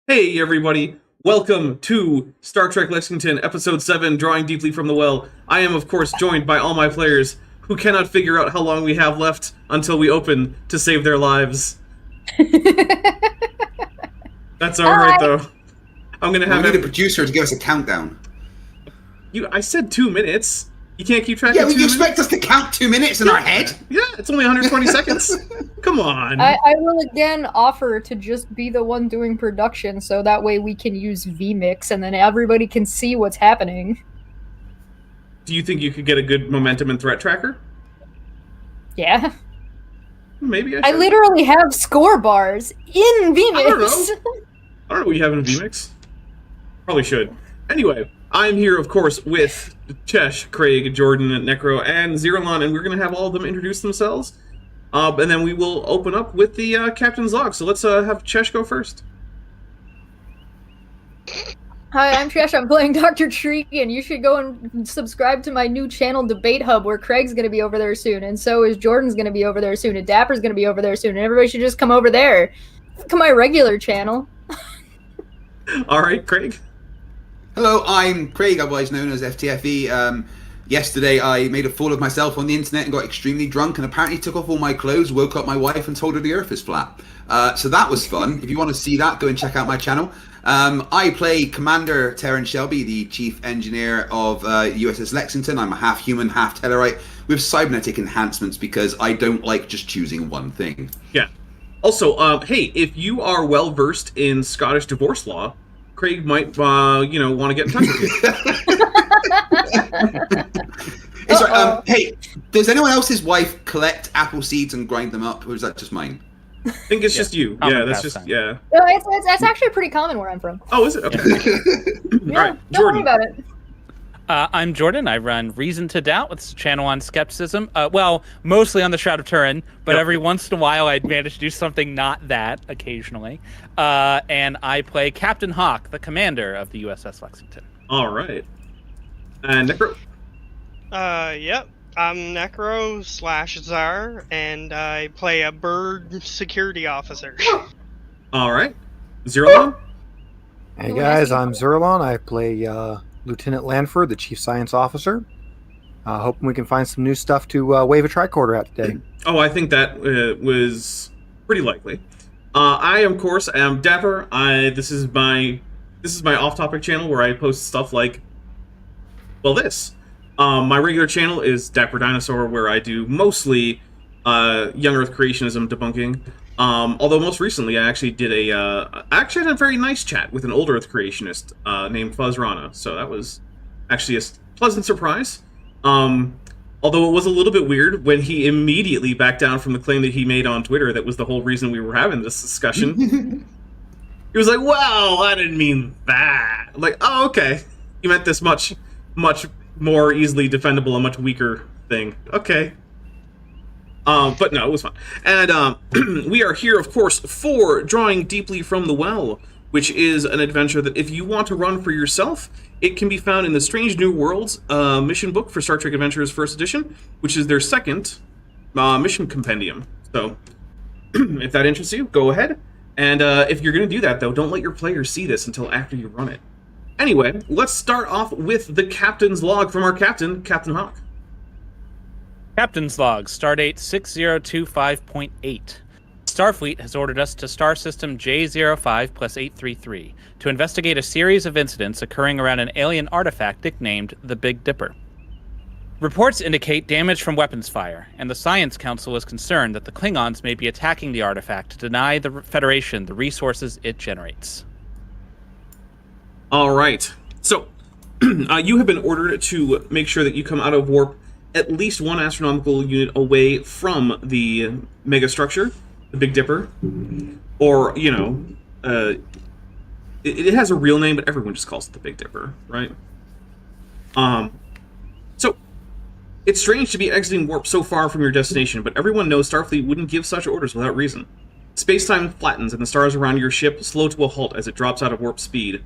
Hey everybody, welcome to Star Trek Lexington, Episode 7, Drawing Deeply from the Well. I am of course joined by all my players who cannot figure out how long we have left until we open to save their lives. That's alright though. I'm gonna have we need a producer to give us a countdown. I said 2 minutes. You can't keep track of 2 minutes? minutes? You expect us to count 2 minutes in our head? Yeah, it's only 120 seconds. Come on. I will again offer to just be the one doing production, so that way we can use vMix and then everybody can see what's happening. Do you think you could get a good momentum and threat tracker? Yeah. Maybe I literally have score bars in vMix. I don't know what you have in vMix. Probably should. Anyway, I'm here, of course, with Chesh, Craig, Jordan, Necro, and Zeralon, and we're going to have all of them introduce themselves. And then we will open up with the Captain's Log. So let's have Chesh go first. Hi, I'm Chesh. I'm playing Dr. Tree, and you should go and subscribe to my new channel, Debate Hub, where Craig's going to be over there soon, and so is Jordan's going to be over there soon, and Dapper's going to be over there soon, and everybody should just come over there. Come my regular channel. All right, Craig. Hello, I'm Craig, otherwise known as FTFE. Yesterday I made a fool of myself on the internet and got extremely drunk and apparently took off all my clothes, woke up my wife and told her the earth is flat. So that was fun. If you want to see that, go and check out my channel. I play Commander Terrence Shelby, the Chief Engineer of USS Lexington. I'm a half human, half Tellarite with cybernetic enhancements because I don't like just choosing one thing. Yeah. Also, hey, if you are well versed in Scottish divorce law, Craig might, want to get in touch with you. Sorry, hey, does anyone else's wife collect apple seeds and grind them up, or is that just mine? I think it's just you. Yeah, that's just, yeah. No, it's actually pretty common where I'm from. Oh, is it? Okay. Yeah, All right, don't Jordan. worry about it. I'm Jordan. I run Reason to Doubt, with a channel on skepticism. Well, mostly on the Shroud of Turin, but Yep. every once in a while I'd manage to do something not that occasionally. And I play Captain Hawk, the commander of the USS Lexington. All right. And Necro? Yep. I'm Necro/Czar, and I play a bird security officer. All right. Zeralon? Hey guys, I'm Zerlon. I play Lieutenant Lanford, the Chief Science Officer. Hoping we can find some new stuff to wave a tricorder at today. Oh, I think that was pretty likely. I, of course, am Dapper. This is my off-topic channel where I post stuff like, well, this. My regular channel is Dapper Dinosaur, where I do mostly young Earth creationism debunking. Although most recently I actually did had a very nice chat with an old Earth creationist named Fuzz Rana. So that was actually a pleasant surprise. Although it was a little bit weird when he immediately backed down from the claim that he made on Twitter that was the whole reason we were having this discussion. He was like, well, I didn't mean that. I'm like, oh, okay. You meant this much more easily defendable and much weaker thing. Okay. But no, it was fun. And we are here, of course, for Drawing Deeply from the Well, which is an adventure that if you want to run for yourself, it can be found in the Strange New Worlds mission book for Star Trek Adventures First Edition, which is their second mission compendium. So if that interests you, go ahead. And if you're going to do that, though, don't let your players see this until after you run it. Anyway, let's start off with the Captain's Log from our captain, Captain Hawk. Captain's Log, Stardate 6025.8. Starfleet has ordered us to Star System J05+833 to investigate a series of incidents occurring around an alien artifact nicknamed the Big Dipper. Reports indicate damage from weapons fire, and the Science Council is concerned that the Klingons may be attacking the artifact to deny the Federation the resources it generates. All right. So, you have been ordered to make sure that you come out of warp at least one astronomical unit away from the megastructure, the Big Dipper, or, it has a real name, but everyone just calls it the Big Dipper, right? So, it's strange to be exiting warp so far from your destination, but everyone knows Starfleet wouldn't give such orders without reason. Space-time flattens and the stars around your ship slow to a halt as it drops out of warp speed.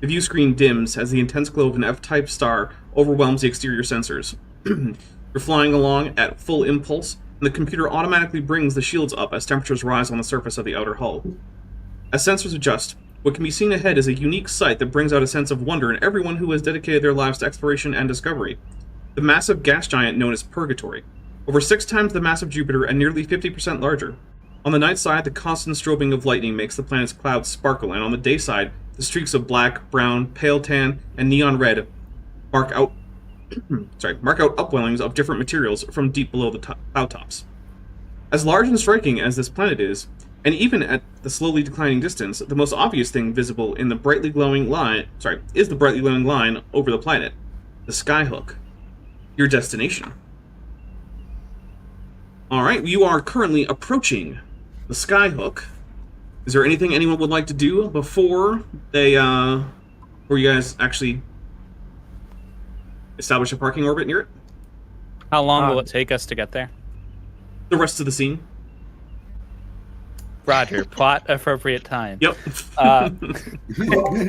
The view screen dims as the intense glow of an F-type star overwhelms the exterior sensors. You're flying along at full impulse, and the computer automatically brings the shields up as temperatures rise on the surface of the outer hull. As sensors adjust, What can be seen ahead is a unique sight that brings out a sense of wonder in everyone who has dedicated their lives to exploration and discovery. The massive gas giant known as Purgatory, over 6 times the mass of Jupiter and nearly 50% larger. On the night side, the constant strobing of lightning makes the planet's clouds sparkle, and on the day side, the streaks of black, brown, pale tan, and neon red mark out upwellings of different materials from deep below the cloud tops. As large and striking as this planet is, and even at the slowly declining distance, the most obvious thing visible in the brightly glowing line, is the brightly glowing line over the planet, the skyhook, your destination. All right, you are currently approaching the skyhook. Is there anything anyone would like to do before you guys actually establish a parking orbit near it? How long will it take us to get there? The rest of the scene. Roger. Plot appropriate time. Yep.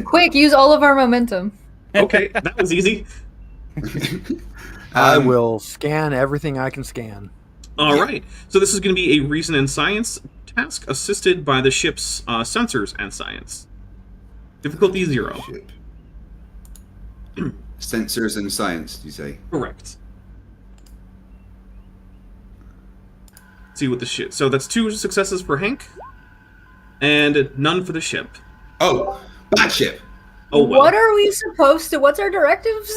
Quick, use all of our momentum. Okay, that was easy. I will scan everything I can scan. All right. So this is going to be a reason and science task assisted by the ship's sensors and science. Difficulty 0. Ship. Sensors and science, you say? Correct. See what the ship. So that's 2 successes for Hank, and none for the ship. Oh, bad ship. Oh well. What are we supposed to? What's our directives?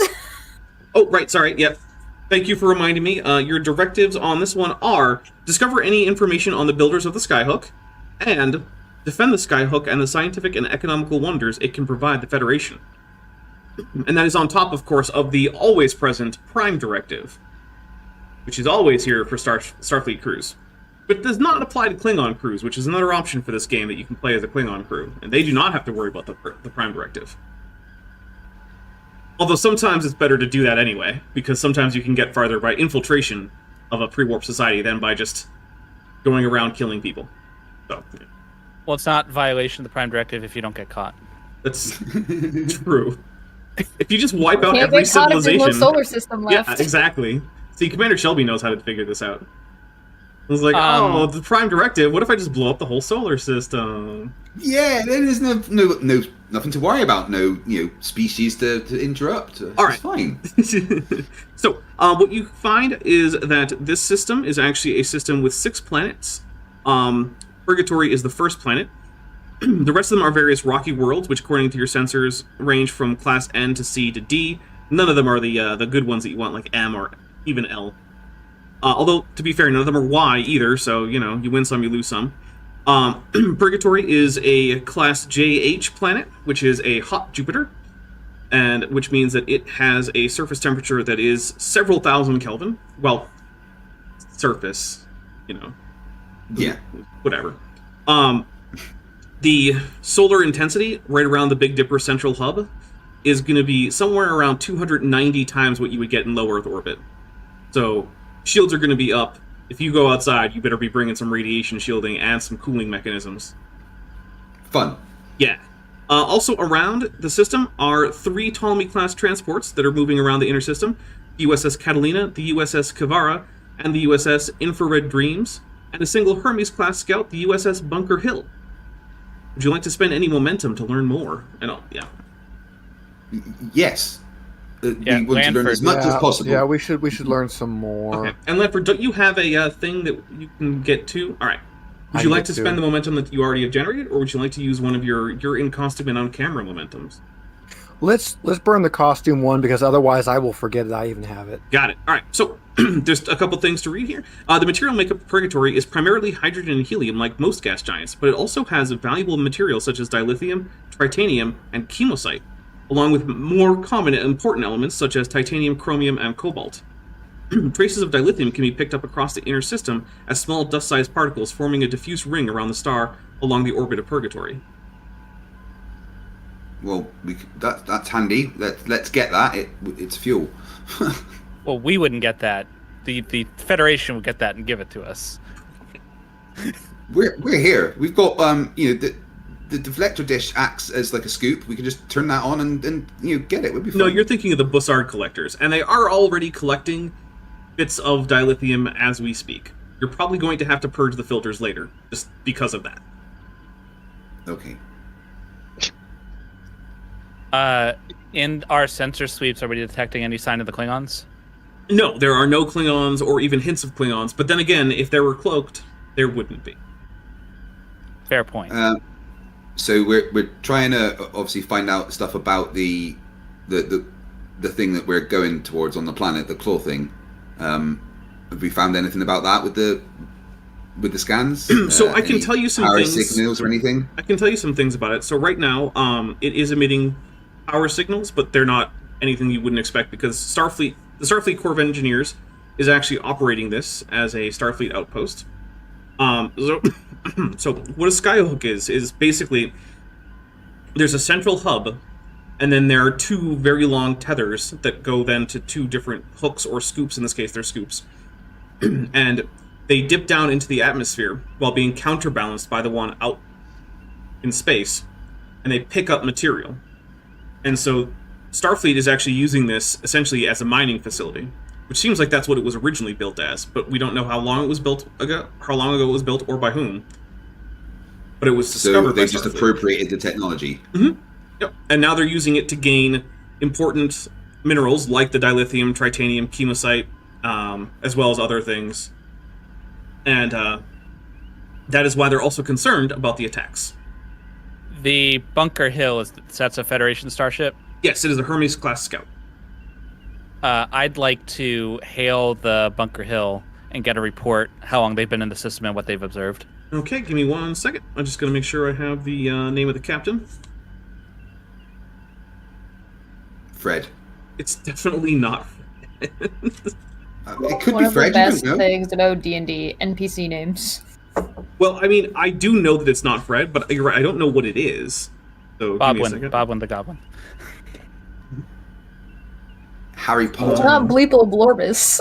Oh right, sorry. Yep. Thank you for reminding me. Your directives on this one are: discover any information on the builders of the Skyhook, and defend the Skyhook and the scientific and economical wonders it can provide the Federation. And that is on top, of course, of the always present Prime Directive, which is always here for Starfleet crews. But it does not apply to Klingon crews, which is another option for this game that you can play as a Klingon crew, and they do not have to worry about the Prime Directive. Although sometimes it's better to do that anyway, because sometimes you can get farther by infiltration of a pre-warp society than by just going around killing people. So, yeah. Well, it's not violation of the Prime Directive if you don't get caught. That's true. If you just wipe out Can't every get caught if there's civilization... no solar system left. Yeah, exactly. See, Commander Shelby knows how to figure this out. I was like, the Prime Directive, what if I just blow up the whole solar system? Yeah, there's nothing to worry about. No, species to interrupt. All right. It's fine. So, what you find is that this system is actually a system with 6 planets. Purgatory is the first planet. The rest of them are various rocky worlds, which, according to your sensors, range from Class N to C to D. None of them are the good ones that you want, like M or even L. Although, to be fair, none of them are Y either, so, you win some, you lose some. Purgatory is a Class JH planet, which is a hot Jupiter, and which means that it has a surface temperature that is several thousand Kelvin. Well, surface, Yeah. Whatever. The solar intensity right around the Big Dipper central hub is going to be somewhere around 290 times what you would get in low Earth orbit. So, shields are going to be up. If you go outside, you better be bringing some radiation shielding and some cooling mechanisms. Fun. Yeah. Also around the system are 3 Ptolemy-class transports that are moving around the inner system. The USS Catalina, the USS Kavara, and the USS Infrared Dreams, and a single Hermes-class scout, the USS Bunker Hill. Would you like to spend any momentum to learn more? Yeah. Yes. We want to learn Lanford. as much as possible. Yeah, we should learn some more. Okay. And Lanford, don't you have a thing that you can get to? All right. Would you like to spend the momentum that you already have generated, or would you like to use one of your in-costume and on-camera momentums? Let's burn the costume one, because otherwise I will forget that I even have it. Got it. All right. So there's a couple things to read here. The material makeup of Purgatory is primarily hydrogen and helium, like most gas giants, but it also has valuable materials such as dilithium, tritanium, and chemosite, along with more common and important elements such as titanium, chromium, and cobalt. Traces of dilithium can be picked up across the inner system as small dust-sized particles, forming a diffuse ring around the star along the orbit of Purgatory. Well, that's handy. Let's get that. It's fuel. Well, we wouldn't get that. The Federation would get that and give it to us. We're here. We've got the deflector dish acts as like a scoop. We can just turn that on and get it. Would be fun. No, you're thinking of the Bussard collectors, and they are already collecting bits of dilithium as we speak. You're probably going to have to purge the filters later, just because of that. Okay. In our sensor sweeps, are we detecting any sign of the Klingons? No, there are no Klingons or even hints of Klingons. But then again, if they were cloaked, there wouldn't be. Fair point. So we're trying to obviously find out stuff about the thing that we're going towards on the planet, the claw thing. Have we found anything about that with the scans? So I can tell you some power things. signals or anything? I can tell you some things about it. So right now, it is emitting power signals, but they're not anything you wouldn't expect because the Starfleet Corps of Engineers is actually operating this as a Starfleet outpost. So what a skyhook is basically there's a central hub, and then there are two very long tethers that go then to two different hooks or scoops. In this case, they're scoops, and they dip down into the atmosphere while being counterbalanced by the one out in space, and they pick up material. And so Starfleet is actually using this essentially as a mining facility, which seems like that's what it was originally built as, but we don't know how long ago it was built, or by whom. But it was discovered by they just appropriated the technology. Mm-hmm. Yep. And now they're using it to gain important minerals like the dilithium, tritanium, chemosite, as well as other things. And that is why they're also concerned about the attacks. The Bunker Hill that's a Federation starship? Yes, it is a Hermes-class scout. I'd like to hail the Bunker Hill and get a report how long they've been in the system and what they've observed. Okay, give me 1 second. I'm just going to make sure I have the name of the captain. Fred. It's definitely not Fred. It could One be of Fred. the You best don't know. things about D&D, NPC names. Well, I mean, I do know that it's not Fred, but you're right, I don't know what it is. So give me a second. Boblin the Goblin. Harry Potter. It's not Bleeple Blorbus.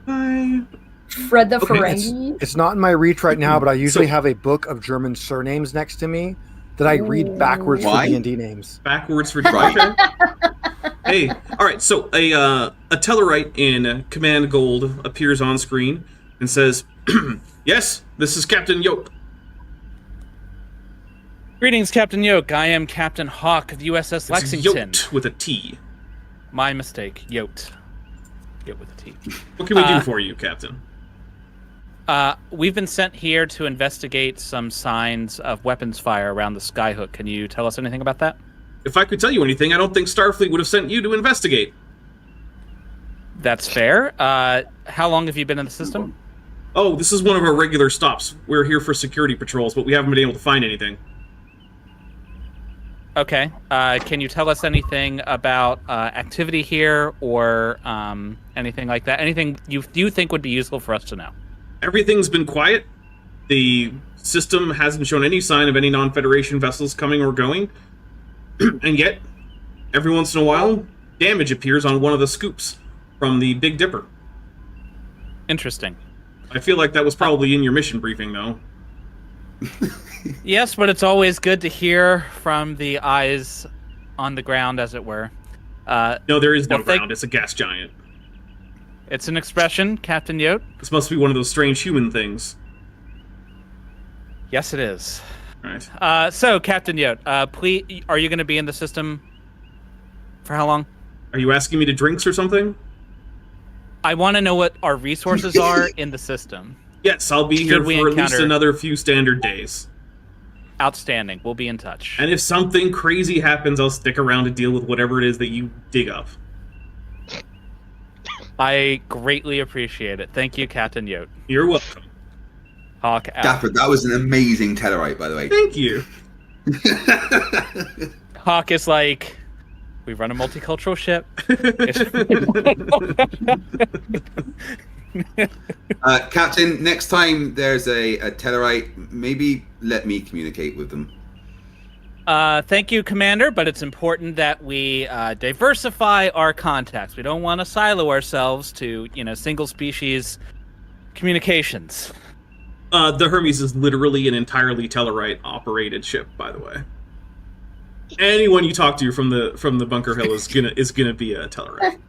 Hi. Fred the Okay, Ferengi. It's not in my reach right now, but I usually have a book of German surnames next to me that I read backwards Why? for D&D names. Backwards for Right. okay. Hey, all right. So a Tellarite in Command Gold appears on screen and says, "Yes, this is Captain Yoke." Greetings, Captain Yoke. I am Captain Hawk of USS It's Lexington. Yoked with a T. My mistake. Yoked. Yoke with a T. What can we do for you, Captain? We've been sent here to investigate some signs of weapons fire around the Skyhook. Can you tell us anything about that? If I could tell you anything, I don't think Starfleet would have sent you to investigate. That's fair. How long have you been in the system? Oh, this is one of our regular stops. We're here for security patrols, but we haven't been able to find anything. Okay. Can you tell us anything about activity here or anything like that? Anything you think would be useful for us to know? Everything's been quiet. The system hasn't shown any sign of any non-Federation vessels coming or going. And yet, every once in a while, damage appears on one of the scoops from the Big Dipper. Interesting. I feel like that was probably in your mission briefing, though. Yes, but it's always good to hear from the eyes on the ground, as it were. No, there is no Well, ground. It's a gas giant. It's an expression, Captain Yote. This must be one of those strange human things. Yes, it is. Right. So, Captain Yote, please, are you going to be in the system for how long? Are you asking me to drinks or something? I want to know what our resources are in the system. Yes, I'll be here Should we for at least encounter- another few standard days. Outstanding. We'll be in touch. And if something crazy happens, I'll stick around to deal with whatever it is that you dig up. I greatly appreciate it. Thank you, Captain Yote. You're welcome. Hawk out. Dapper, that was an amazing Tellarite, by the way. Thank you. Hawk is like, we run a multicultural ship. Captain, next time there's a Tellarite, maybe let me communicate with them. Thank you, Commander, but it's important that we diversify our contacts. We don't want to silo ourselves to, single species communications. The Hermes is literally an entirely Tellarite-operated ship, by the way. Anyone you talk to from the Bunker Hill is gonna be a Tellarite.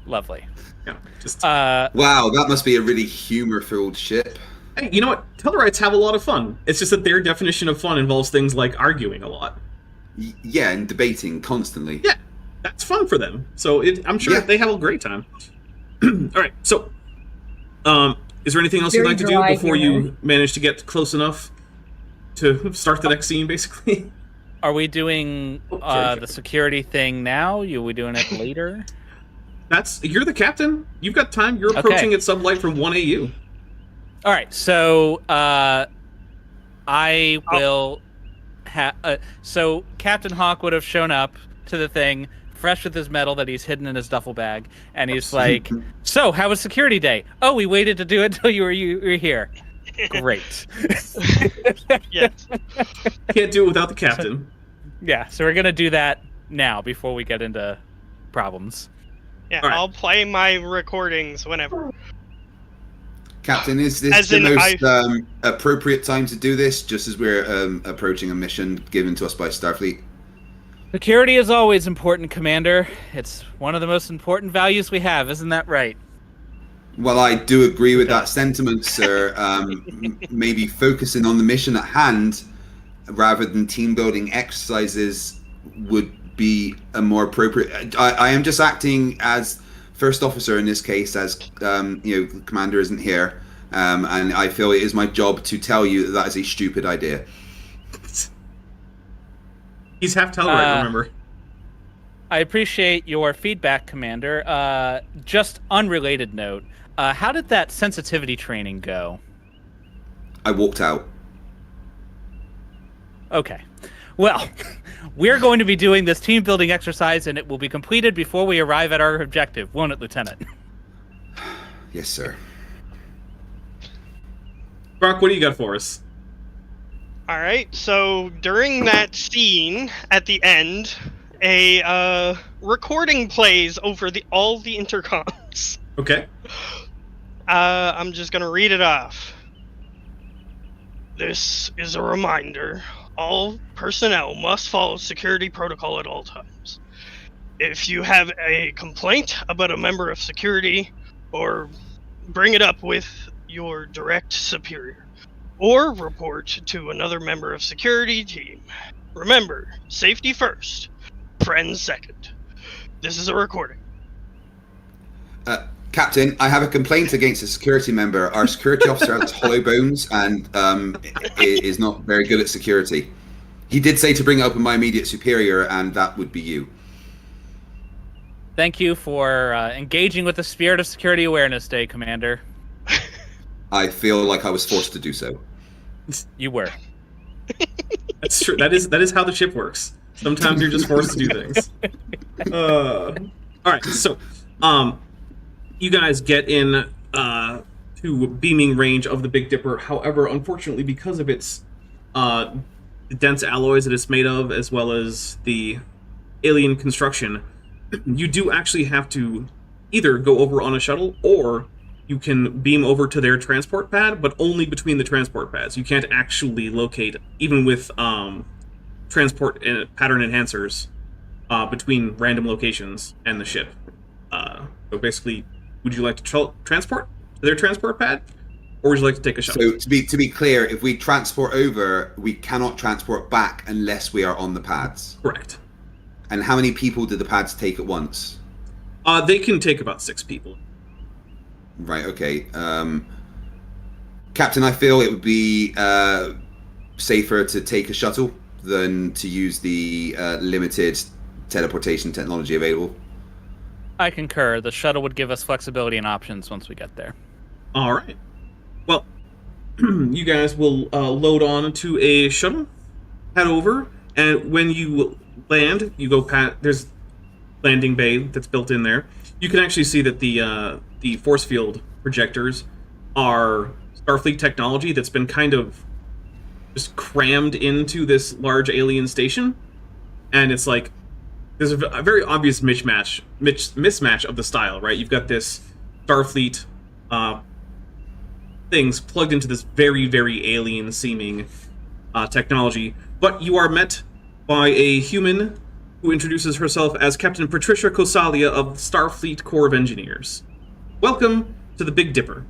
Lovely. Yeah, just Wow, that must be a really humor-filled ship. Hey, you know what? Tellarites have a lot of fun. It's just that their definition of fun involves things like arguing a lot. Yeah, and debating constantly. Yeah, that's fun for them. So I'm sure they have a great time. All right, so is there anything else you'd Very like to do dry before humor. you manage to get close enough to start the next scene, basically? Are we doing the security thing now? Are we doing it later? You're the captain. You've got time. You're approaching at sublight from 1 AU. All right, so I will have. So Captain Hawk would have shown up to the thing, fresh with his medal that he's hidden in his duffel bag, and he's like, "So, how was security day? Oh, we waited to do it until you were here. Great." Yes. Can't do it without the captain. Yeah, so we're gonna do that now before we get into problems. Yeah, All right. I'll play my recordings whenever. Captain, is this As the in, most appropriate time to do this, just as we're approaching a mission given to us by Starfleet? Security is always important, Commander. It's one of the most important values we have, isn't that right? Well, I do agree with that sentiment, sir. Maybe focusing on the mission at hand rather than team-building exercises would be a more appropriate... I am just acting as first officer in this case, as the commander isn't here, and I feel it is my job to tell you that is a stupid idea. He's half Telluride, remember. I appreciate your feedback, Commander. Just unrelated note, how did that sensitivity training go? I walked out. Okay. Well, we're going to be doing this team-building exercise, and it will be completed before we arrive at our objective, won't it, Lieutenant? Yes, sir. Brock, what do you got for us? Alright, so during that scene at the end, a recording plays over all the intercoms. Okay. I'm just gonna read it off. This is a reminder. All personnel must follow security protocol at all times. If you have a complaint about a member of security, or bring it up with your direct superior, or report to another member of security team. Remember, safety first, friends second. This is a recording. Captain, I have a complaint against a security member. Our security officer has hollow bones and is not very good at security. He did say to bring it up with my immediate superior, and that would be you. Thank you for engaging with the spirit of Security Awareness Day, Commander. I feel like I was forced to do so. You were. That's true. That is how the ship works. Sometimes you're just forced to do things. All right, so you guys get in to beaming range of the Big Dipper. However, unfortunately, because of its the dense alloys that it's made of, as well as the alien construction, you do actually have to either go over on a shuttle, or you can beam over to their transport pad, but only between the transport pads. You can't actually locate, even with transport pattern enhancers, between random locations and the ship. So basically, would you like to transport to their transport pad, or would you like to take a shuttle? So to be clear, if we transport over, we cannot transport back unless we are on the pads. Correct. And how many people do the pads take at once? They can take about 6 people. Right, okay. Captain, I feel it would be safer to take a shuttle than to use the limited teleportation technology available. I concur. The shuttle would give us flexibility and options once we get there. All right. Well, you guys will load on to a shuttle, head over, and when you land, you go past. There's landing bay that's built in there. You can actually see that the force field projectors are Starfleet technology that's been kind of just crammed into this large alien station, and it's like there's a very obvious mismatch of the style, right? You've got this Starfleet things plugged into this very, very alien-seeming technology, but you are met by a human who introduces herself as Captain Patricia Kosalia of the Starfleet Corps of Engineers. Welcome to the Big Dipper.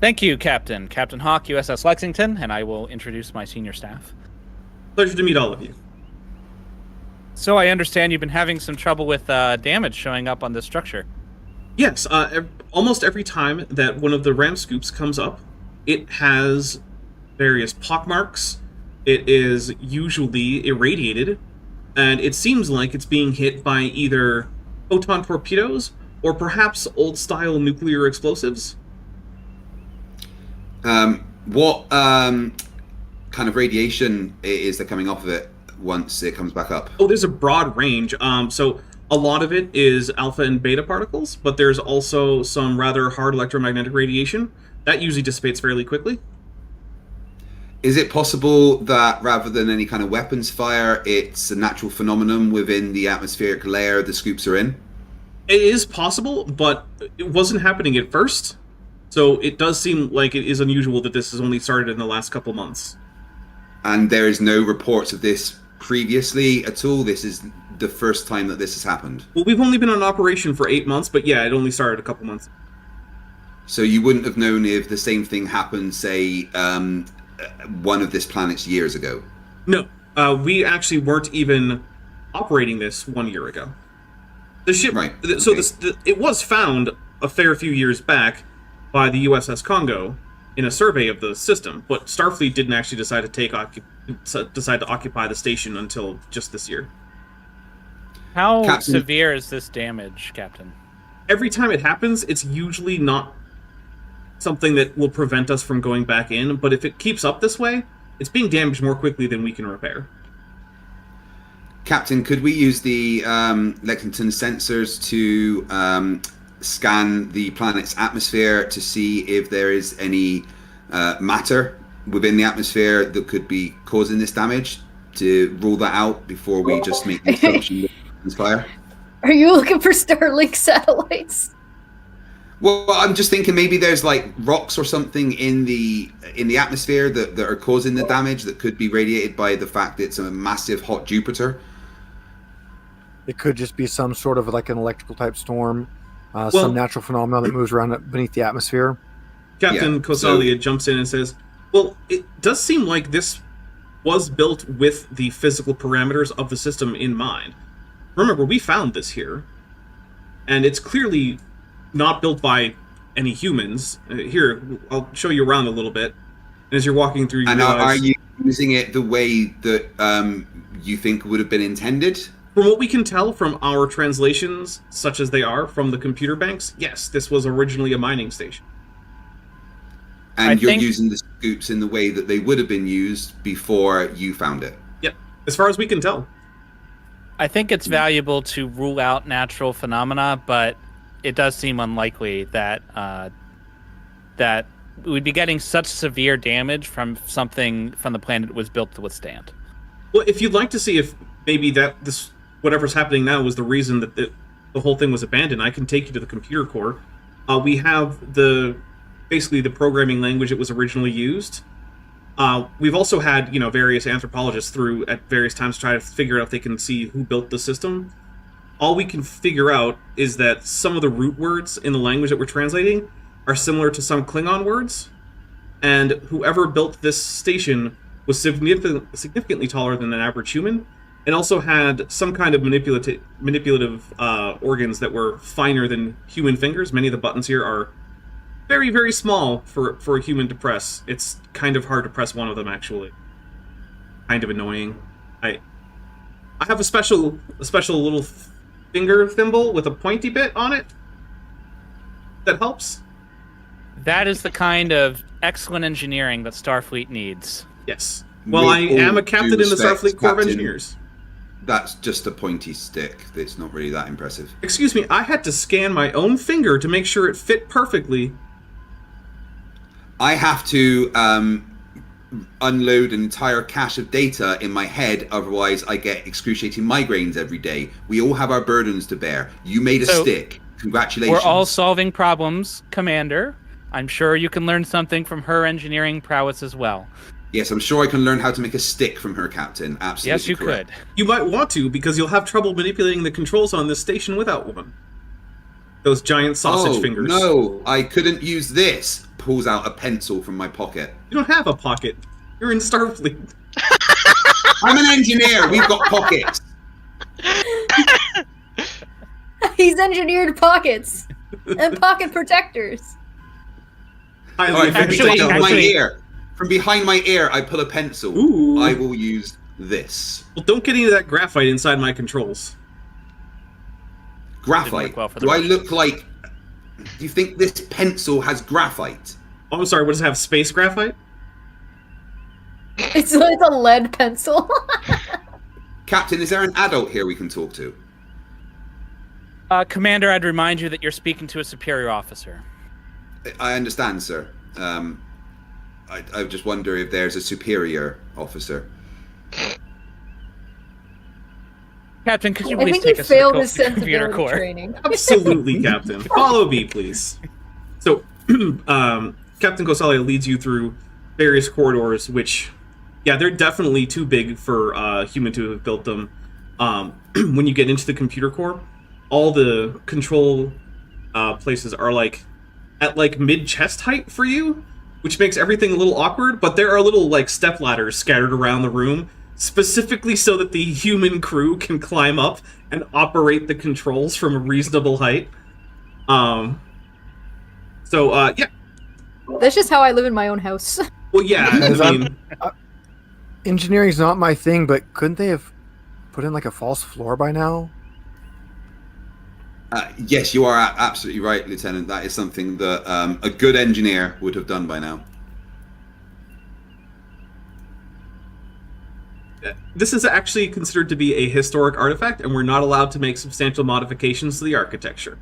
Thank you, Captain. Captain Hawk, USS Lexington, and I will introduce my senior staff. Pleasure to meet all of you. So I understand you've been having some trouble with damage showing up on this structure. Yes, almost every time that one of the ram scoops comes up, it has various pockmarks. It is usually irradiated, and it seems like it's being hit by either photon torpedoes or perhaps old-style nuclear explosives. What kind of radiation is there coming off of it once it comes back up? Oh, there's a broad range. So a lot of it is alpha and beta particles, but there's also some rather hard electromagnetic radiation. That usually dissipates fairly quickly. Is it possible that rather than any kind of weapons fire, it's a natural phenomenon within the atmospheric layer the scoops are in? It is possible, but it wasn't happening at first. So it does seem like it is unusual that this has only started in the last couple months. And there is no reports of this previously at all? This is the first time that this has happened? Well, we've only been on operation for 8 months, but yeah, it only started a couple months. So you wouldn't have known if the same thing happened, say, one of this planet's years ago? No, we actually weren't even operating this 1 year ago. The ship, right. So Okay. it was found a fair few years back by the USS Congo in a survey of the system, but Starfleet didn't actually decide to occupy the station until just this year. How Captain- severe is this damage, Captain? Every time it happens, it's usually not something that will prevent us from going back in, but if it keeps up this way, it's being damaged more quickly than we can repair. Captain, could we use the Lexington sensors to scan the planet's atmosphere to see if there is any matter within the atmosphere that could be causing this damage, to rule that out before we just make the assumption that it's fire? Are you looking for Starlink satellites? Well, I'm just thinking maybe there's like rocks or something in the atmosphere that are causing the damage that could be radiated by the fact that it's a massive hot Jupiter. It could just be some sort of like an electrical type storm, Well- some natural phenomenon that moves around beneath the atmosphere. Captain Yeah, Kosalia jumps in and says, well, it does seem like this was built with the physical parameters of the system in mind. Remember, we found this here, and it's clearly not built by any humans. Here, I'll show you around a little bit. And as you're walking through, you And realize, are you using it the way that you think would have been intended? from what we can tell from our translations, such as they are from the computer banks, yes, this was originally a mining station. And I you're think- using the scoops in the way that they would have been used before you found it. Yep, as far as we can tell. I think it's valuable to rule out natural phenomena, but it does seem unlikely that that we'd be getting such severe damage from something from the planet it was built to withstand. Well, if you'd like to see if maybe this whatever's happening now was the reason that the whole thing was abandoned, I can take you to the computer core. We have basically the programming language that was originally used. We've also had various anthropologists through at various times try to figure out if they can see who built the system. All we can figure out is that some of the root words in the language that we're translating are similar to some Klingon words, and whoever built this station was significantly taller than an average human, and also had some kind of manipulative organs that were finer than human fingers. Many of the buttons here are very, very small for a human to press. It's kind of hard to press one of them, actually. Kind of annoying. I have a special little finger thimble with a pointy bit on it that helps. That is the kind of excellent engineering that Starfleet needs. Yes. Well, With I am a all captain due in the respect, Starfleet Corps of Captain, Engineers. That's just a pointy stick. It's not really that impressive. Excuse me, I had to scan my own finger to make sure it fit perfectly. I have to unload an entire cache of data in my head, otherwise I get excruciating migraines every day. We all have our burdens to bear. You made a So, stick. Congratulations. We're all solving problems, Commander. I'm sure you can learn something from her engineering prowess as well. Yes, I'm sure I can learn how to make a stick from her, Captain. Absolutely Yes, you correct. could. You might want to, because you'll have trouble manipulating the controls on this station without one. Those giant sausage fingers. No, I couldn't use this. pulls out a pencil from my pocket. You don't have a pocket. You're in Starfleet. I'm an engineer. We've got pockets. He's engineered pockets and pocket protectors. All right, from Actually- behind my ear. From behind my ear, I pull a pencil. Ooh. I will use this. Well, don't get any of that graphite inside my controls. Graphite. well for the Do I Russians. look like... Do you think this pencil has graphite? Oh, I'm sorry. What does it have? Space graphite? It's a lead pencil. Captain, is there an adult here we can talk to? Commander, I'd remind you that you're speaking to a superior officer. I understand, sir. I just wonder if there's a superior officer. Captain, could you I please think he take us to failed the his computer sensibility core? training. Absolutely, Captain. Follow me, please. So, Captain Kosalia leads you through various corridors, which, yeah, they're definitely too big for a human to have built them. When you get into the computer core, all the control places are at mid-chest height for you, which makes everything a little awkward, but there are little step ladders scattered around the room, specifically so that the human crew can climb up and operate the controls from a reasonable height. Yeah. That's just how I live in my own house. Well, yeah, I mean... Engineering's not my thing, but couldn't they have put in a false floor by now? Yes, you are absolutely right, Lieutenant. That is something that a good engineer would have done by now. This is actually considered to be a historic artifact, and we're not allowed to make substantial modifications to the architecture.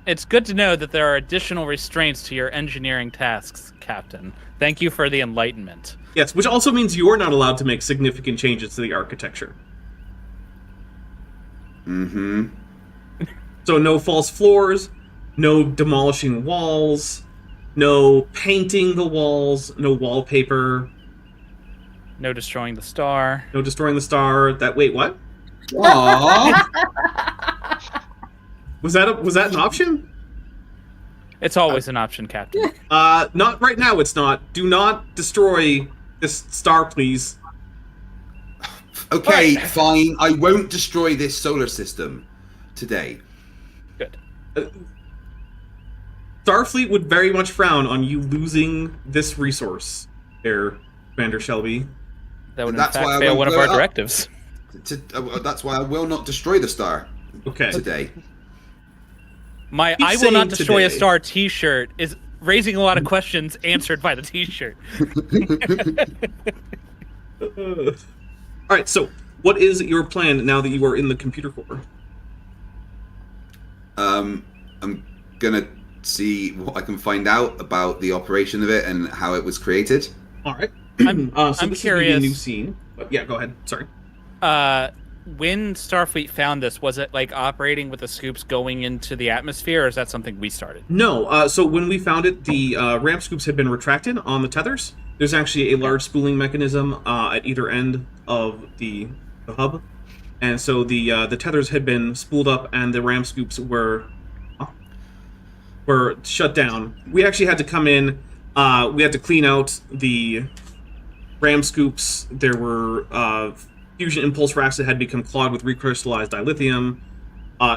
It's good to know that there are additional restraints to your engineering tasks, Captain. Thank you for the enlightenment. Yes, which also means you're not allowed to make significant changes to the architecture. Mm-hmm. So no false floors, no demolishing walls, no painting the walls, no wallpaper, No destroying the star. no destroying the star. Wait, what? Aww. Was that an option? It's always an option, Captain. Not right now. It's not. Do not destroy this star, please. Okay, fine. I won't destroy this solar system today. Good. Starfleet would very much frown on you losing this resource, Air Commander Shelby. That would in That's why I fact fail won't one of blow our it up. directives. That's why I will not destroy the star Okay. today. My Keep "I will not saying destroy a today. star" T-shirt is raising a lot of questions answered by the T-shirt. All right. So, what is your plan now that you are in the computer core? I'm gonna see what I can find out about the operation of it and how it was created. All right. I'm So this curious. Is a new scene. But yeah, go ahead. Sorry. When Starfleet found this, was it operating with the scoops going into the atmosphere, or is that something we started? No. So when we found it, the ramp scoops had been retracted on the tethers. There's actually a large spooling mechanism at either end of the hub, and so the tethers had been spooled up, and the ramp scoops were shut down. We actually had to come in. We had to clean out the ram scoops. There were fusion impulse racks that had become clogged with recrystallized dilithium.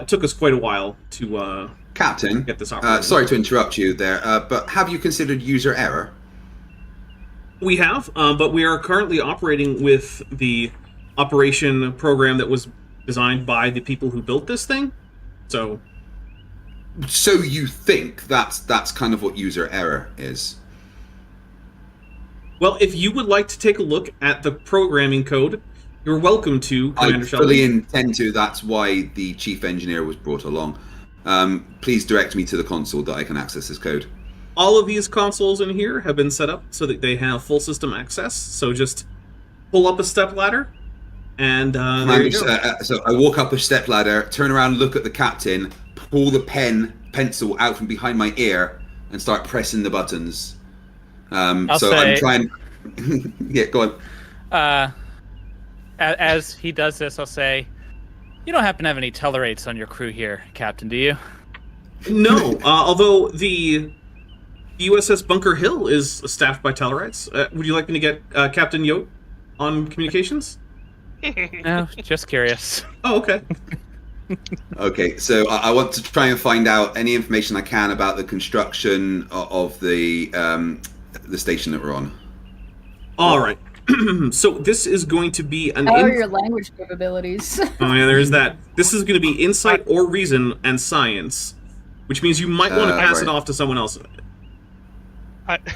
It took us quite a while to Captain, get this operating. sorry to interrupt you there, but have you considered user error? We have, but we are currently operating with the operation program that was designed by the people who built this thing. So So you think that's kind of what user error is? well, if you would like to take a look at the programming code, you're welcome to, Commander I Shelby. fully intend to. That's why the chief engineer was brought along. Please direct me to the console that I can access this code. All of these consoles in here have been set up so that they have full system access. So just pull up a step ladder, and there you go. So I walk up a step ladder, turn around, look at the captain, pull the pencil out from behind my ear, and start pressing the buttons. I'm trying. Yeah, go on. As he does this, I'll say, "You don't happen to have any tellerates on your crew here, Captain, do you?" No, although the USS Bunker Hill is staffed by Tellarites. Would you like me to get Captain Yote on communications? No, just curious. Oh, okay. Okay, so I want to try and find out any information I can about the construction of the station that we're on. All right. So this is going to be an. How are your language capabilities? Oh yeah, there's that. This is going to be insight or reason and science, which means you might want to pass it off to someone else.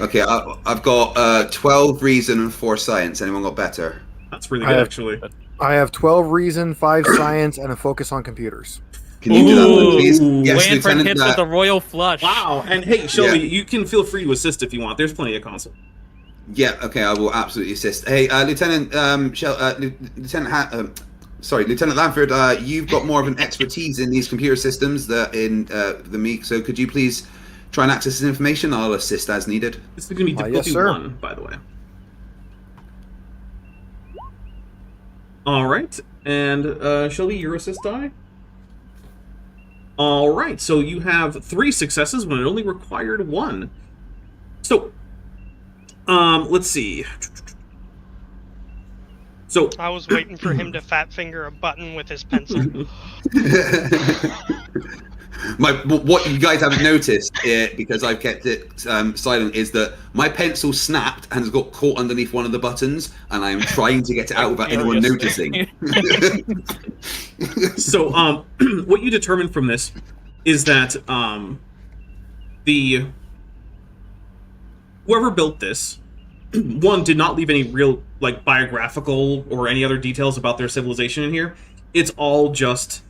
Okay, I've got 12 reason and 4 science. Anyone got better? That's really good, actually. I have 12 reason, 5 science, and a focus on computers. Can you do that one, please? Yes, Lanford Lieutenant. hits with a royal flush. Wow. And hey, Shelby, you can feel free to assist if you want. There's plenty of console. Yeah, okay, I will absolutely assist. Hey, Lieutenant Lieutenant Lanford, you've got more of an expertise in these computer systems than me, so could you please try and access this information? I'll assist as needed. This is going to be difficulty 1, by the way. All right, and Shelby, your assist die. All right, so you have 3 successes when it only required 1. So, let's see. So I was waiting for him to fat finger a button with his pencil. What you guys haven't noticed, because I've kept it silent, is that my pencil snapped and has got caught underneath one of the buttons, and I am trying to get it out without anyone noticing. So, what you determine from this is that whoever built this, one, did not leave any real biographical or any other details about their civilization in here. It's all just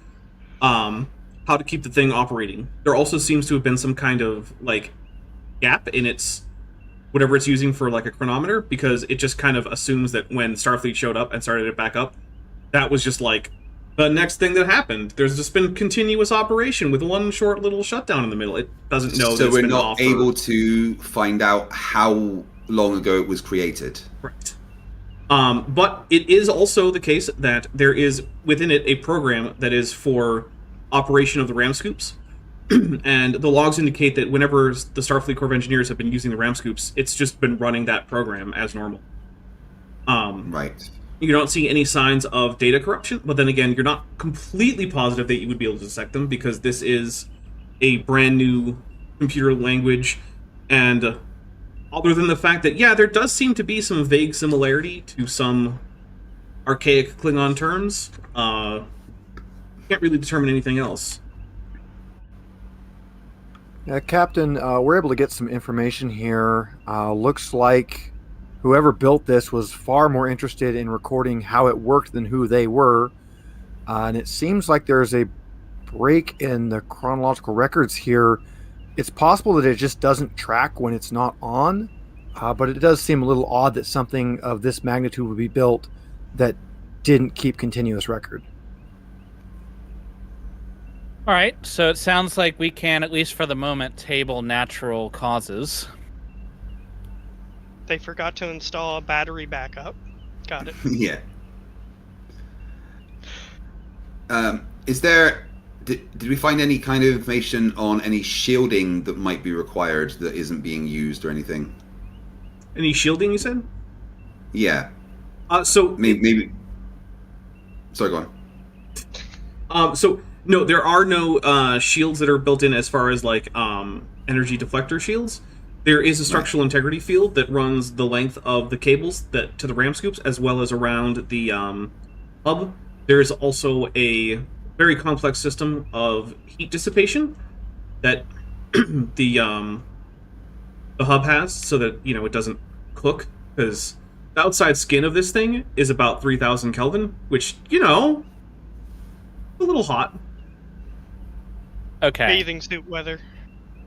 how to keep the thing operating. There also seems to have been some kind of gap in its whatever it's using for a chronometer, because it just kind of assumes that when Starfleet showed up and started it back up, that was just the next thing that happened. There's just been continuous operation with one short little shutdown in the middle. It doesn't know. So we're not able to find out how long ago it was created. Right. But it is also the case that there is within it a program that is for operation of the ram scoops, and the logs indicate that whenever the Starfleet Corps of Engineers have been using the ram scoops, it's just been running that program as normal. Right. You don't see any signs of data corruption, but then again, you're not completely positive that you would be able to detect them, because this is a brand new computer language, and other than the fact that, yeah, there does seem to be some vague similarity to some archaic Klingon terms, can't really determine anything else. Captain, we're able to get some information here. Looks like whoever built this was far more interested in recording how it worked than who they were. And it seems like there's a break in the chronological records here. It's possible that it just doesn't track when it's not on, but it does seem a little odd that something of this magnitude would be built that didn't keep continuous record. All right, so it sounds like we can, at least for the moment, table natural causes. They forgot to install a battery backup. Got it. Yeah. Is there... Did we find any kind of information on any shielding that might be required that isn't being used or anything? Any shielding, you said? Yeah. So... Maybe... Sorry, go on. So... No, there are no shields that are built in as far as energy deflector shields. There is a structural integrity field that runs the length of the cables that to the ram scoops, as well as around the hub. There is also a very complex system of heat dissipation that the hub has, so that it doesn't cook, because the outside skin of this thing is about 3,000 Kelvin, which a little hot. Okay. Bathing suit weather.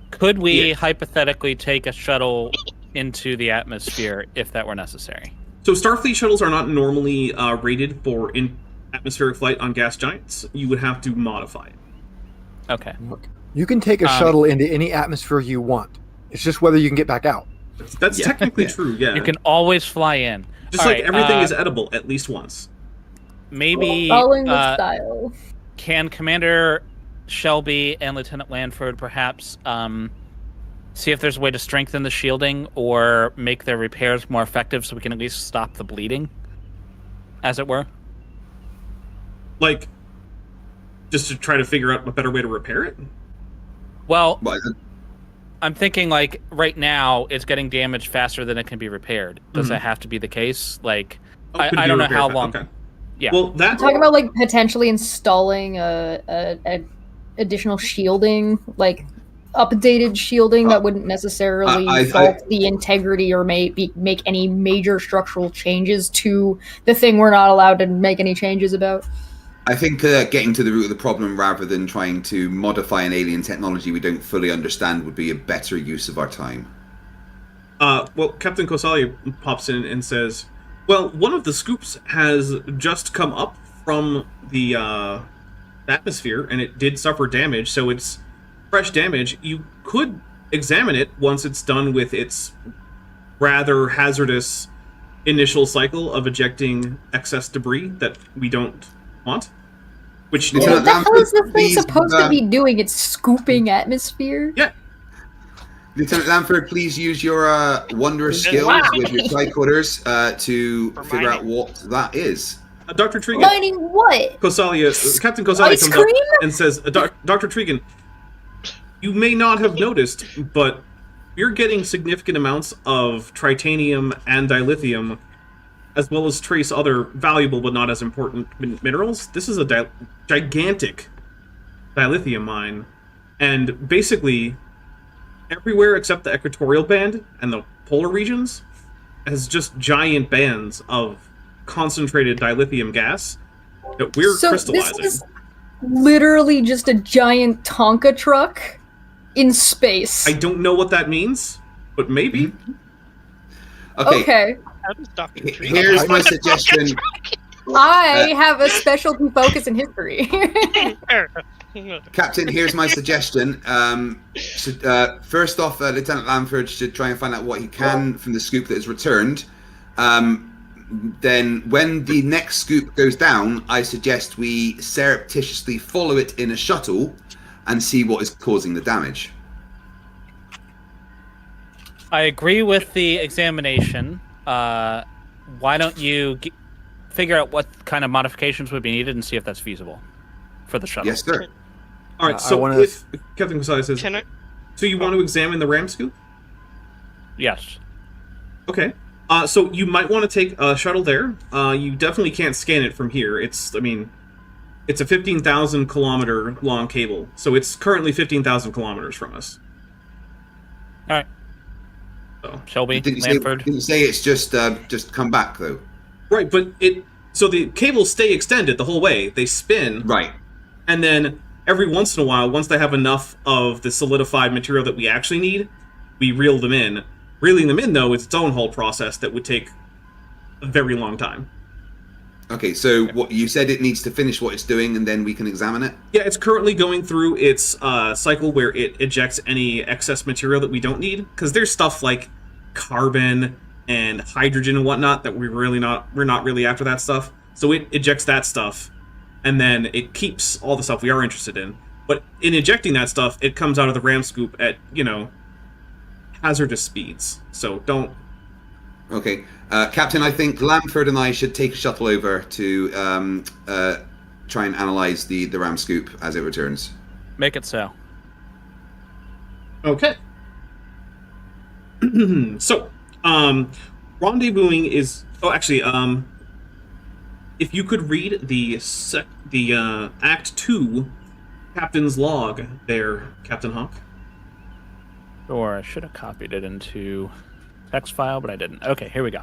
Could we hypothetically take a shuttle into the atmosphere if that were necessary? So Starfleet shuttles are not normally rated for atmospheric flight on gas giants. You would have to modify it. Okay. You can take a shuttle into any atmosphere you want. It's just whether you can get back out. That's technically true, yeah. You can always fly in. Just All like right, everything is edible at least once. Maybe Following the style. can Commander Shelby and Lieutenant Lanford perhaps see if there's a way to strengthen the shielding or make their repairs more effective so we can at least stop the bleeding, as it were? Like, just to try to figure out a better way to repair it? Well, But I'm thinking, like, right now it's getting damaged faster than it can be repaired. Does that have to be the case? Like, Oh, could I be don't know repaired how fa- long. Okay. Yeah. Well, that Talking about like potentially installing a additional shielding, like updated shielding that wouldn't necessarily I- fault the integrity or make any major structural changes to the thing we're not allowed to make any changes about. I think getting to the root of the problem rather than trying to modify an alien technology we don't fully understand would be a better use of our time. well, Captain Kosalia pops in and says, well, one of the scoops has just come up from the atmosphere, and it did suffer damage, so it's fresh damage. You could examine it once it's done with its rather hazardous initial cycle of ejecting excess debris that we don't want. Which, It's What not- the hell is this thing please, supposed to be doing? It's scooping atmosphere? yeah, Lieutenant Lanford, please use your wondrous skills with your tricorders to For figure out mining. what that is. Dr. Tregan, Mining what? Kosalia, Captain Kosalia Ice comes cream? up and says, Dr. Tregan, you may not have noticed, but you're getting significant amounts of tritanium and dilithium, as well as trace other valuable but not as important minerals. This is a gigantic dilithium mine, and basically everywhere except the equatorial band and the polar regions has just giant bands of concentrated dilithium gas that we're So crystallizing. this is literally just a giant Tonka truck in space. I don't know what that means, but maybe. Okay. How does Dr. Tree- Here's my suggestion. I have a specialty focus in history. Captain, here's my suggestion. First off, Lieutenant Lanford should try and find out what he can from the scoop that is returned. Then, when the next scoop goes down, I suggest we surreptitiously follow it in a shuttle and see what is causing the damage. I agree with the examination. Why don't you figure out what kind of modifications would be needed and see if that's feasible for the shuttle? Yes, sir. All right, I so wanna- if Captain Kosai says, Can I? so you want to examine the ram scoop? Yes. Okay. So you might want to take a shuttle there. You definitely can't scan it from here. It's a 15,000 kilometer long cable, so it's currently 15,000 kilometers from us. All right. So. Shelby, Didn't Lanford. say it's just come back though. Right, but so the cables stay extended the whole way. They spin, Right. and then every once in a while, once they have enough of the solidified material that we actually need, we reel them in. Reeling them in, though, is its own whole process that would take a very long time. Okay, so what you said, it needs to finish what it's doing, and then we can examine it. Yeah, it's currently going through its cycle where it ejects any excess material that we don't need, because there's stuff like carbon and hydrogen and whatnot that we're not really after that stuff. So it ejects that stuff, and then it keeps all the stuff we are interested in. But in ejecting that stuff, it comes out of the ram scoop at, hazardous speeds. So don't... Okay, Captain, I think Lanford and I should take a shuttle over to try and analyze the ram scoop as it returns. Make it so. Okay. So, rendezvousing is... Oh, actually, if you could read the Act 2 Captain's Log there, Captain Hawk. Or I should have copied it into text file, but I didn't. Okay, here we go.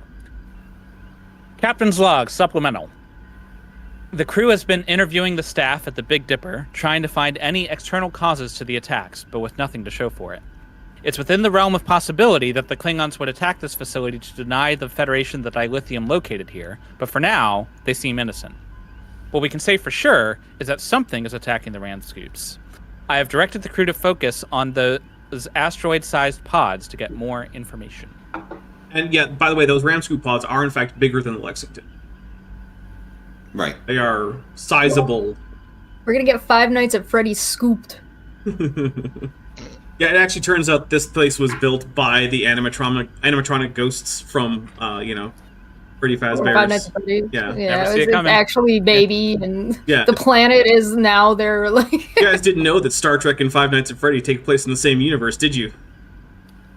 Captain's log, supplemental. The crew has been interviewing the staff at the Big Dipper, trying to find any external causes to the attacks, but with nothing to show for it. It's within the realm of possibility that the Klingons would attack this facility to deny the Federation the dilithium located here, but for now, they seem innocent. What we can say for sure is that something is attacking the ram scoops. I have directed the crew to focus on those asteroid-sized pods to get more information. And yeah, by the way, those ram scoop pods are in fact bigger than the Lexington. Right. They are sizable We're gonna get Five Nights at Freddy's scooped. Yeah, it actually turns out this place was built by the animatronic ghosts from, Freddy Five Fazbear's. Nights at Freddy's. Yeah. Yeah, see it it's coming. actually baby, and Yeah. the planet is now their like. You guys didn't know that Star Trek and Five Nights at Freddy take place in the same universe, did you?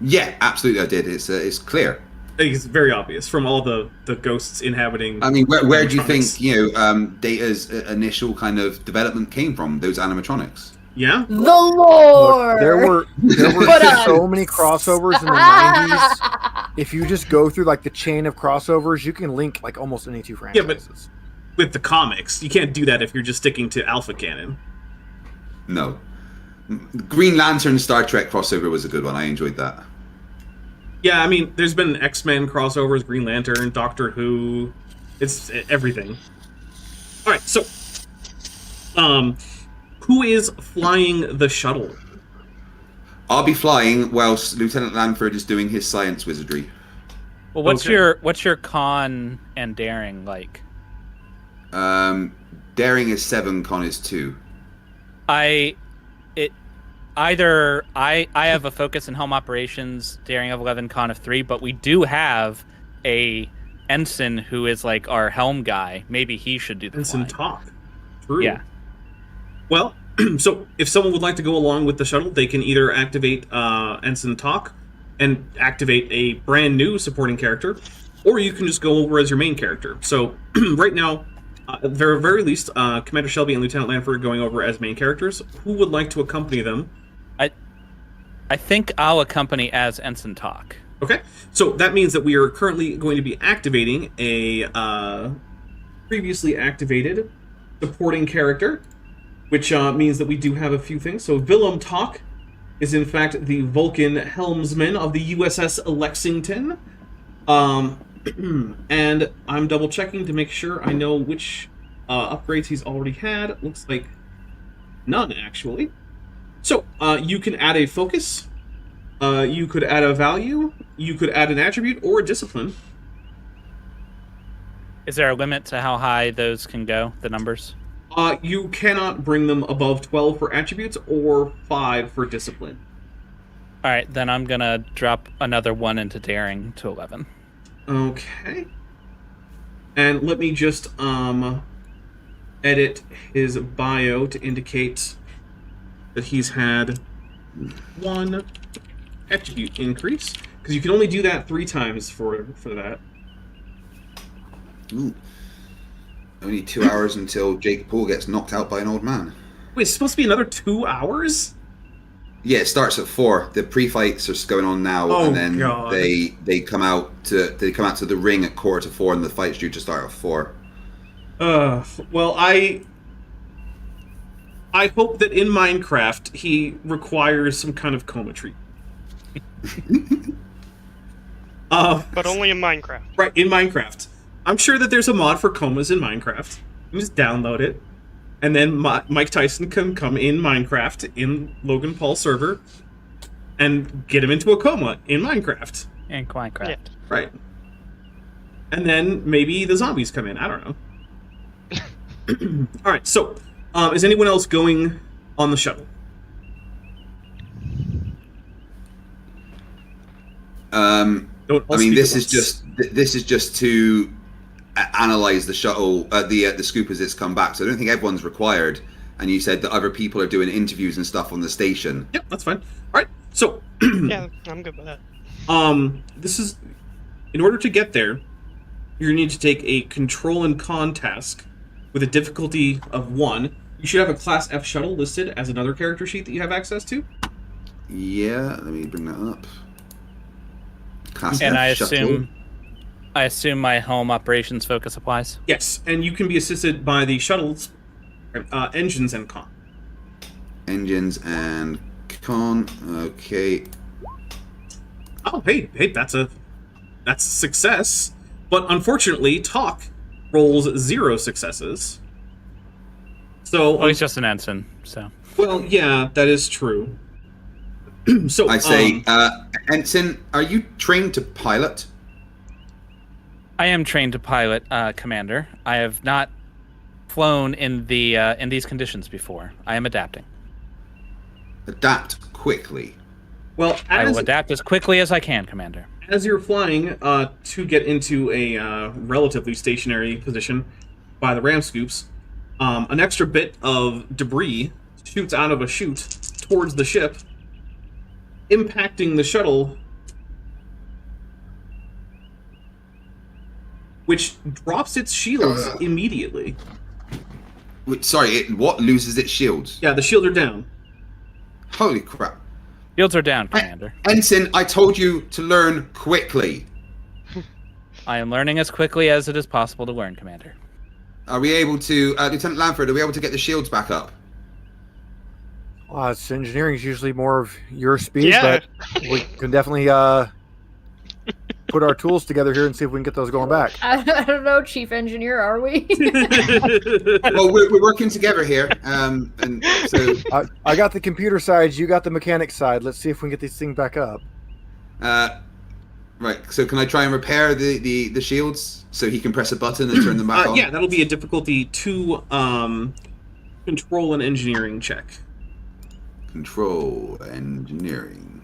Yeah, absolutely, I did. It's clear. It's very obvious from all the ghosts inhabiting. I mean, where do you think animatronics. Data's initial kind of development came from? Those animatronics. Yeah? The lore. Look, there were But, so many crossovers in the 90s. If you just go through like the chain of crossovers, you can link like almost any two Yeah, franchises. but with the comics, you can't do that if you're just sticking to Alpha canon. No. Green Lantern Star Trek crossover was a good one. I enjoyed that. Yeah, I mean, there's been X-Men crossovers, Green Lantern, Doctor Who. It's everything. All right, so, who is flying the shuttle? I'll be flying whilst Lieutenant Lanford is doing his science wizardry. Well, what's Okay. your con and daring like? Daring is 7, con is 2. I have a focus in home operations, daring of 11, con of 3, but we do have a ensign who is like our helm guy. Maybe he should do the Ensign flying. Talk. True. Yeah. Well, so if someone would like to go along with the shuttle, they can either activate Ensign Talk and activate a brand new supporting character, or you can just go over as your main character. So right now, at the very least, Commander Shelby and Lieutenant Lanford are going over as main characters. Who would like to accompany them? I think I'll accompany as Ensign Talk. Okay, so that means that we are currently going to be activating a previously activated supporting character, which means that we do have a few things. So Willem Talk is in fact the Vulcan helmsman of the USS Lexington. And I'm double checking to make sure I know which upgrades he's already had. Looks like none, actually. So, you can add a focus, you could add a value, you could add an attribute, or a discipline. Is there a limit to how high those can go, the numbers? You cannot bring them above 12 for attributes, or 5 for discipline. Alright, then I'm gonna drop another 1 into daring to 11. Okay. And let me just, edit his bio to indicate that he's had 1 attribute increase, because you can only do that 3 times for that. Ooh. Only 2 hours until Jake Paul gets knocked out by an old man. Wait, it's supposed to be another 2 hours? Yeah, it starts at 4. The pre-fights are going on now, Oh, and then God. they come out to the ring at 4:45, and the fight's due to start at 4. Well, I hope that in Minecraft he requires some kind of coma treatment. But only in Minecraft. Right, in Minecraft. I'm sure that there's a mod for comas in Minecraft. You just download it, and then Mike Tyson can come in Minecraft in Logan Paul's server and get him into a coma in Minecraft. In Minecraft. Yeah. Right. And then maybe the zombies come in. I don't know. Alright, so, is anyone else going on the shuttle? Don't all I mean, speak this at is once. just to analyze the shuttle, the scoop as it's come back. So I don't think everyone's required. And you said that other people are doing interviews and stuff on the station. Yep, that's fine. Alright, so, Yeah, I'm good with that. this is... In order to get there, you need to take a control and con task with a difficulty of 1. You should have a Class F shuttle listed as another character sheet that you have access to. Yeah, let me bring that up. Class And F shuttle. I assume my home operations focus applies. Yes, and you can be assisted by the shuttle's engines and con. Engines and con. Okay. Oh, hey, that's a success. But unfortunately, Talk rolls 0 successes. So, Well, he's just an ensign, so. well, yeah, that is true. So I say, Ensign, are you trained to pilot? I am trained to pilot, Commander. I have not flown in these conditions before. I am adapting. Adapt quickly. Well, I will adapt as quickly as I can, Commander. as you're flying to get into a relatively stationary position by the ram scoops, an extra bit of debris shoots out of a chute towards the ship, impacting the shuttle, which drops its shields immediately. Wait, sorry, what loses its shields? Yeah, the shields are down. Holy crap. Shields are down, Commander. Ensign, I told you to learn quickly. I am learning as quickly as it is possible to learn, Commander. Are we able to, Lieutenant Lanford, are we able to get the shields back up? Engineering is usually more of your speed, Yeah. but we can definitely put our tools together here and see if we can get those going back. I don't know, Chief Engineer, are we? Well, we're working together here, and so I got the computer side, you got the mechanic side. Let's see if we can get these things back up. right. So can I try and repair the shields so he can press a button and turn them back on? Yeah, that'll be a difficulty 2 control and engineering check. Control engineering.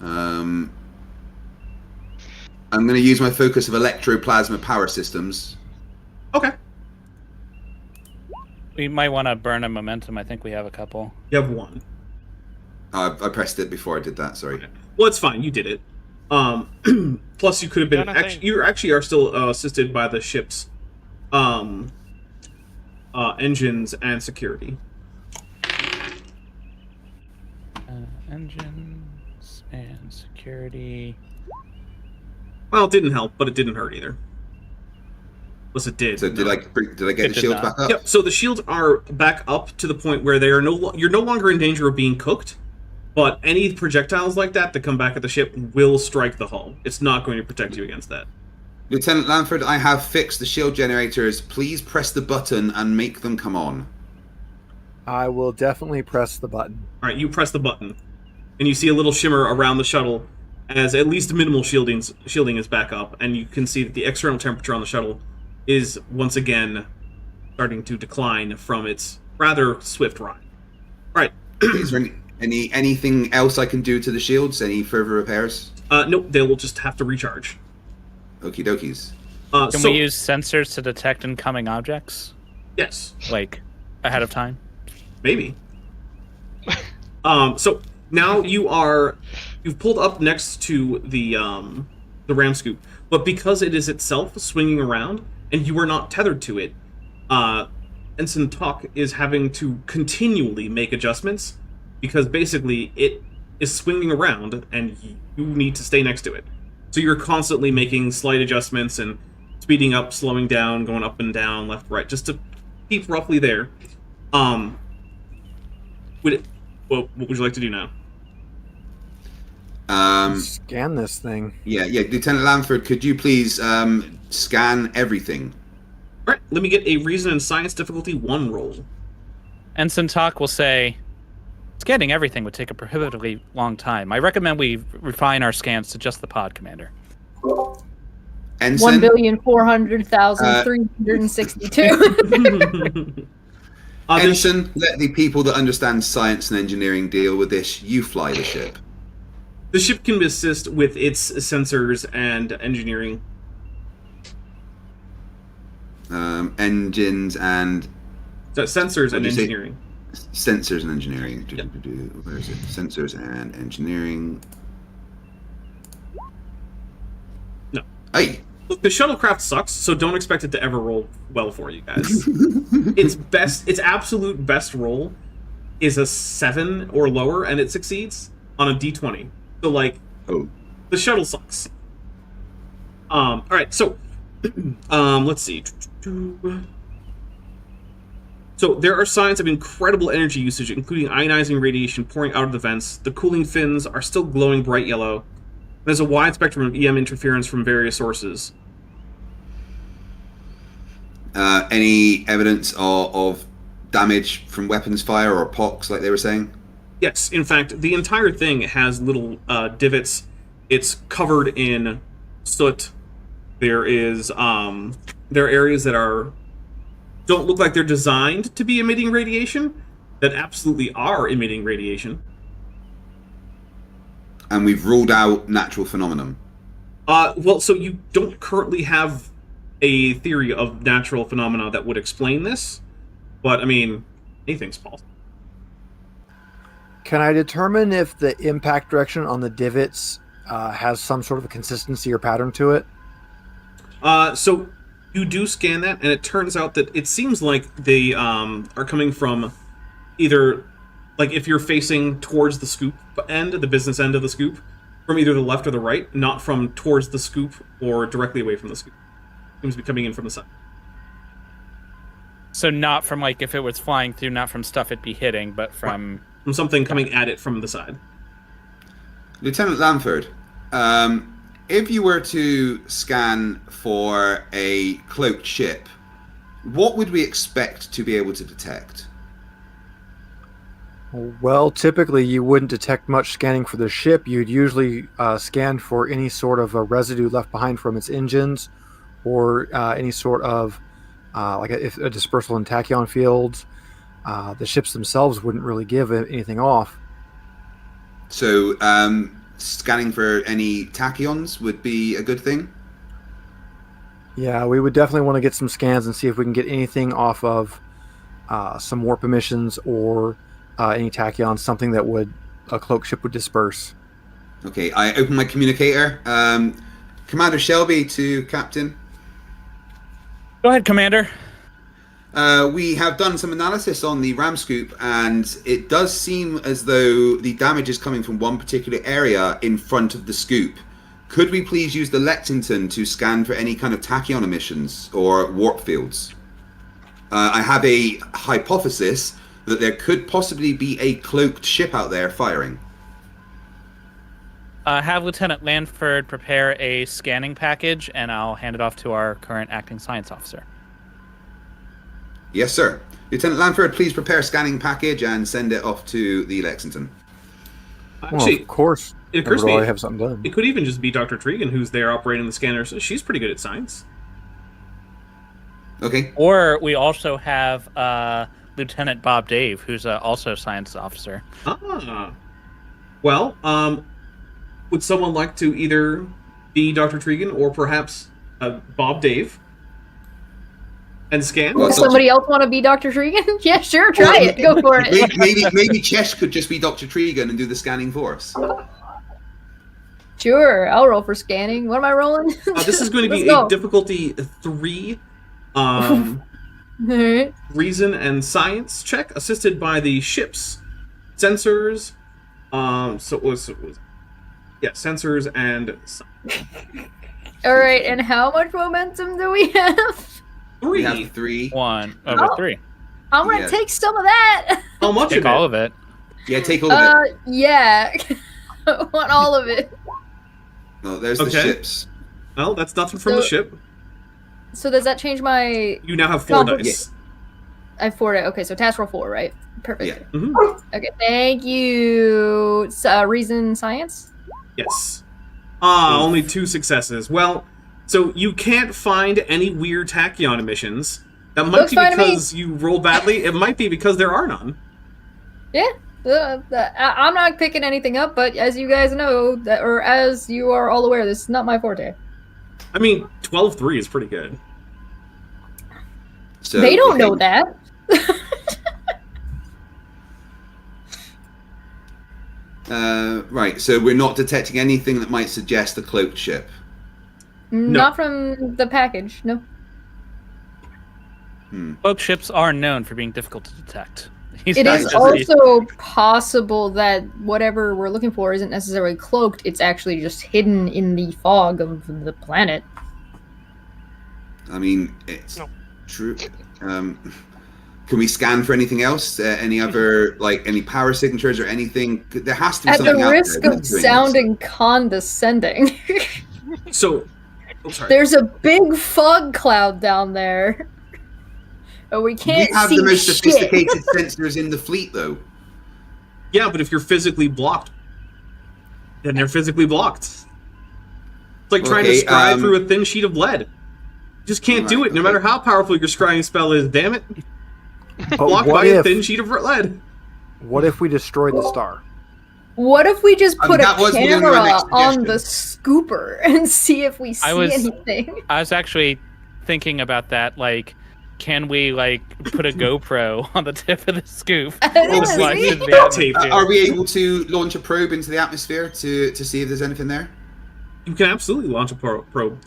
I'm going to use my focus of electroplasma power systems. Okay. We might want to burn a momentum. I think we have a couple. You have 1. I pressed it before I did that. Sorry. Okay. Well, it's fine. You did it. Plus, you could have been. Done a thing. You actually are still assisted by the ship's engines and security. Engines and security. Well, it didn't help, but it didn't hurt either. Plus, it did. So did I get It the did shields not. back up? Yep. So the shields are back up to the point where they are you're no longer in danger of being cooked. But any projectiles like that come back at the ship will strike the hull. It's not going to protect you against that. Lieutenant Lanford, I have fixed the shield generators. Please press the button and make them come on. I will definitely press the button. All right, you press the button, and you see a little shimmer around the shuttle as at least minimal shielding is back up, and you can see that the external temperature on the shuttle is once again starting to decline from its rather swift ride. All right. Is there anything else I can do to the shields? Any further repairs? Nope, they will just have to recharge. Okie dokies. Can we use sensors to detect incoming objects? Yes, Like, ahead of time? maybe. So now you've pulled up next to the ram scoop, but because it is itself swinging around and you are not tethered to it, Ensign Talk is having to continually make adjustments because basically it is swinging around and you need to stay next to it. So you're constantly making slight adjustments and speeding up, slowing down, going up and down, left, right, just to keep roughly there. What would you like to do now? Scan this thing. Yeah. Lieutenant Lanford, could you please scan everything? All right, let me get a reason and science difficulty 1 roll. Ensign Talk will say, scanning everything would take a prohibitively long time. I recommend we refine our scans to just the pod, Commander. Ensign? 1,400,362. Ensign, let the people that understand science and engineering deal with this. You fly the ship. The ship can assist with its sensors and engineering. Engines and So sensors and What'd you say? engineering. sensors and engineering. Yep. Where is it? Sensors and engineering. No. Hey. Look, the shuttlecraft sucks, so don't expect it to ever roll well for you guys. Its absolute best roll is a 7 or lower, and it succeeds on a d20. So, like, Oh. the shuttle sucks. All right, so let's see. So there are signs of incredible energy usage, including ionizing radiation pouring out of the vents. The cooling fins are still glowing bright yellow. There's a wide spectrum of EM interference from various sources. Any evidence of damage from weapons fire or pox, like they were saying? Yes, in fact, the entire thing has little divots. It's covered in soot. There are areas that are don't look like they're designed to be emitting radiation, that absolutely are emitting radiation. And we've ruled out natural phenomenon. Well, so you don't currently have a theory of natural phenomena that would explain this, but I mean, anything's possible. Can I determine if the impact direction on the divots has some sort of a consistency or pattern to it? So you do scan that, and it turns out that it seems like they are coming from either, like if you're facing towards the scoop end, the business end of the scoop, from either the left or the right, not from towards the scoop or directly away from the scoop. Seems to be coming in from the side. So not from like if it was flying through, not from stuff it'd be hitting, but from something coming at it from the side. Lieutenant Lamford, if you were to scan for a cloaked ship, what would we expect to be able to detect? Well, typically you wouldn't detect much scanning for the ship. You'd usually scan for any sort of a residue left behind from its engines, or any sort of like a dispersal in tachyon fields. The ships themselves wouldn't really give anything off. So scanning for any tachyons would be a good thing? Yeah, we would definitely want to get some scans and see if we can get anything off of some warp emissions or any tachyons, something that a cloak ship would disperse. Okay, I open my communicator. Commander Shelby to Captain. Go ahead, Commander. We have done some analysis on the ram scoop, and it does seem as though the damage is coming from one particular area in front of the scoop. Could we please use the Lexington to scan for any kind of tachyon emissions or warp fields? I have a hypothesis that there could possibly be a cloaked ship out there firing. Have Lieutenant Lanford prepare a scanning package, and I'll hand it off to our current acting science officer. Yes, sir. Lieutenant Lamford, please prepare a scanning package and send it off to the Lexington. Actually, of course. it occurs to me, I have something done. it could even just be Dr. Tregan who's there operating the scanner. So she's pretty good at science. Okay. Or we also have Lieutenant Bob Dave, who's also a science officer. Ah. Well, would someone like to either be Dr. Tregan or perhaps Bob Dave and scan? Well, Does somebody else want to be Dr. Tregan? Yeah, sure, try it. Go for it. Maybe Chesh could just be Dr. Tregan and do the scanning for us. Sure, I'll roll for scanning. What am I rolling? This is going to be Let's go. a difficulty 3 Alright. reason and science check, assisted by the ship's sensors. So it was sensors and Alright, and how much momentum do we have? 3. We have 3. 1 over Oh. 3. I'm gonna Yes. take some of that. How much Take of it? all of it. Yeah, take all of it. Yeah. I want all of it. Oh, there's the Okay. ships. Well, that's nothing from the So- ship. So does that change my... You now have 4 Yeah. dice. I have 4. Okay, so task roll 4, right? Perfect. Yeah. Mhm. Okay, thank you. Reason science? Yes. Only 2 successes. Well, so you can't find any weird tachyon emissions. That might Looks be fine to me. because you rolled badly. It might be because there are none. Yeah. I'm not picking anything up, but as you guys know, or as you are all aware, this is not my forte. I mean, 12-3 is pretty good. So, They don't okay. know that. Right, so we're not detecting anything that might suggest a cloaked ship. Not from the package, no. Cloak ships are known for being difficult to detect. It That's is just- also possible that whatever we're looking for isn't necessarily cloaked, it's actually just hidden in the fog of the planet. I mean, it's No. true. Can we scan for anything else? Any other, like, any power signatures or anything? There has to be At the something out risk there of that's doing sounding condescending, So, oh, sorry. there's a big fog cloud down there. Oh, we this. can't We have see the most shit. sophisticated sensors in the fleet, though. Yeah, but if you're physically blocked, then they're physically blocked. It's like trying to Okay, scribe through a thin sheet of lead. Just can't do it, no matter how powerful your scrying spell is, damn it. But Blocked by a thin sheet of lead. What if we destroyed the star? What if we just put a that was gonna be my camera next on the suggestion. scooper and see if we see anything? I was actually thinking about that. Like, can we put a GoPro on the tip of the scoop? Just launch it into the atmosphere? Are we able to launch a probe into the atmosphere to see if there's anything there? You can absolutely launch a probe.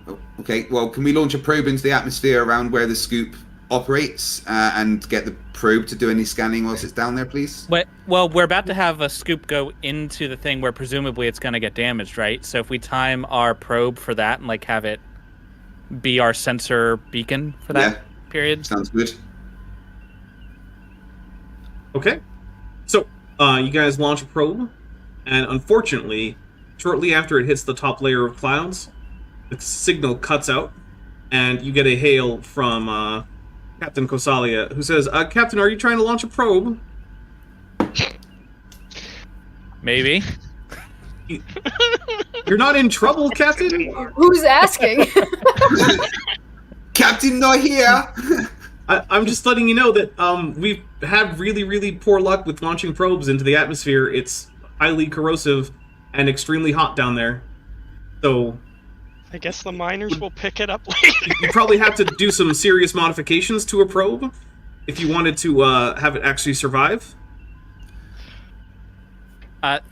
Oh, okay, well, can we launch a probe into the atmosphere around where the scoop operates and get the probe to do any scanning whilst it's down there, please? Well, we're about to have a scoop go into the thing where presumably it's going to get damaged, right? So if we time our probe for that and have it be our sensor beacon for that period. Sounds good. Okay. So, you guys launch a probe, and unfortunately, shortly after it hits the top layer of clouds, the signal cuts out, and you get a hail from Captain Kosalia, who says, Captain, are you trying to launch a probe? Maybe. You're not in trouble, Captain? Who's asking? Captain, not here! I'm just letting you know that we've had really, really poor luck with launching probes into the atmosphere. It's highly corrosive and extremely hot down there. So I guess the miners will pick it up later. you probably have to do some serious modifications to a probe if you wanted to have it actually survive.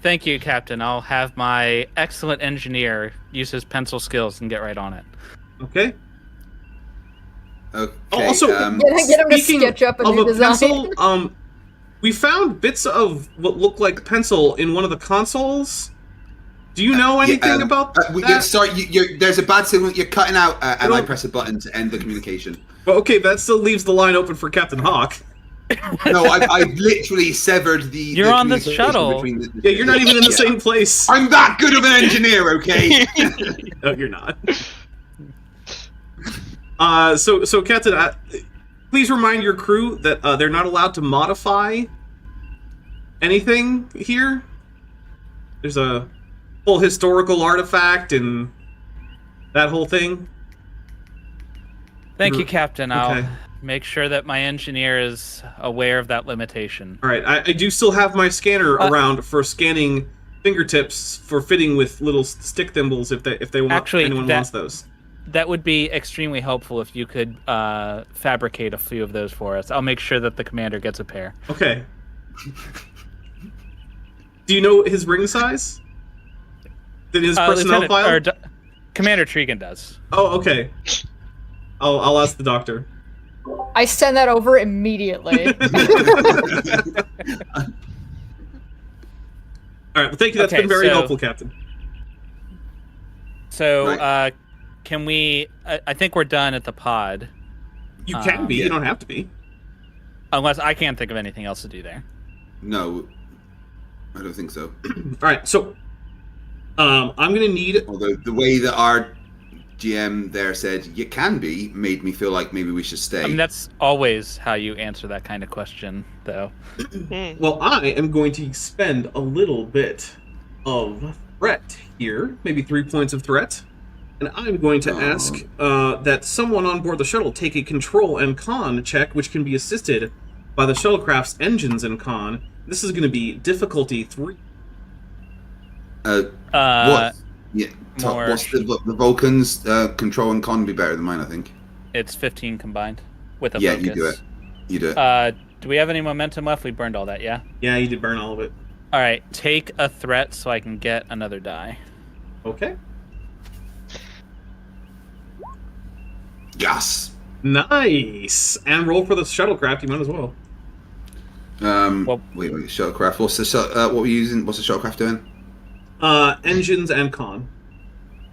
Thank you, Captain. I'll have my excellent engineer use his pencil skills and get right on it. Okay. Okay. Also, Get him to speaking sketch up a of new a design. pencil, we found bits of what looked like pencil in one of the consoles. Do you know anything about that? Sorry, there's a bad signal. You're cutting out, and I press a button to end the communication. Well, okay, that still leaves the line open for Captain Hawk. No, I literally severed the. You're on the shuttle. Yeah, you're not even in the same place. I'm that good of an engineer, okay? No, you're not. So Captain, please remind your crew that they're not allowed to modify anything here. There's a whole historical artifact and that whole thing. Thank you, Captain. I'll Okay. make sure that my engineer is aware of that limitation. All right, I do still have my scanner around for scanning fingertips for fitting with little stick thimbles if they want. Actually, anyone wants those. That would be extremely helpful if you could fabricate a few of those for us. I'll make sure that the commander gets a pair. Okay. Do you know his ring size? Did his personnel file? Commander Tregan does. Oh, okay. I'll ask the doctor. I send that over immediately. All right, well, thank you. That's Okay, been very so- helpful, Captain. So, Right. can we... I think we're done at the pod. You can be. yeah. You don't have to be. Unless I can't think of anything else to do there. No, I don't think so. All right, so I'm gonna need. Although the way that our GM there said you can be made me feel like maybe we should stay. I mean, that's always how you answer that kind of question, though. Well, I am going to spend a little bit of threat here, maybe 3 points of threat, and I'm going to ask that someone on board the shuttle take a control and con check, which can be assisted by the shuttlecraft's engines and con. This is going to be difficulty 3. What? Yeah. more- What's the Vulcans control and con be better than mine? I think. It's 15 combined with a Yeah, focus. you do it. You do it. Do we have any momentum left? We burned all that, yeah? Yeah, you did burn all of it. All right, take a threat so I can get another die. Okay. Yes. Nice. And roll for the shuttlecraft. You might as well. Well- Wait, shuttlecraft. What's the what were you using? What's the shuttlecraft doing? Engines and con.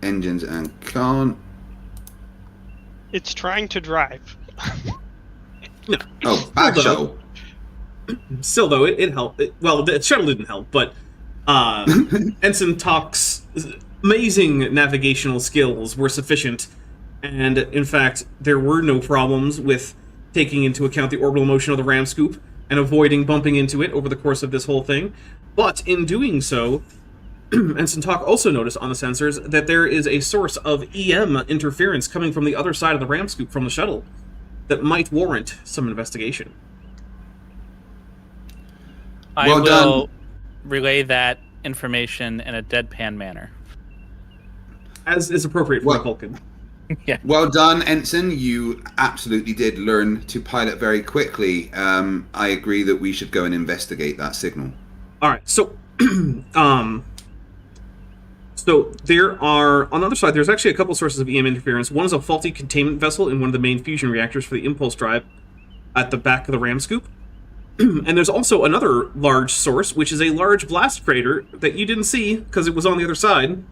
Engines and con. It's trying to drive. No. Oh, bad Hold shuttle. Still, though, it helped. Well, the shuttle didn't help, but Ensign Talk's amazing navigational skills were sufficient, and in fact, there were no problems with taking into account the orbital motion of the ram scoop and avoiding bumping into it over the course of this whole thing. But in doing so, Ensign Talk also noticed on the sensors that there is a source of EM interference coming from the other side of the ram scoop from the shuttle that might warrant some investigation. I Well will done. relay that information in a deadpan manner. As is appropriate for a Vulcan. Yeah. Well done, Ensign. You absolutely did learn to pilot very quickly. I agree that we should go and investigate that signal. Alright, so so there are, on the other side, there's actually a couple sources of EM interference. One is a faulty containment vessel in one of the main fusion reactors for the impulse drive at the back of the ram scoop. And there's also another large source, which is a large blast crater that you didn't see because it was on the other side.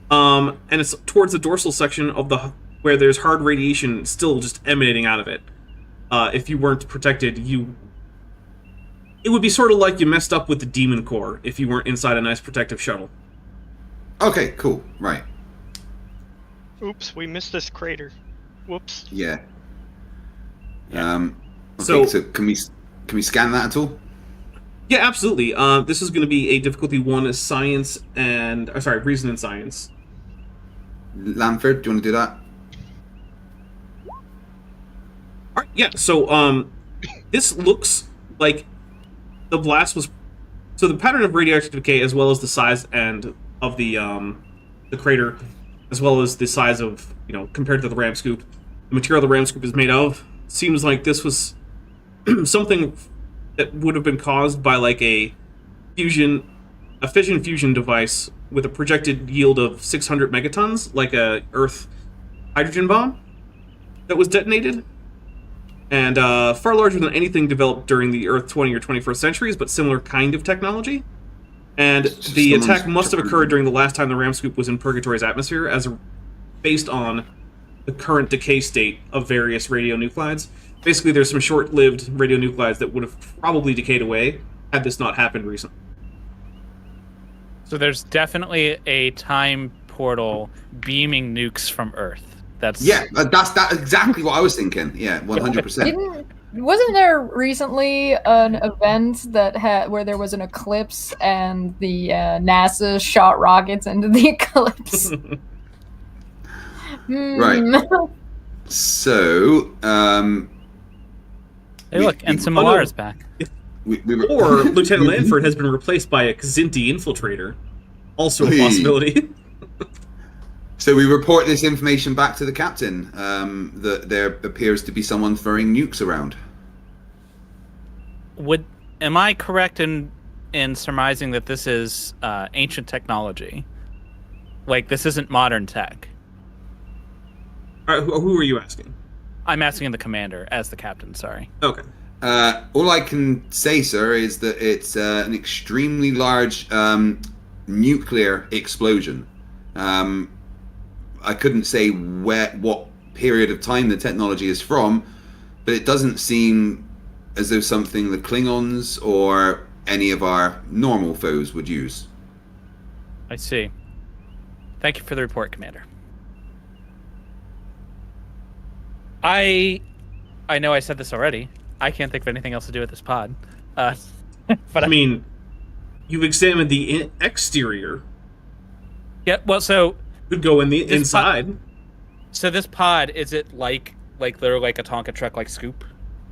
And it's towards the dorsal section of the where there's hard radiation still just emanating out of it. If you weren't protected, it would be sort of like you messed up with the demon core if you weren't inside a nice protective shuttle. Okay, cool. Right. Oops, we missed this crater. Whoops. Yeah. Okay, So- so can we scan that at all? Yeah, absolutely. This is going to be a difficulty 1 science and reason and science. Lamford, do you want to do that? All right, yeah. So this looks like the blast was. So the pattern of radioactive decay, as well as the size and of the crater, as well as the size of, compared to the ram scoop, the material the ram scoop is made of, seems like this was something that would have been caused by like a fission fusion device with a projected yield of 600 megatons, like a Earth hydrogen bomb that was detonated, and far larger than anything developed during the Earth 20 or 21st centuries, but similar kind of technology. And the attack must have occurred during the last time the ram scoop was in Purgatory's atmosphere, based on the current decay state of various radionuclides. Basically, there's some short-lived radionuclides that would have probably decayed away had this not happened recently. So there's definitely a time portal beaming nukes from Earth. That's that's exactly what I was thinking. Yeah, 100%. Wasn't there recently an event where there was an eclipse and the NASA shot rockets into the eclipse? Right. So, hey, look, Ensign Millar is back. Or Lieutenant Lanford has been replaced by a Kzinti infiltrator. Also a possibility. So we report this information back to the captain, that there appears to be someone throwing nukes around. Am I correct in surmising that this is ancient technology? Like, this isn't modern tech? All right, who are you asking? I'm asking the commander, as the captain, sorry. Okay. All I can say, sir, is that it's an extremely large nuclear explosion. I couldn't say what period of time the technology is from, but it doesn't seem as though something the Klingons or any of our normal foes would use. I see. Thank you for the report, Commander. I know I said this already. I can't think of anything else to do with this pod. But I mean, you've examined the exterior. Yeah, well, so could go in the inside. So this pod, is it like literally like a Tonka truck like scoop?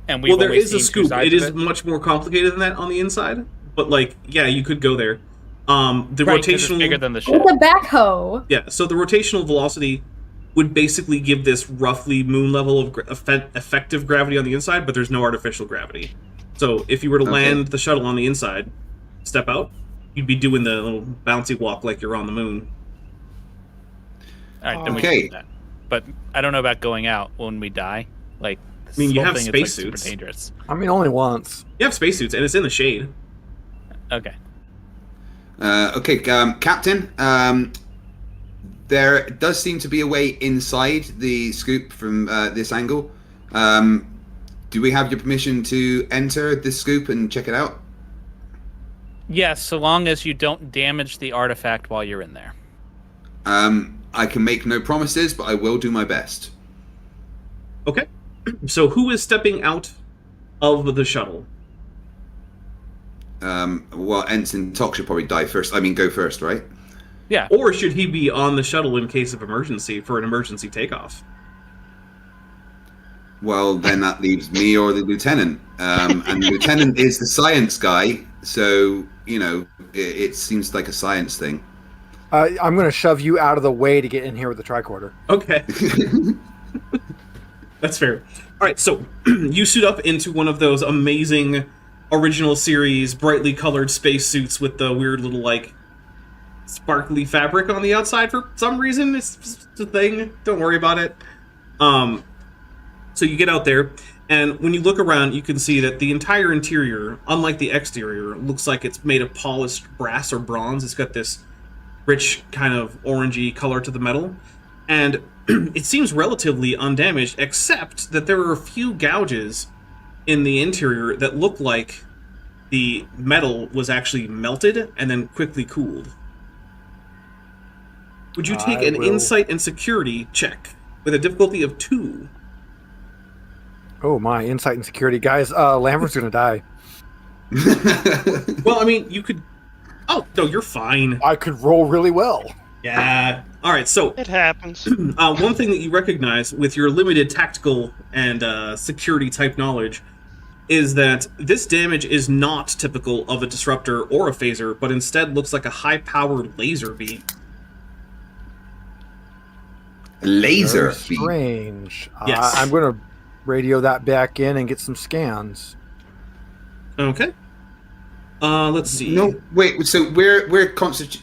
And there is a scoop. It is much more complicated than that on the inside. But yeah, you could go there. The rotational, bigger than the ship. With a backhoe. Yeah, so the rotational velocity would basically give this roughly moon level of effective gravity on the inside, but there's no artificial gravity. So if you were to land the shuttle on the inside, step out, you'd be doing the little bouncy walk like you're on the moon. All right, then we can do that. But I don't know about going out when we die. Like, you have thing spacesuits. Like super dangerous. Only once. You have spacesuits, and it's in the shade. Okay. Captain. There does seem to be a way inside the scoop from this angle. Do we have your permission to enter this scoop and check it out? Yes, so long as you don't damage the artifact while you're in there. I can make no promises, but I will do my best. Okay. So who is stepping out of the shuttle? Well, Ensign Tok should probably die first. I mean, go first, right? Yeah. Or should he be on the shuttle in case of emergency for an emergency takeoff? Well, then that leaves me or the lieutenant. And the lieutenant is the science guy, so, you know, it seems like a science thing. I'm going to shove you out of the way to get in here with the tricorder. Okay. That's fair. All right, so you suit up into one of those amazing original series, brightly colored spacesuits with the weird little, like, sparkly fabric on the outside for some reason. It's just a thing. Don't worry about it. So you get out there, and when you look around, you can see that the entire interior, unlike the exterior, looks like it's made of polished brass or bronze. It's got this rich kind of orangey color to the metal, and it seems relatively undamaged, except that there are a few gouges in the interior that look like the metal was actually melted and then quickly cooled. Would you take an insight and security check with a difficulty of 2? Oh my, insight and security. Guys, Lambert's going to die. Well, I mean, you could... Oh, no, you're fine. I could roll really well. Yeah. All right, so It happens. one thing that you recognize with your limited tactical and security type knowledge is that this damage is not typical of a disruptor or a phaser, but instead looks like a high-powered laser beam. Laser Very beam. strange. Yes. I'm going to radio that back in and get some scans. Okay. Let's see. No, wait. So we're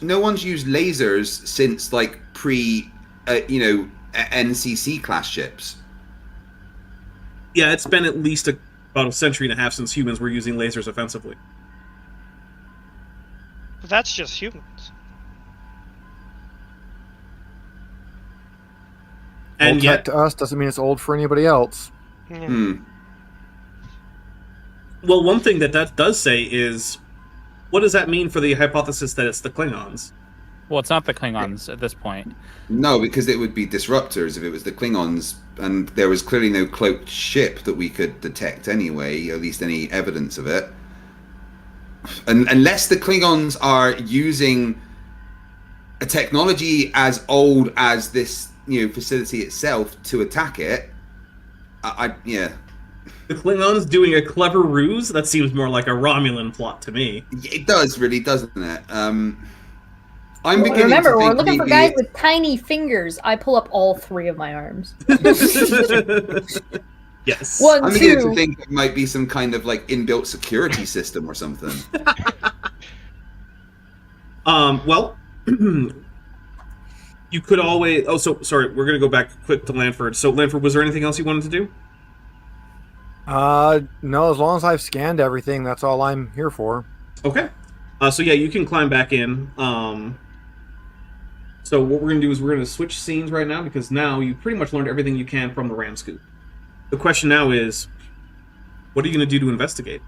no one's used lasers since like pre, NCC class ships. Yeah, it's been at least about a century and a half since humans were using lasers offensively. But that's just humans. And Old yet, tech to us doesn't mean it's old for anybody else. Yeah. well, one thing that does say is, what does that mean for the hypothesis that it's the Klingons? Well, it's not the Klingons at this point. No, because it would be disruptors if it was the Klingons, and there was clearly no cloaked ship that we could detect anyway, at least any evidence of it. And unless the Klingons are using a technology as old as this, facility itself to attack it, yeah. The Klingons doing a clever ruse? That seems more like a Romulan plot to me. It does, really, doesn't it? I'm Well, beginning remember, to we're think looking for maybe guys with tiny fingers. I pull up all 3 of my arms. Yes. 1, I'm beginning to 2. think it might be some kind of like inbuilt security system or something. Well, you could always... Oh, so, sorry, we're going to go back quick to Lanford. So, Lanford, was there anything else you wanted to do? No, as long as I've scanned everything, that's all I'm here for. Okay. So, yeah, you can climb back in. So, what we're going to do is we're going to switch scenes right now, because now you pretty much learned everything you can from the Ram Scoop. The question now is, what are you going to do to investigate?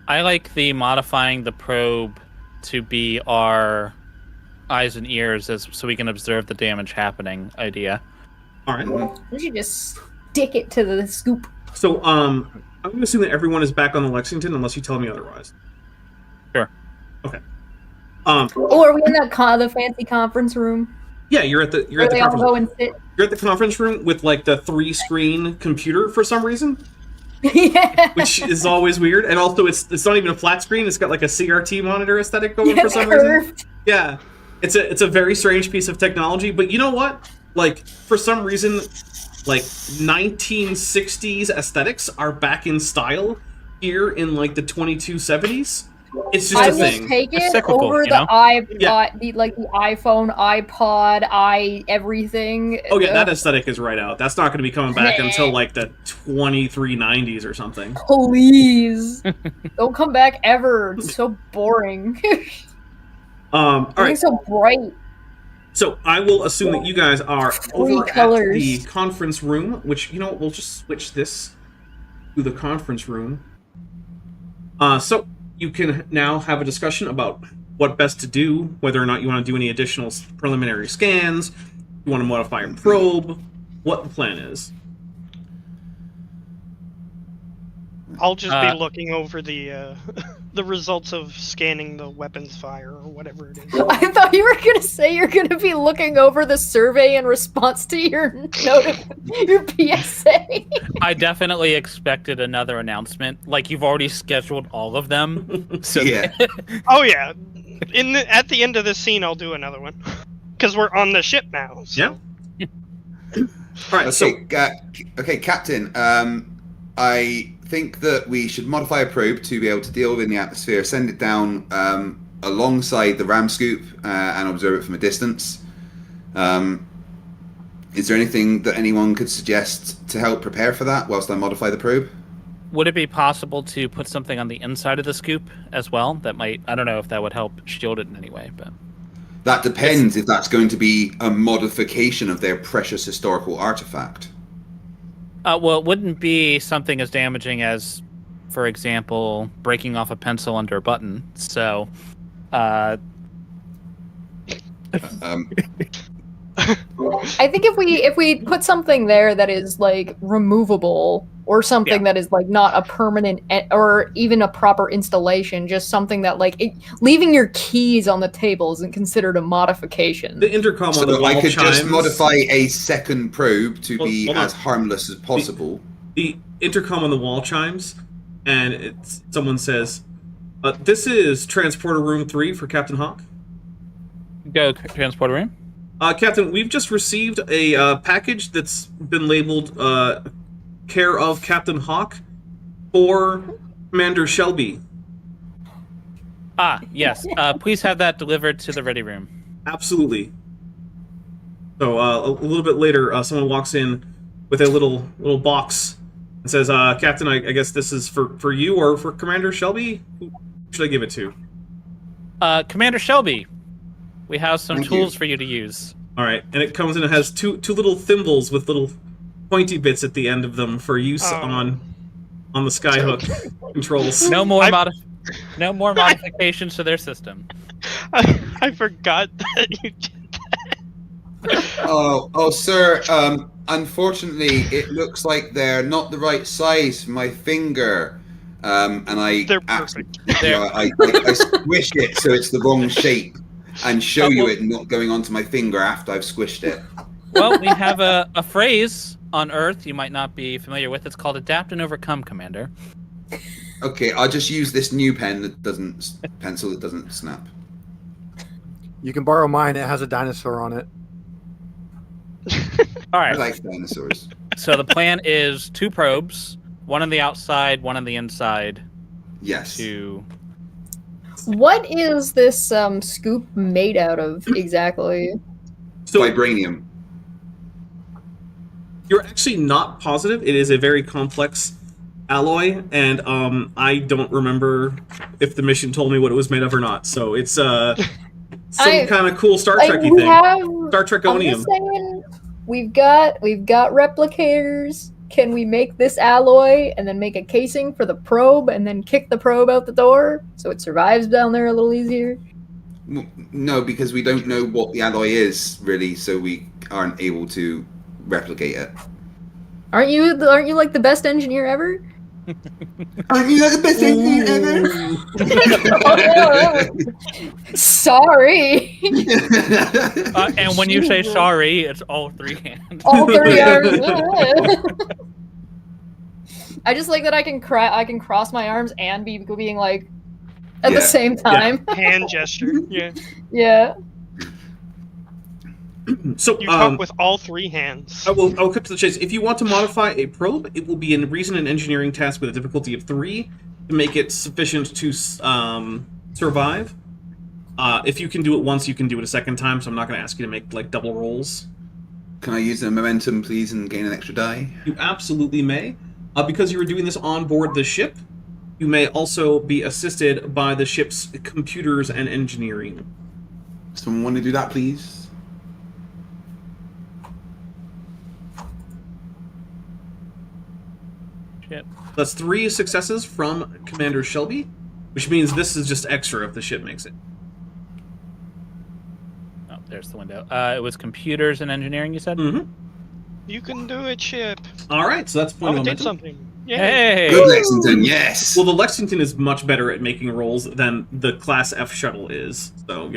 I like the modifying the probe to be our eyes and ears so we can observe the damage happening idea. All right. We should just stick it to the scoop. So, I'm going to assume that everyone is back on the Lexington, unless you tell me otherwise. Sure. Okay. Oh, are we in the fancy conference room? Yeah, you're at the Where they all conference. go and sit? You're at the conference room with like the 3-screen computer for some reason, Yeah. which is always weird. And also, it's not even a flat screen; it's got like a CRT monitor aesthetic going for some reason. Curved. Yeah, it's a very strange piece of technology. But you know what? Like for some reason, like 1960s aesthetics are back in style here in like the 2270s. It's just I a will thing. take It's it cyclical, over you the know? iPod, Yeah. the iPhone, iPod, everything. Oh yeah, that aesthetic is right out. That's not going to be coming back Nah. until like the 2390s or something. Please, don't come back ever. It's so boring. All right. It's so bright. So I will assume that you guys are over colors. at the conference room, which, we'll just switch this to the conference room. So you can now have a discussion about what best to do, whether or not you want to do any additional preliminary scans, you want to modify your probe, what the plan is. I'll just be looking over the the results of scanning the weapons fire or whatever it is. I thought you were gonna say you're gonna be looking over the survey in response to your your PSA. I definitely expected another announcement. Like you've already scheduled all of them. So Yeah. Oh yeah, at the end of this scene, I'll do another one because we're on the ship now. So. Yeah. All right. So Okay, Captain. I think that we should modify a probe to be able to deal within the atmosphere. Send it down alongside the ram scoop and observe it from a distance. Is there anything that anyone could suggest to help prepare for that whilst I modify the probe? would it be possible to put something on the inside of the scoop as well? That might, I don't know if that would help shield it in any way, but That depends if that's going to be a modification of their precious historical artifact. well, it wouldn't be something as damaging as, for example, breaking off a pencil under a button. So, I think if we put something there that is like removable or something that is like not a permanent or even a proper installation, just something that like leaving your keys on the table isn't considered a modification. the intercom on the wall I could chimes. just modify a second probe to be hold on. as harmless as possible. The intercom on the wall chimes, and someone says, "This is transporter room 3 for Captain Hawk." go transporter room. Captain, we've just received a package that's been labeled care of Captain Hawk for Commander Shelby. Ah, yes. Please have that delivered to the ready room. Absolutely. So a little bit later, someone walks in with a little box and says, "Captain, I guess this is for you or for Commander Shelby? Who should I give it to?" Commander Shelby, we have some Thank tools you. for you to use. All right, and it comes in. It has two little thimbles with little pointy bits at the end of them for use on the skyhook controls. No more modifications to their system. I forgot that you did that. Oh, sir. Unfortunately, it looks like they're not the right size for my finger. And They're perfect. I squish it so it's the wrong shape, and show you it not going onto my finger after I've squished it. Well, we have a phrase on Earth you might not be familiar with. It's called adapt and overcome, Commander. Okay, I'll just use this new pencil that doesn't snap. You can borrow mine. It has a dinosaur on it. All I right. like dinosaurs. So the plan is 2 probes, one on the outside, one on the inside. Yes. To What is this scoop made out of exactly? So Vibranium. you're actually not positive. It is a very complex alloy, and I don't remember if the mission told me what it was made of or not. So it's some kind of cool Star Trek-y thing. Star Trek-onium. I'm just saying, we've got replicators. Can we make this alloy and then make a casing for the probe and then kick the probe out the door so it survives down there a little easier? No, because we don't know what the alloy is really, so we aren't able to replicate it. Aren't you like the best engineer ever? Aren't you like the best engineer ever? Sorry. and when you say sorry, it's all 3 hands. All 30 arms. I just like that I can cross my arms and be being like at the same time. Hand gesture. Yeah. Yeah. So You talk with all 3 hands. I'll cut to the chase. If you want to modify a probe, it will be a reason and engineering task with a difficulty of 3 to make it sufficient to survive. If you can do it once, you can do it a second time. So I'm not going to ask you to make like double rolls. Can I use the momentum, please, and gain an extra die? You absolutely may. Because you were doing this on board the ship, you may also be assisted by the ship's computers and engineering. Someone want to do that, please? Shit. That's 3 successes from Commander Shelby, which means this is just extra if the ship makes it. Oh, there's the window. It was computers and engineering, you said? Mm-hmm. You can do it, ship. All right, so that's point of Oh, it did momentum. something. Hey! Good Lexington, yes. Well, the Lexington is much better at making rolls than the Class F shuttle is. So,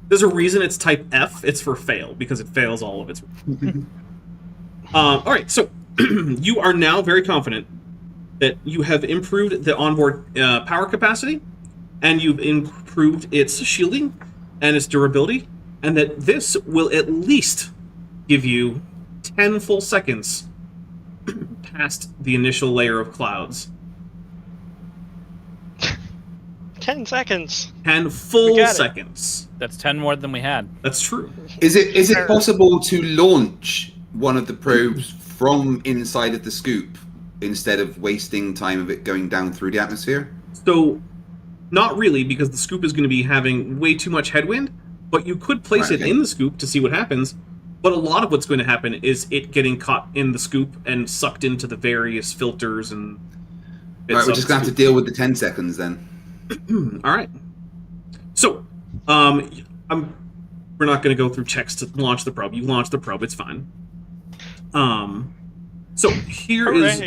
there's a reason it's type F. It's for fail, because it fails all of its... all right, so you are now very confident that you have improved the onboard power capacity, and you've improved its shielding and its durability, and that this will at least give you 10 full seconds past the initial layer of clouds. 10 seconds. 10 full We got it. seconds. That's 10 more than we had. That's true. Is it possible to launch one of the probes from inside of the scoop instead of wasting time of it going down through the atmosphere? So, not really, because the scoop is going to be having way too much headwind, but you could place it in the scoop to see what happens. But a lot of what's going to happen is it getting caught in the scoop and sucked into the various filters and bits Right, we're of just the going to have to scoop. deal with the 10 seconds then. All right. So, we're not going to go through checks to launch the probe. You launch the probe, it's fine. So here is.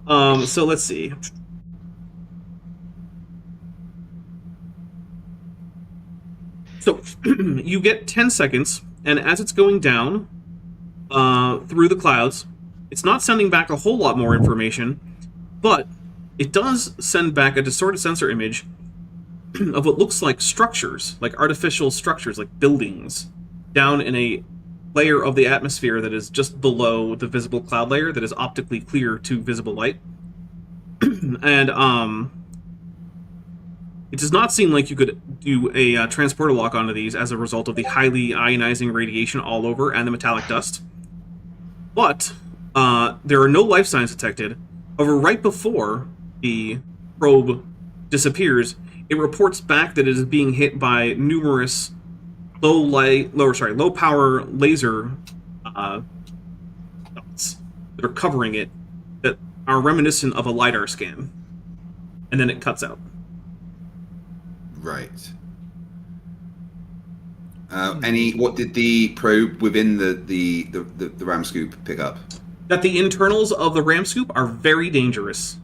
Hooray. So let's see. So you get 10 seconds, and as it's going down through the clouds, it's not sending back a whole lot more information, but it does send back a distorted sensor image of what looks like structures, like artificial structures, like buildings, down in a layer of the atmosphere that is just below the visible cloud layer that is optically clear to visible light. And it does not seem like you could do a transporter lock onto these as a result of the highly ionizing radiation all over and the metallic dust. But there are no life signs detected. However, right before the probe disappears, it reports back that it is being hit by numerous low power laser dots that are covering it that are reminiscent of a LiDAR scan. And then it cuts out. Right. What did the probe within the ram scoop pick up? That the internals of the ram scoop are very dangerous.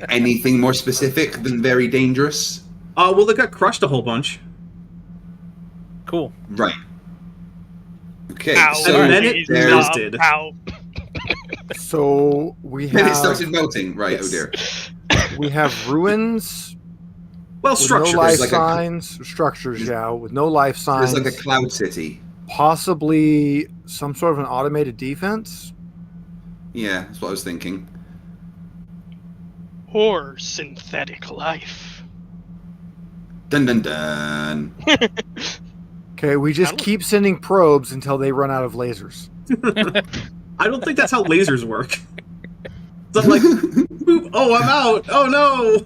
Anything more specific than very dangerous? Well, they got crushed a whole bunch. Cool. Right. Okay. Ow, So And then it please melted. stop. Ow. So we then it have started melting. Right. Yes. Oh dear. we have ruins Well, with structures. no life Like signs, structures, yeah, with no life signs. It's like a cloud city. Possibly some sort of an automated defense. Yeah, that's what I was thinking. Or synthetic life. Dun dun dun. Okay, we just keep sending probes until they run out of lasers. I don't think that's how lasers work. So I'm like, boop, oh, I'm out. Oh, no.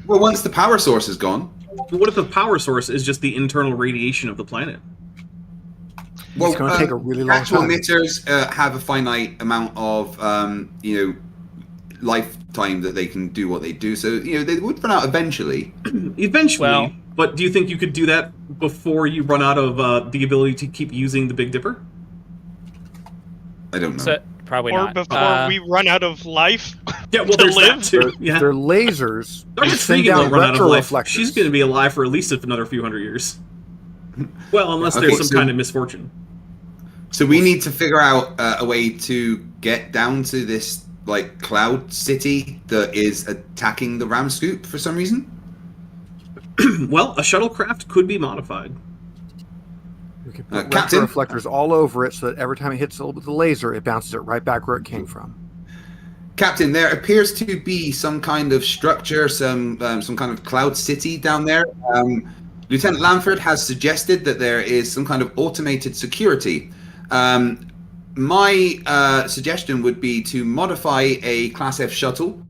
Well, once the power source is gone. What if the power source is just the internal radiation of the planet? Well, It's going to take a really long actual time. emitters have a finite amount of, lifetime that they can do what they do. So, they would run out eventually. Eventually. Well- But do you think you could do that before you run out of the ability to keep using the Big Dipper? I don't know. So, probably Or not. before we run out of life. Yeah, well, To there's live? that too. They're, Yeah. they're lasers. Dr. They send Tregan down won't run out of life. retroreflectors. She's going to be alive for at least another few hundred years. Well, unless Okay, there's some so- kind of misfortune. So we need to figure out a way to get down to this cloud city that is attacking the ram scoop for some reason. Well, a shuttlecraft could be modified. We can put Captain? reflectors all over it so that every time it hits it with the laser, it bounces it right back where it came from. Captain, there appears to be some kind of structure, some kind of cloud city down there. Lieutenant Lamford has suggested that there is some kind of automated security. My suggestion would be to modify a Class F shuttle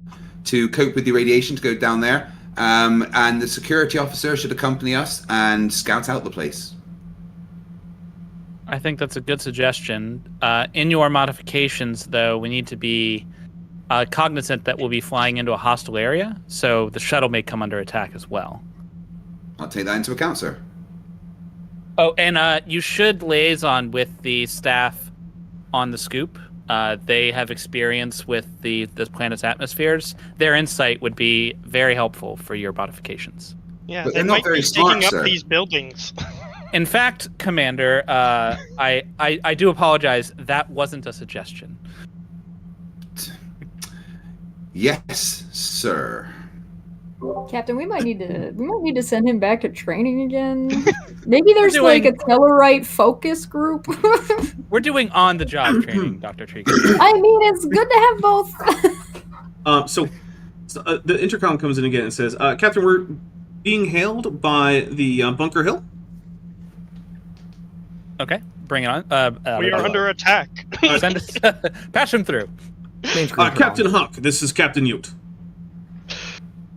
to cope with the radiation to go down there, and the security officer should accompany us and scout out the place. I think that's a good suggestion. In your modifications, though, we need to be cognizant that we'll be flying into a hostile area, so the shuttle may come under attack as well. I'll take that into account, sir. Oh, and you should liaison with the staff on the scoop. They have experience with the planet's atmospheres. Their insight would be very helpful for your modifications. Yeah, But they they're not might very be smart, digging up sir. these buildings. In fact, Commander, I do apologize. That wasn't a suggestion. Yes, sir. Captain, we might need to send him back to training again. Maybe there's Doing- like a Tellarite focus group. We're doing on-the-job training, Dr. Tree. I mean, it's good to have both. So the intercom comes in again and says, Captain, we're being hailed by the Bunker Hill. Okay, bring it on. We are under attack. Send us, patch him through. Main screen Captain Huck, this is Captain Ute.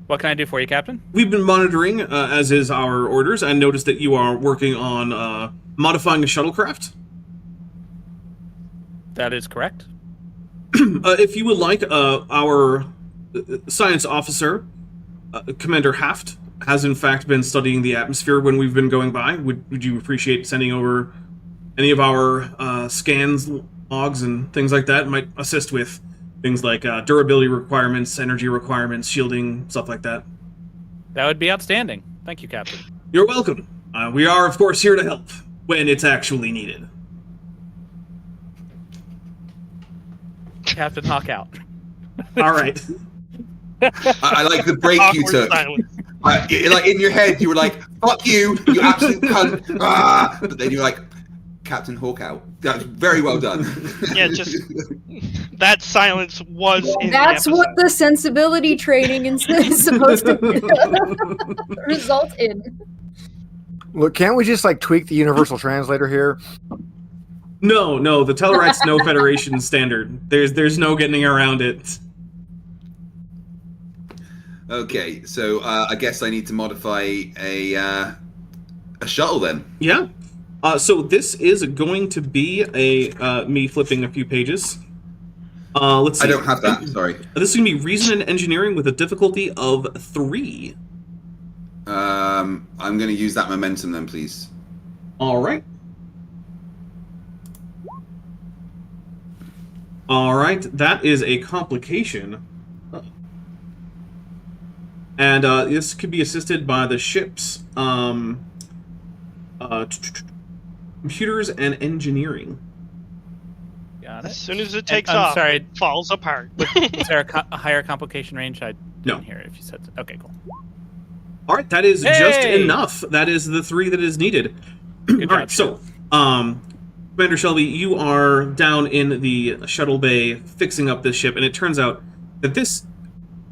What can I do for you, Captain? We've been monitoring, as is our orders, and noticed that you are working on modifying a shuttlecraft. That is correct. If you would like, our science officer, Commander Haft, has in fact been studying the atmosphere when we've been going by. Would you appreciate sending over any of our scans, logs, and things like that? It might assist with things like durability requirements, energy requirements, shielding, stuff like that. That would be outstanding. Thank you, Captain. You're welcome. We are, of course, here to help when it's actually needed. Captain Hawk out. All right. I like the break you Awkward took. silence. Like in your head, you were like, "Fuck you, you absolute cunt!" But then you're like, "Captain Hawk out." That was very well done. Yeah, just that silence was. In That's the what episode. the sensibility training is supposed to result in. Look, can't we just like tweak the universal translator here? No, the Tellarite's no Federation standard. There's no getting around it. Okay, so I guess I need to modify a shuttle then. Yeah. So this is going to be a me flipping a few pages. Let's see. I don't have that. Sorry. This is going to be Reason and Engineering with a difficulty of 3. I'm going to use that momentum then, please. All right. All right. That is a complication. And this could be assisted by the ship's computers and engineering. Got As it. soon as it takes I'm off, sorry. it falls apart. Is there a higher complication range? I No. didn't hear it if you said so. Okay, cool. All right, that is just Hey! enough. That is the 3 that is needed. Good All job, right, so, Commander Shelby, you are down in the shuttle bay fixing up this ship, and it turns out that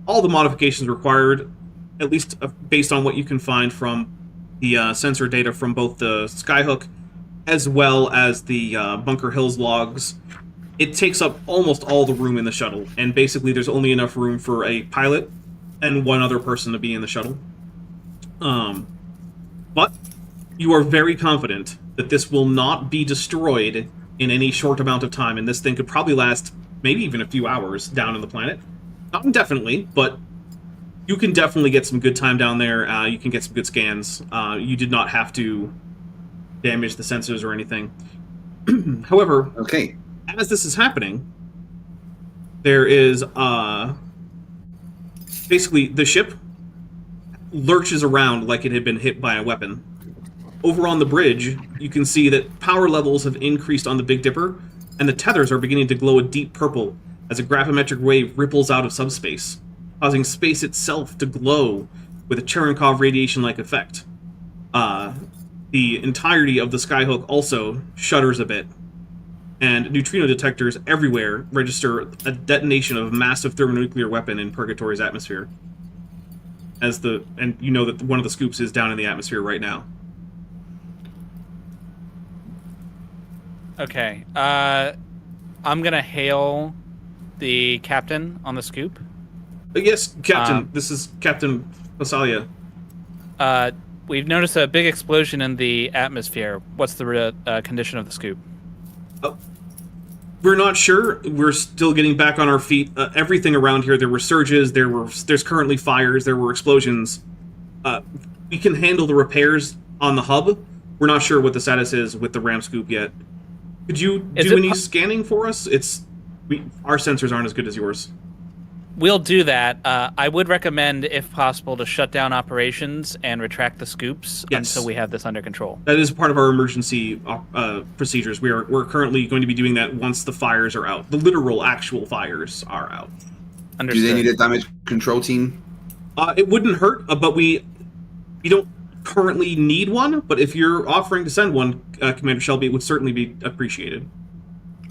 all the modifications required, at least based on what you can find from the sensor data from both the Skyhook as well as the Bunker Hills logs, it takes up almost all the room in the shuttle, and basically there's only enough room for a pilot and one other person to be in the shuttle. But you are very confident that this will not be destroyed in any short amount of time, and this thing could probably last maybe even a few hours down on the planet. Not indefinitely, but you can definitely get some good time down there. You can get some good scans. You did not have to damage the sensors or anything. However, Okay. as this is happening, there is basically the ship lurches around like it had been hit by a weapon. Over on the bridge, you can see that power levels have increased on the Big Dipper, and the tethers are beginning to glow a deep purple as a gravimetric wave ripples out of subspace, causing space itself to glow with a Cherenkov radiation-like effect. The entirety of the Skyhook also shudders a bit, and neutrino detectors everywhere register a detonation of a massive thermonuclear weapon in Purgatory's atmosphere. And you know that one of the scoops is down in the atmosphere right now. Okay. I'm gonna hail the captain on the scoop. Yes, Captain. This is Captain Masalia. We've noticed a big explosion in the atmosphere. What's the condition of the scoop? We're not sure. We're still getting back on our feet. Everything around here, there were surges, there's currently fires, there were explosions. We can handle the repairs on the hub. We're not sure what the status is with the ram scoop yet. Could you Is do it any po- scanning for us? Our sensors aren't as good as yours. We'll do that. I would recommend, if possible, to shut down operations and retract the scoops Yes. until we have this under control. That is part of our emergency procedures. We're currently going to be doing that once the fires are out. The literal, actual fires are out. Understood. Do they need a damage control team? It wouldn't hurt, but we don't currently need one. But if you're offering to send one, Commander Shelby, it would certainly be appreciated.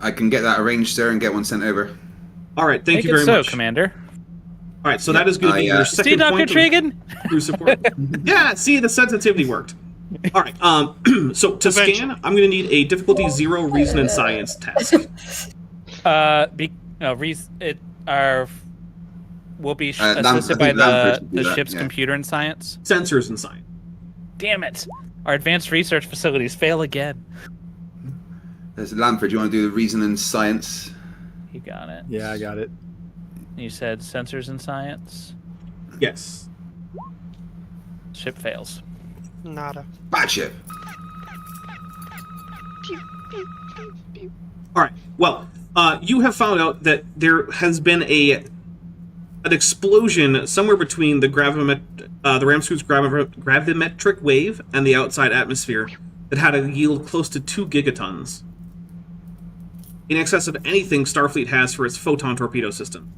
I can get that arranged, sir, and get one sent over. All right, thank Make you it very so, much. Commander. All right, so that is going to be your See, second Dr. point Trigan? through support. Yeah, see, the sensitivity worked. All right, so to Eventually. scan, I'm going to need a difficulty 0 reason and science test. We'll be I assisted by think Lamford should do the that, ship's yeah. computer and science. Sensors and science. Damn it! Our advanced research facilities fail again. There's Lamford. You want to do the reason and science? You got it. Yeah, I got it. You said sensors and science. Yes. Ship fails. Nada. Bad ship. All right. Well, you have found out that there has been an explosion somewhere between the Ramscoot's gravimetric wave and the outside atmosphere that had a yield close to 2 gigatons, in excess of anything Starfleet has for its photon torpedo system.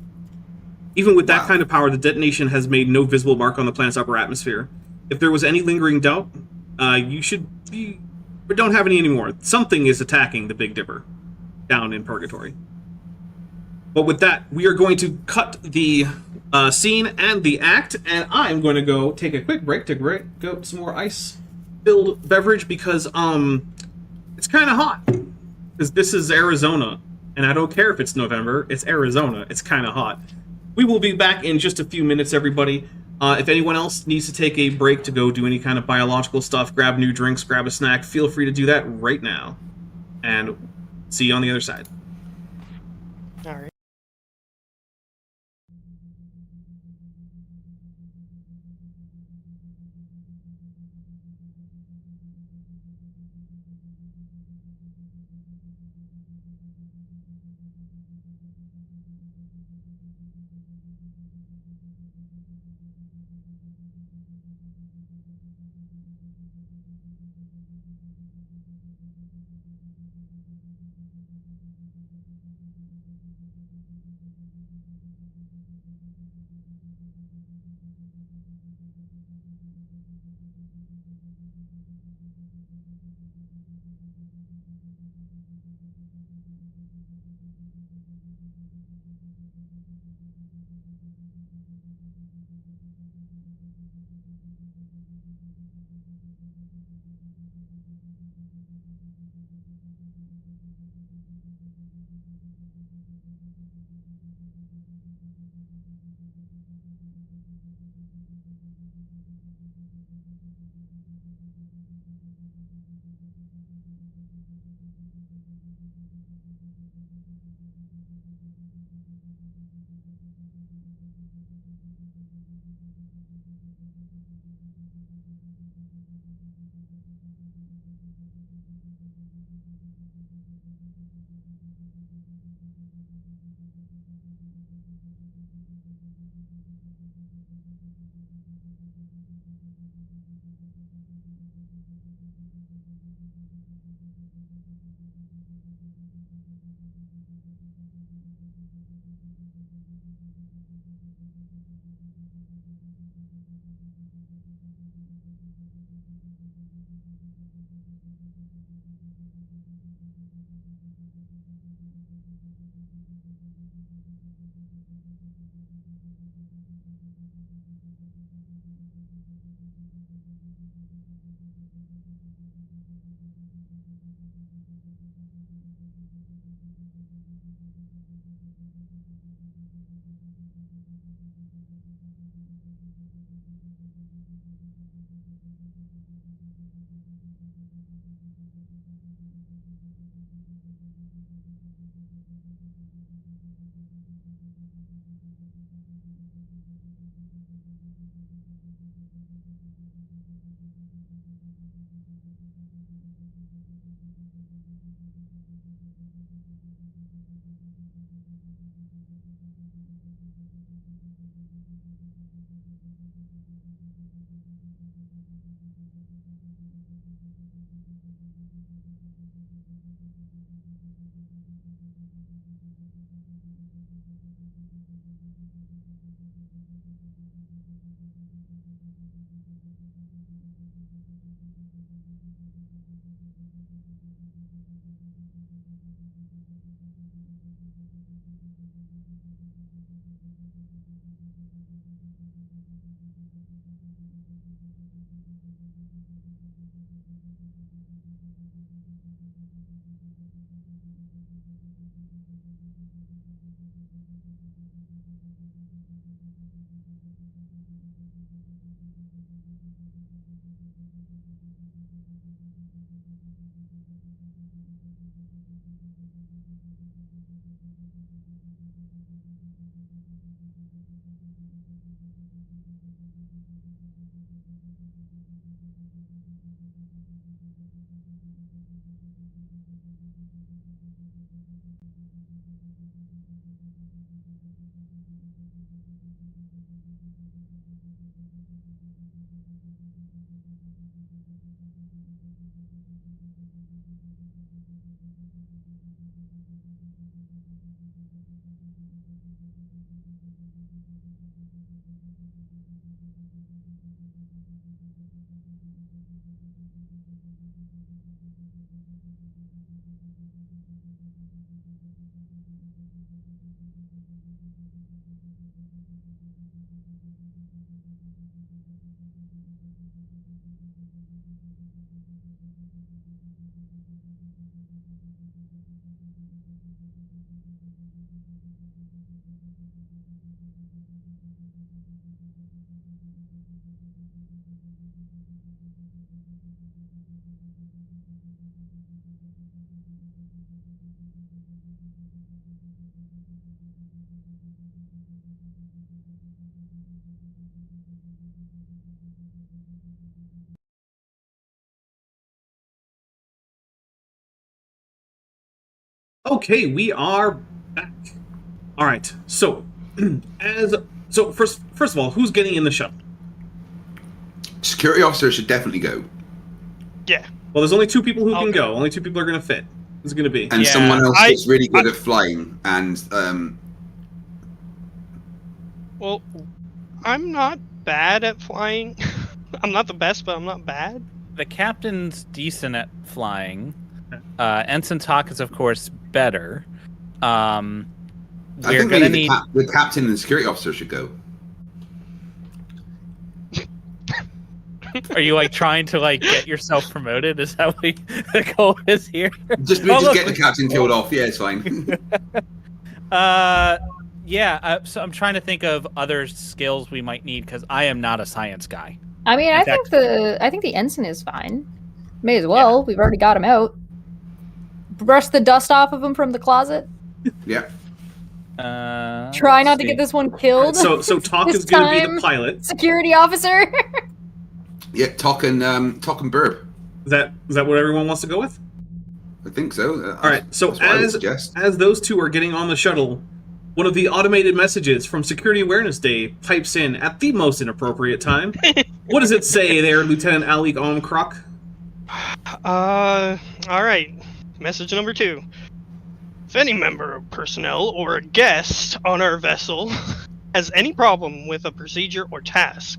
Even with that Wow. kind of power, the detonation has made no visible mark on the planet's upper atmosphere. If there was any lingering doubt, we don't have any anymore. Something is attacking the Big Dipper down in Purgatory. But with that, we are going to cut the scene and the act, and I'm going to go take a quick break to go some more ice-filled beverage because it's kind of hot. Because this is Arizona, and I don't care if it's November. It's Arizona. It's kind of hot. We will be back in just a few minutes, everybody. If anyone else needs to take a break to go do any kind of biological stuff, grab new drinks, grab a snack, feel free to do that right now. And see you on the other side. All right. Okay, we are back. All right. So, first of all, who's getting in the shuttle? Security officer should definitely go. Yeah. Well, there's only 2 people who I'll can go. go. Only 2 people are going to fit. Who's going to be? And Yeah, someone else that's really good at flying. And Well, I'm not bad at flying. I'm not the best, but I'm not bad. The captain's decent at flying. Ensign Talk is, of course, better. I We're think gonna maybe need. the captain and the security officer should go. Are you like trying to like get yourself promoted? Is that what the goal is here? Just look. get the captain killed off. Yeah, it's fine. Yeah. So I'm trying to think of other skills we might need because I am not a science guy. I mean, In I fact- think the ensign is fine. May as well. We've already got him out. Brush the dust off of him from the closet. Yeah. Try let's not to see. get this one killed. So Talk This is going to be time- the pilot. Security officer. Yeah, Tok and Burb. Is that what everyone wants to go with? I think so. All right. So that's what I would suggest. as those 2 are getting on the shuttle, one of the automated messages from Security Awareness Day pipes in at the most inappropriate time. What does it say there, Lieutenant Ali Omkrok? All right. Message number 2. If any member of personnel or a guest on our vessel has any problem with a procedure or task,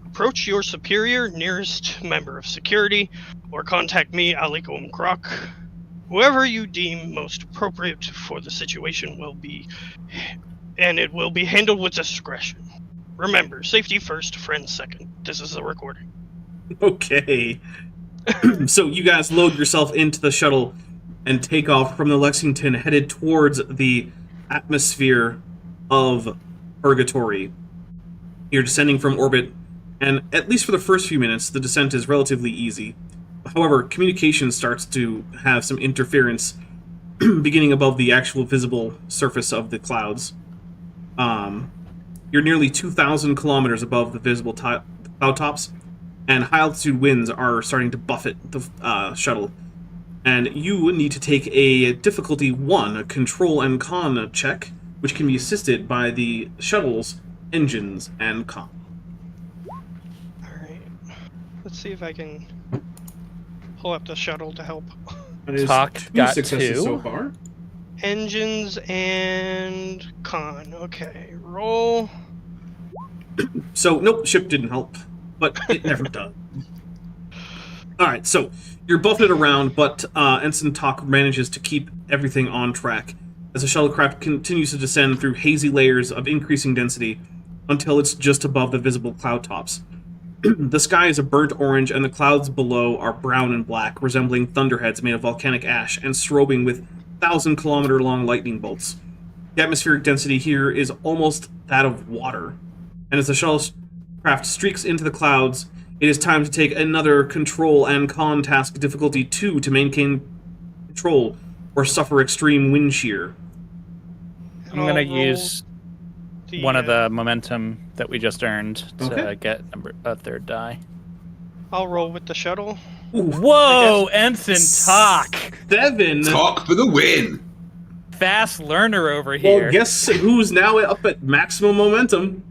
approach your superior nearest member of security or contact me, Alikum Krok. Whoever you deem most appropriate for the situation will be, and it will be handled with discretion. Remember, safety first, friends second. This is a recording. Okay. So you guys load yourself into the shuttle and take off from the Lexington, headed towards the atmosphere of Purgatory. You're descending from orbit, and at least for the first few minutes, the descent is relatively easy. However, communication starts to have some interference beginning above the actual visible surface of the clouds. You're nearly 2,000 kilometers above the visible cloud tops, and high-altitude winds are starting to buffet the shuttle. And you need to take a difficulty 1, a control and con check, which can be assisted by the shuttle's engines and con. Alright. Let's see if I can pull up the shuttle to help. That is Talk 2 got successes 2. so far. Engines and con. Okay, roll. So, nope, ship didn't help, but it never does. Alright, so you're buffeted around, but Ensign Talk manages to keep everything on track as the shuttlecraft continues to descend through hazy layers of increasing density until it's just above the visible cloud tops. The sky is a burnt orange, and the clouds below are brown and black, resembling thunderheads made of volcanic ash and strobing with 1,000-kilometer-long lightning bolts. The atmospheric density here is almost that of water, and as the shuttlecraft streaks into the clouds, it is time to take another control and con task difficulty 2 to maintain control or suffer extreme wind shear. I'm gonna I'll roll use one of the momentum that we just earned to Okay. get a 3rd die. I'll roll with the shuttle. Whoa, Ensign Talk! 7. Tok for the win. Fast learner over here. Well, guess who's now up at maximum momentum?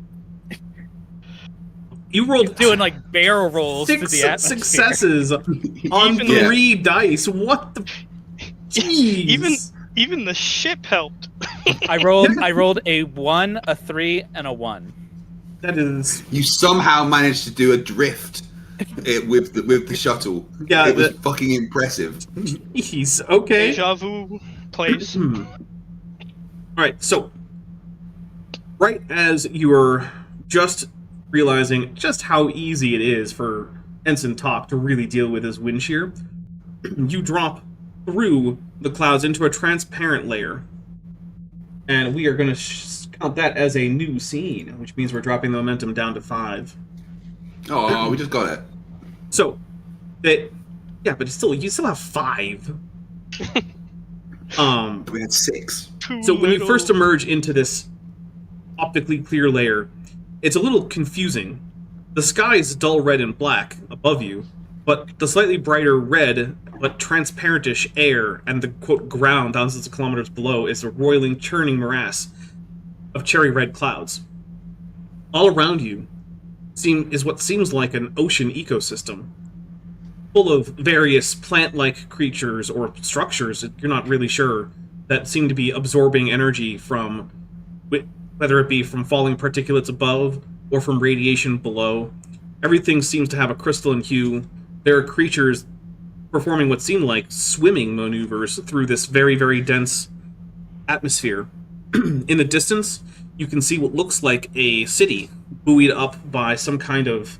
You rolled Doing like barrel rolls to 6 the atmosphere. successes on Even- 3 dice. What the? Jeez. Even the ship helped. I rolled a 1, a 3, and a 1. That is. You somehow managed to do a drift with the shuttle. Yeah, it was the- fucking impressive. Jeez. Okay. Deja vu plays. All right. So, right as you are just realizing just how easy it is for Ensign Talk to really deal with his wind shear, you drop through the clouds into a transparent layer. And we are going to count that as a new scene, which means we're dropping the momentum down to 5. Oh, we just got it. So, yeah, but you still have 5. We had 6. So when you first emerge into this optically clear layer, it's a little confusing. The sky is dull red and black above you, but the slightly brighter red but transparentish air and the quote ground thousands of kilometers below is a roiling, churning morass of cherry red clouds. All around you is what seems like an ocean ecosystem, full of various plant-like creatures or structures, you're not really sure, that seem to be absorbing energy from, whether it be from falling particulates above or from radiation below. Everything seems to have a crystalline hue. There are creatures performing what seem like swimming maneuvers through this very, very dense atmosphere. In the distance, you can see what looks like a city buoyed up by some kind of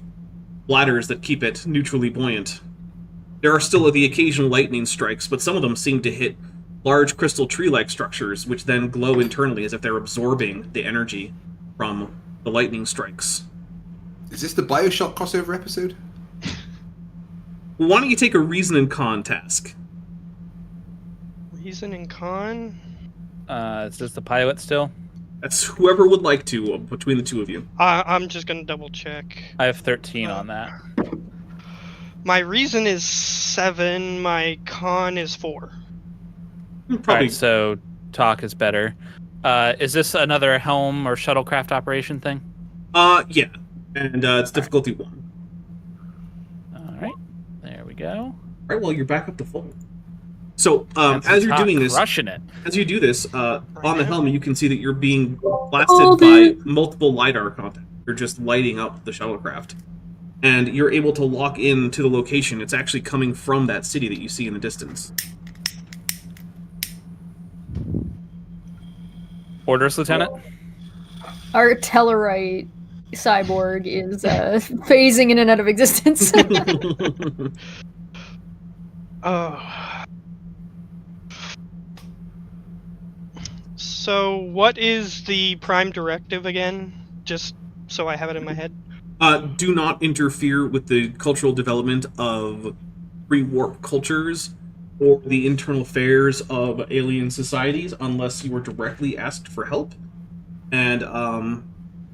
bladders that keep it neutrally buoyant. There are still the occasional lightning strikes, but some of them seem to hit large crystal tree-like structures, which then glow internally as if they're absorbing the energy from the lightning strikes. Is this the Bioshock crossover episode? Why don't you take a reason and con task? Reason and con? Is this the pilot still? That's whoever would like to, between the two of you. I'm just gonna double check. I have 13 on that. My reason is 7. My con is 4. Probably. Alright, so talk is better. Is this another helm or shuttlecraft operation thing? Yeah. And it's difficulty 1. Alright, there we go. Right, well, you're back up to full. So, as you're doing this, crushing it. as you do this, on the helm, you can see that you're being blasted by multiple LiDAR contact. You're just lighting up the shuttlecraft. And you're able to lock in to the location. It's actually coming from that city that you see in the distance. Orders, Lieutenant? Our Tellarite cyborg is phasing in and out of existence. So, what is the prime directive again? Just so I have it in my head. Do not interfere with the cultural development of pre-warp cultures or the internal affairs of alien societies unless you are directly asked for help. And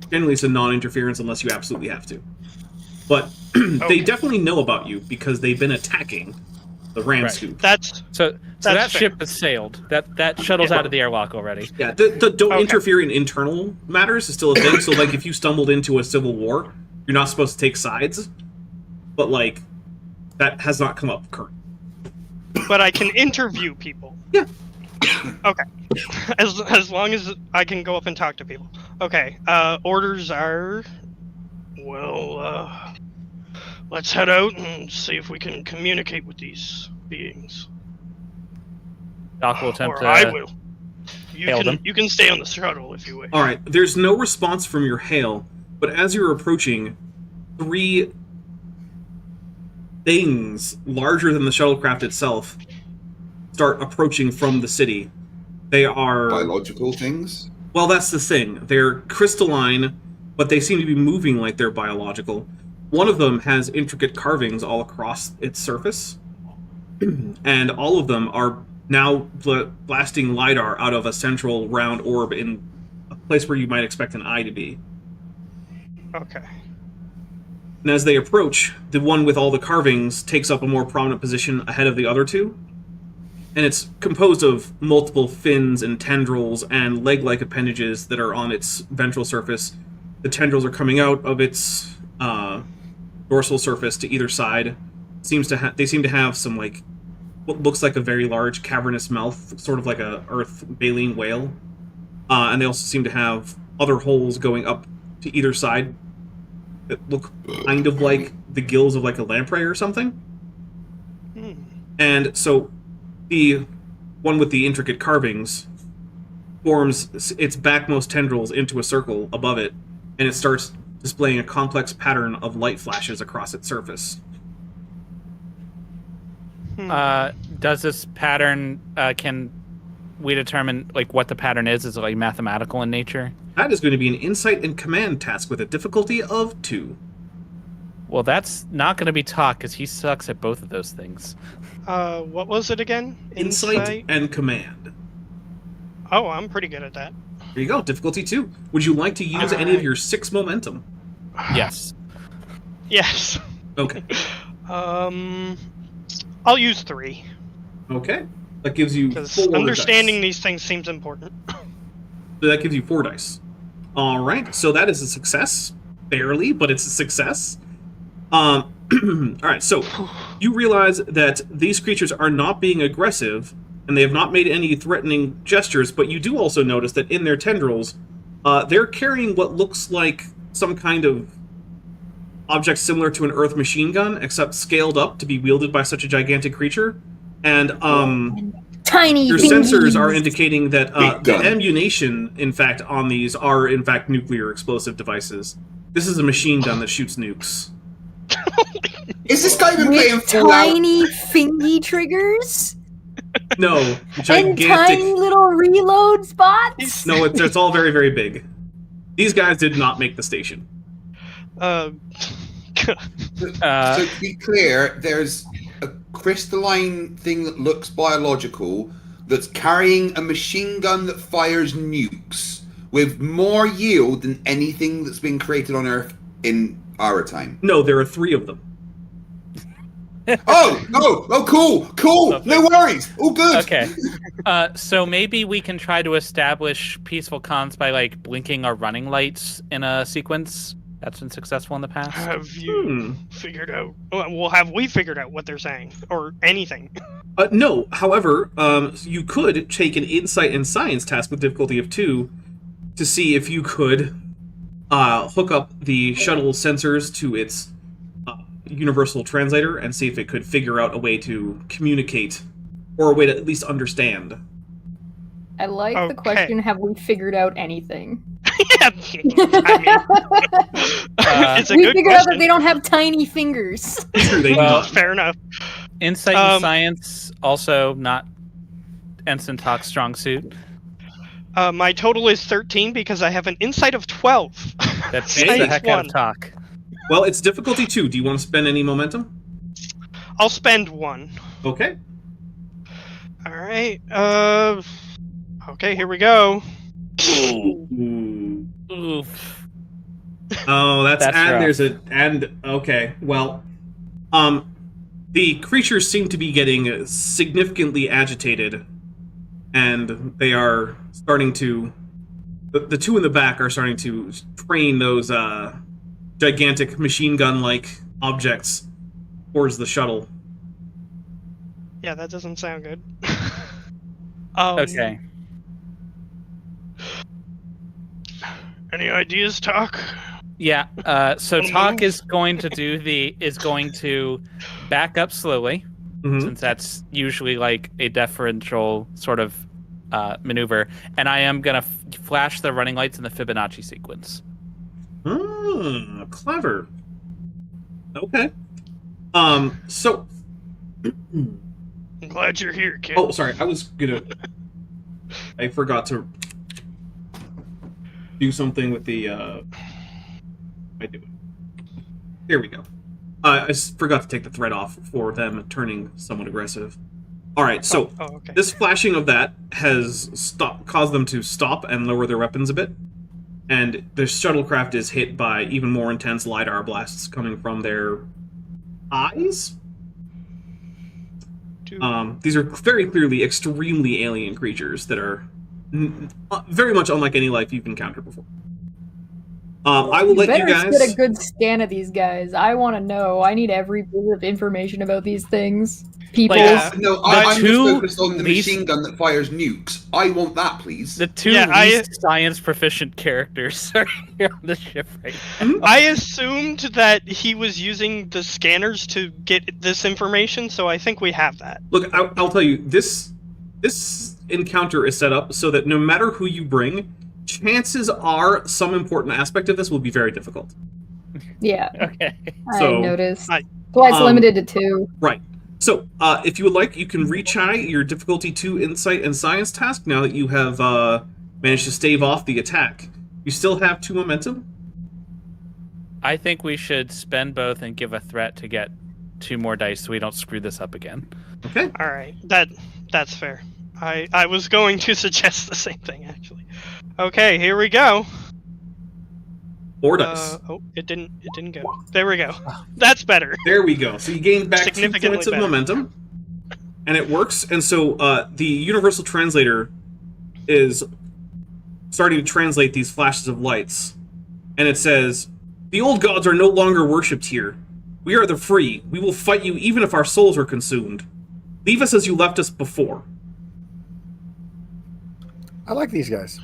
generally it's a non-interference unless you absolutely have to. But they definitely know about you because they've been attacking the ram scoop. That's So that fair. ship has sailed. That shuttle's out of the airlock already. Yeah, the don't interfere in internal matters is still a thing. So, like, if you stumbled into a civil war, you're not supposed to take sides. But, like, that has not come up currently. But I can interview people. Yeah. Okay. As long as I can go up and talk to people. Okay. Orders are, well, let's head out and see if we can communicate with these beings. Doc will attempt Or to I will. hail them. You can stay on the shuttle if you wish. Alright, there's no response from your hail, but as you're approaching, 3 things larger than the shuttlecraft itself start approaching from the city. They are... Biological things? Well, that's the thing. They're crystalline, but they seem to be moving like they're biological. One of them has intricate carvings all across its surface, and all of them are now blasting LiDAR out of a central round orb in a place where you might expect an eye to be. Okay. And as they approach, the one with all the carvings takes up a more prominent position ahead of the other two. And it's composed of multiple fins and tendrils and leg-like appendages that are on its ventral surface. The tendrils are coming out of its dorsal surface to either side. They seem to have some, like, what looks like a very large cavernous mouth, sort of like a earth baleen whale. And they also seem to have other holes going up to either side that look kind of like the gills of like a lamprey or something. And so the one with the intricate carvings forms its backmost tendrils into a circle above it, and it starts displaying a complex pattern of light flashes across its surface. Does this pattern, can we determine like what the pattern is? Is it like mathematical in nature? That is going to be an insight and command task with a difficulty of 2. Well, that's not going to be talk because he sucks at both of those things. What was it again? Insight and command. Oh, I'm pretty good at that. There you go, difficulty 2. Would you like to use any of your 6 momentum? Yes. Yes. Okay. I'll use 3 Okay. That gives you because 4 understanding dice. these things seems important. So that gives you 4 dice. All right. So that is a success. Barely, but it's a success. All right. So you realize that these creatures are not being aggressive, and they have not made any threatening gestures. But you do also notice that in their tendrils, they're carrying what looks like some kind of object similar to an Earth machine gun, except scaled up to be wielded by such a gigantic creature. And Tiny your fingies. sensors are indicating that Big the gun. ammunition, in fact, on these are, in fact, nuclear explosive devices. This is a machine gun that shoots nukes. Is this guy been playing With Fallout? tiny fingy triggers No, and tiny gigantic. little reload spots. No, it's all very, very big. These guys did not make the station. So to be clear, there's a crystalline thing that looks biological that's carrying a machine gun that fires nukes with more yield than anything that's been created on Earth in our time. No, there are 3 of them. Cool. No worries. All good. Okay. So maybe we can try to establish peaceful cons by like blinking our running lights in a sequence. That's been successful in the past. Have you figured out? Well, have we figured out what they're saying or anything? No, however, you could take an insight and science task with difficulty of 2 to see if you could hook up the shuttle sensors to its universal translator and see if it could figure out a way to communicate or a way to at least understand. I like the Okay. question, have we figured out anything? I mean, it's a We good figured out that question. they don't have tiny fingers. True, they do Well, not. Fair enough. Insight and science also not Ensign Talk's strong suit. My total is 13 because I have an insight of 12. That beats Hey. the heck out 1. of Talk. Well, it's difficulty 2. Do you want to spend any momentum? I'll spend 1. Okay. All right. Okay, here we go. Ooh. Oof. Oh, that's That's and rough. there's a and okay. Well, the creatures seem to be getting significantly agitated, and they are starting to. The 2 in the back are starting to train those gigantic machine gun-like objects towards the shuttle. Yeah, that doesn't sound good. Okay. Any ideas, Talk? Yeah. So Wanna Talk move? is going to back up slowly, Mhm. since that's usually like a deferential sort of maneuver, and I am gonna flash the running lights in the Fibonacci sequence. Clever. Okay. So. I'm glad you're here, kid. Oh, sorry. I forgot to do something with the. I do it. Here we go. I just forgot to take the thread off for them turning somewhat aggressive. All right, so Oh, okay. this flashing of that has caused them to stop and lower their weapons a bit, and the shuttlecraft is hit by even more intense lidar blasts coming from their eyes. These are very clearly extremely alien creatures that are very much unlike any life you've encountered before. I will let you better guys. get a good scan of these guys. I want to know. I need every bit of information about these things. People. Yeah. No, I'm just two focused on the least- machine gun that fires nukes. I want that, please. The 2 Yeah, least science proficient characters are here on the ship right now. I assumed that he was using the scanners to get this information, so I think we have that. Look, I'll tell you, this encounter is set up so that no matter who you bring, chances are some important aspect of this will be very difficult. Yeah, Okay. So- I noticed. I- That's why it's um, limited to 2. Right. So, if you would like, you can retry your difficulty 2 insight and science task now that you have managed to stave off the attack. You still have 2 momentum. I think we should spend both and give a threat to get 2 more dice so we don't screw this up again. Okay. All right, that's fair. I was going to suggest the same thing actually. Okay, here we go. 4 dice. It didn't go. There we go. That's better. There we go. So you gained back 2 Significantly points of better. momentum, and it works. And so the universal translator is starting to translate these flashes of lights, and it says, "The old gods are no longer worshipped here. We are the free. We will fight you even if our souls are consumed. Leave us as you left us before." I like these guys.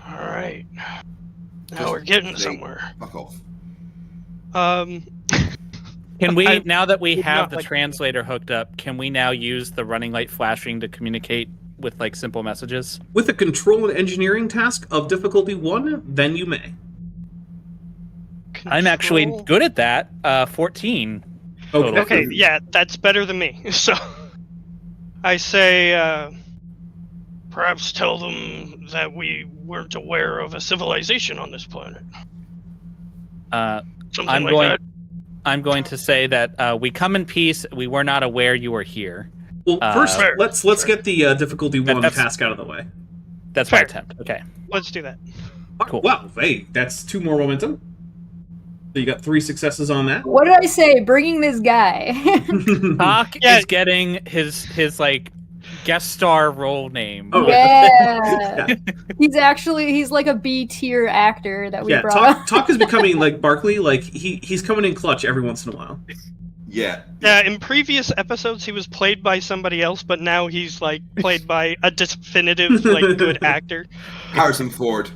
All right. Now we're getting somewhere. Fuck off. Can we, I now that we would have not the like- translator hooked up, can we now use the running light flashing to communicate with like simple messages? With a control and engineering task of difficulty 1, then you may. I'm actually Control- good at that. 14. Okay. Okay, yeah, that's better than me. So I say, perhaps tell them that we weren't aware of a civilization on this planet. Something I'm like going. that. I'm going to say that we come in peace. We were not aware you were here. Well, first, Fair. let's Fair. get the difficulty 1 that's- task out of the way. That's my Fair. attempt. Okay. Let's do that. Cool. Wow, hey, that's 2 more momentum. So you got 3 successes on that. What did I say? Bringing this guy. Hawk Yeah. is getting his like guest star role name. Oh, Yeah. He's like a B tier actor that we Yeah, brought. Talk is becoming like Barkley. Like he's coming in clutch every once in a while. Yeah. Yeah, in previous episodes he was played by somebody else, but now he's like played by a definitive like good actor. Harrison Ford.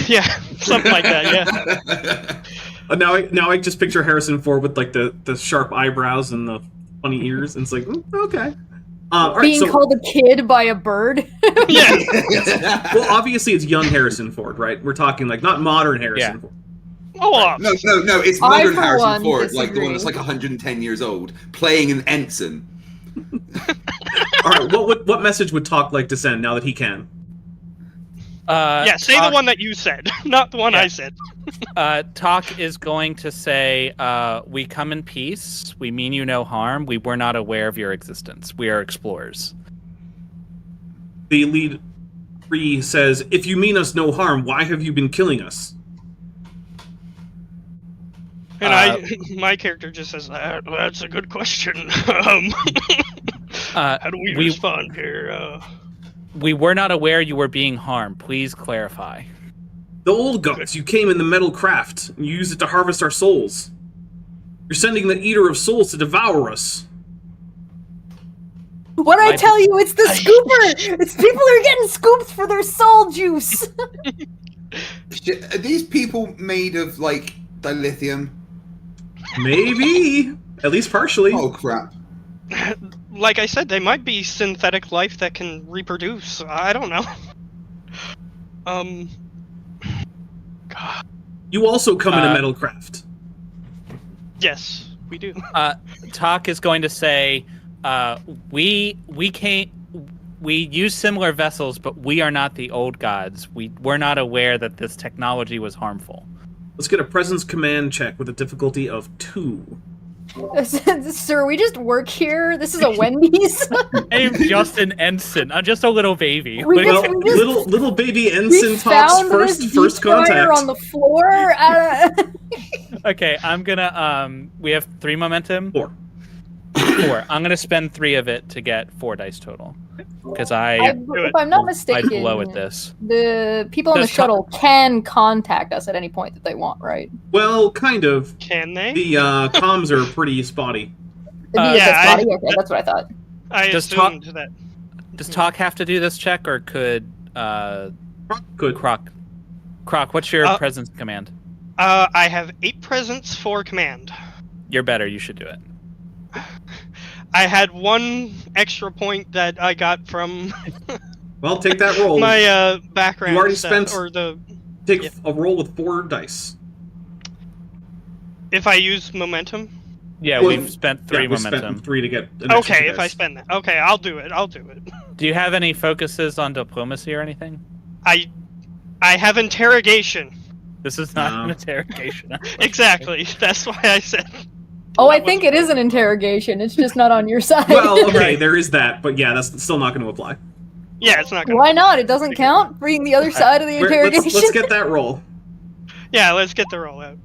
Yeah, something like that. Yeah. Now I just picture Harrison Ford with like the sharp eyebrows and the funny ears, and it's like okay. All right, Being so called a kid by a bird. Yeah. well, obviously it's young Harrison Ford, right? We're talking like not modern Harrison Yeah. Ford. Oh, No, it's I, modern for Harrison one, Ford, like the one disagree. that's like 110 years old, playing an ensign. All right, what message would Talk like to send now that he can? yeah, say the one that you said, not the one Yeah. I said. Talk is going to say, "We come in peace. We mean you no harm. We were not aware of your existence. We are explorers." The lead 3 says, "If you mean us no harm, why have you been killing us?" And my character just says, "That's a good question. How do we respond here?" We were not aware you were being harmed. Please clarify. The old gods, you came in the metal craft, and you used it to harvest our souls. You're sending the Eater of Souls to devour us. What I tell you, it's the scooper. It's people who are getting scooped for their soul juice. Shit, are these people made of like dilithium? Maybe. At least partially. Oh crap. Like I said, they might be synthetic life that can reproduce. I don't know. God. You also come in a metal craft. Yes, we do. Talk is going to say, we use similar vessels, but we are not the old gods. We're not aware that this technology was harmful." Let's get a presence command check with a difficulty of 2. Sir, we just work here. This is a Wendy's. I'm just an ensign. I'm just a little baby. We Well, just- we just- little baby We ensign talks found this first deep fryer contact. on the floor. Okay, I'm gonna. We have 3 momentum. 4. 4. I'm gonna spend 3 of it to get 4 dice total. Because If I'm not I mistaken, blow at this. the people on the Does shuttle can contact us at any point that they want, right? Well, kind of. Can they? The comms are pretty spotty. It'd be a yeah, bit spotty. Okay, that's what I thought. I Does Talk- assumed that. Does Talk have to do this check, or could Good. Croc? Croc, what's your Uh, presence command? I have 8 presents for command. You're better. You should do it. I had 1 extra point that I got from Well, take that roll. my background. You already stuff, spent- or the Take yeah. a roll with 4 dice. if I use momentum. Yeah, Well, we've spent 3 Yeah, we spent momentum. 3 to get an extra Okay, 2 if I dice. spend that. Okay, I'll do it. Do you have any focuses on diplomacy or anything? I have interrogation. This is not No. an interrogation. Exactly. That's why I said. Oh, I think it is an interrogation. It's just not on your side. Well, okay, there is that, but yeah, that's still not going to apply. Yeah, it's not gonna. Why not? It doesn't count. Bring the other side of the interrogation. Let's get that roll. Yeah, let's get the roll out.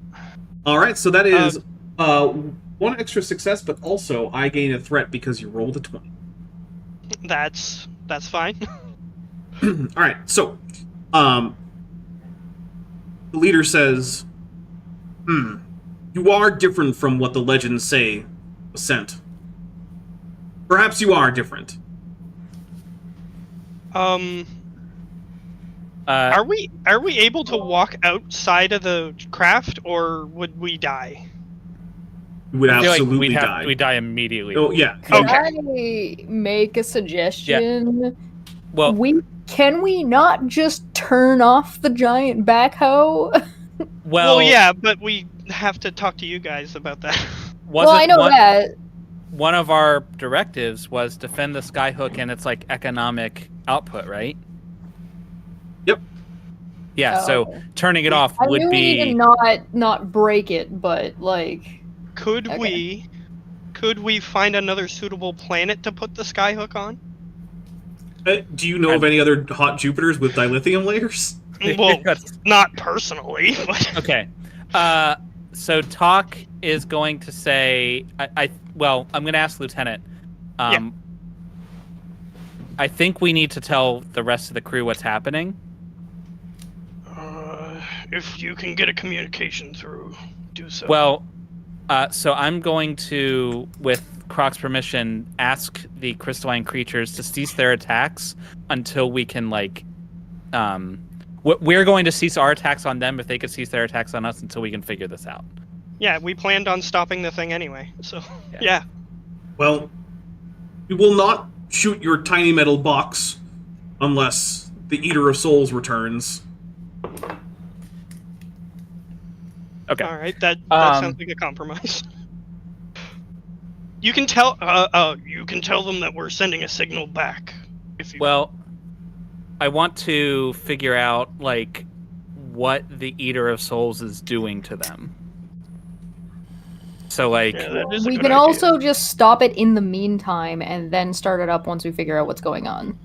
All right, so that is one extra success, but also I gain a threat because you rolled a 20. That's fine. All right, so the leader says, you are different from what the legends say was sent. Perhaps you are different. Are we able to walk outside of the craft, or would we die? You would I feel absolutely like die. we'd die immediately. Oh, yeah. Can Okay. I make a suggestion? Well, Can we not just turn off the giant backhoe? Well, yeah, but we have to talk to you guys about that. Well, I know that. One of our directives was defend the skyhook and its like economic output, right? Yep. Yeah, Oh, so okay. turning it off I would knew we be need to not break it, but like, Could Okay. we find another suitable planet to put the skyhook on? Do you know of any other hot Jupiters with dilithium layers? Well, not personally, but okay. So Talk is going to say, I'm going to ask Lieutenant. Yeah. I think we need to tell the rest of the crew what's happening. if you can get a communication through, do so. Well, so I'm going to, with Croc's permission, ask the crystalline creatures to cease their attacks until we can, like, we're going to cease our attacks on them if they could cease their attacks on us until we can figure this out. Yeah, we planned on stopping the thing anyway, so yeah. Well, we will not shoot your tiny metal box unless the Eater of Souls returns. Okay. All right, that sounds like a compromise. You can tell them that we're sending a signal back. If you Well, I want to figure out like what the Eater of Souls is doing to them. So like Yeah, that is a we good can idea. also just stop it in the meantime and then start it up once we figure out what's going on.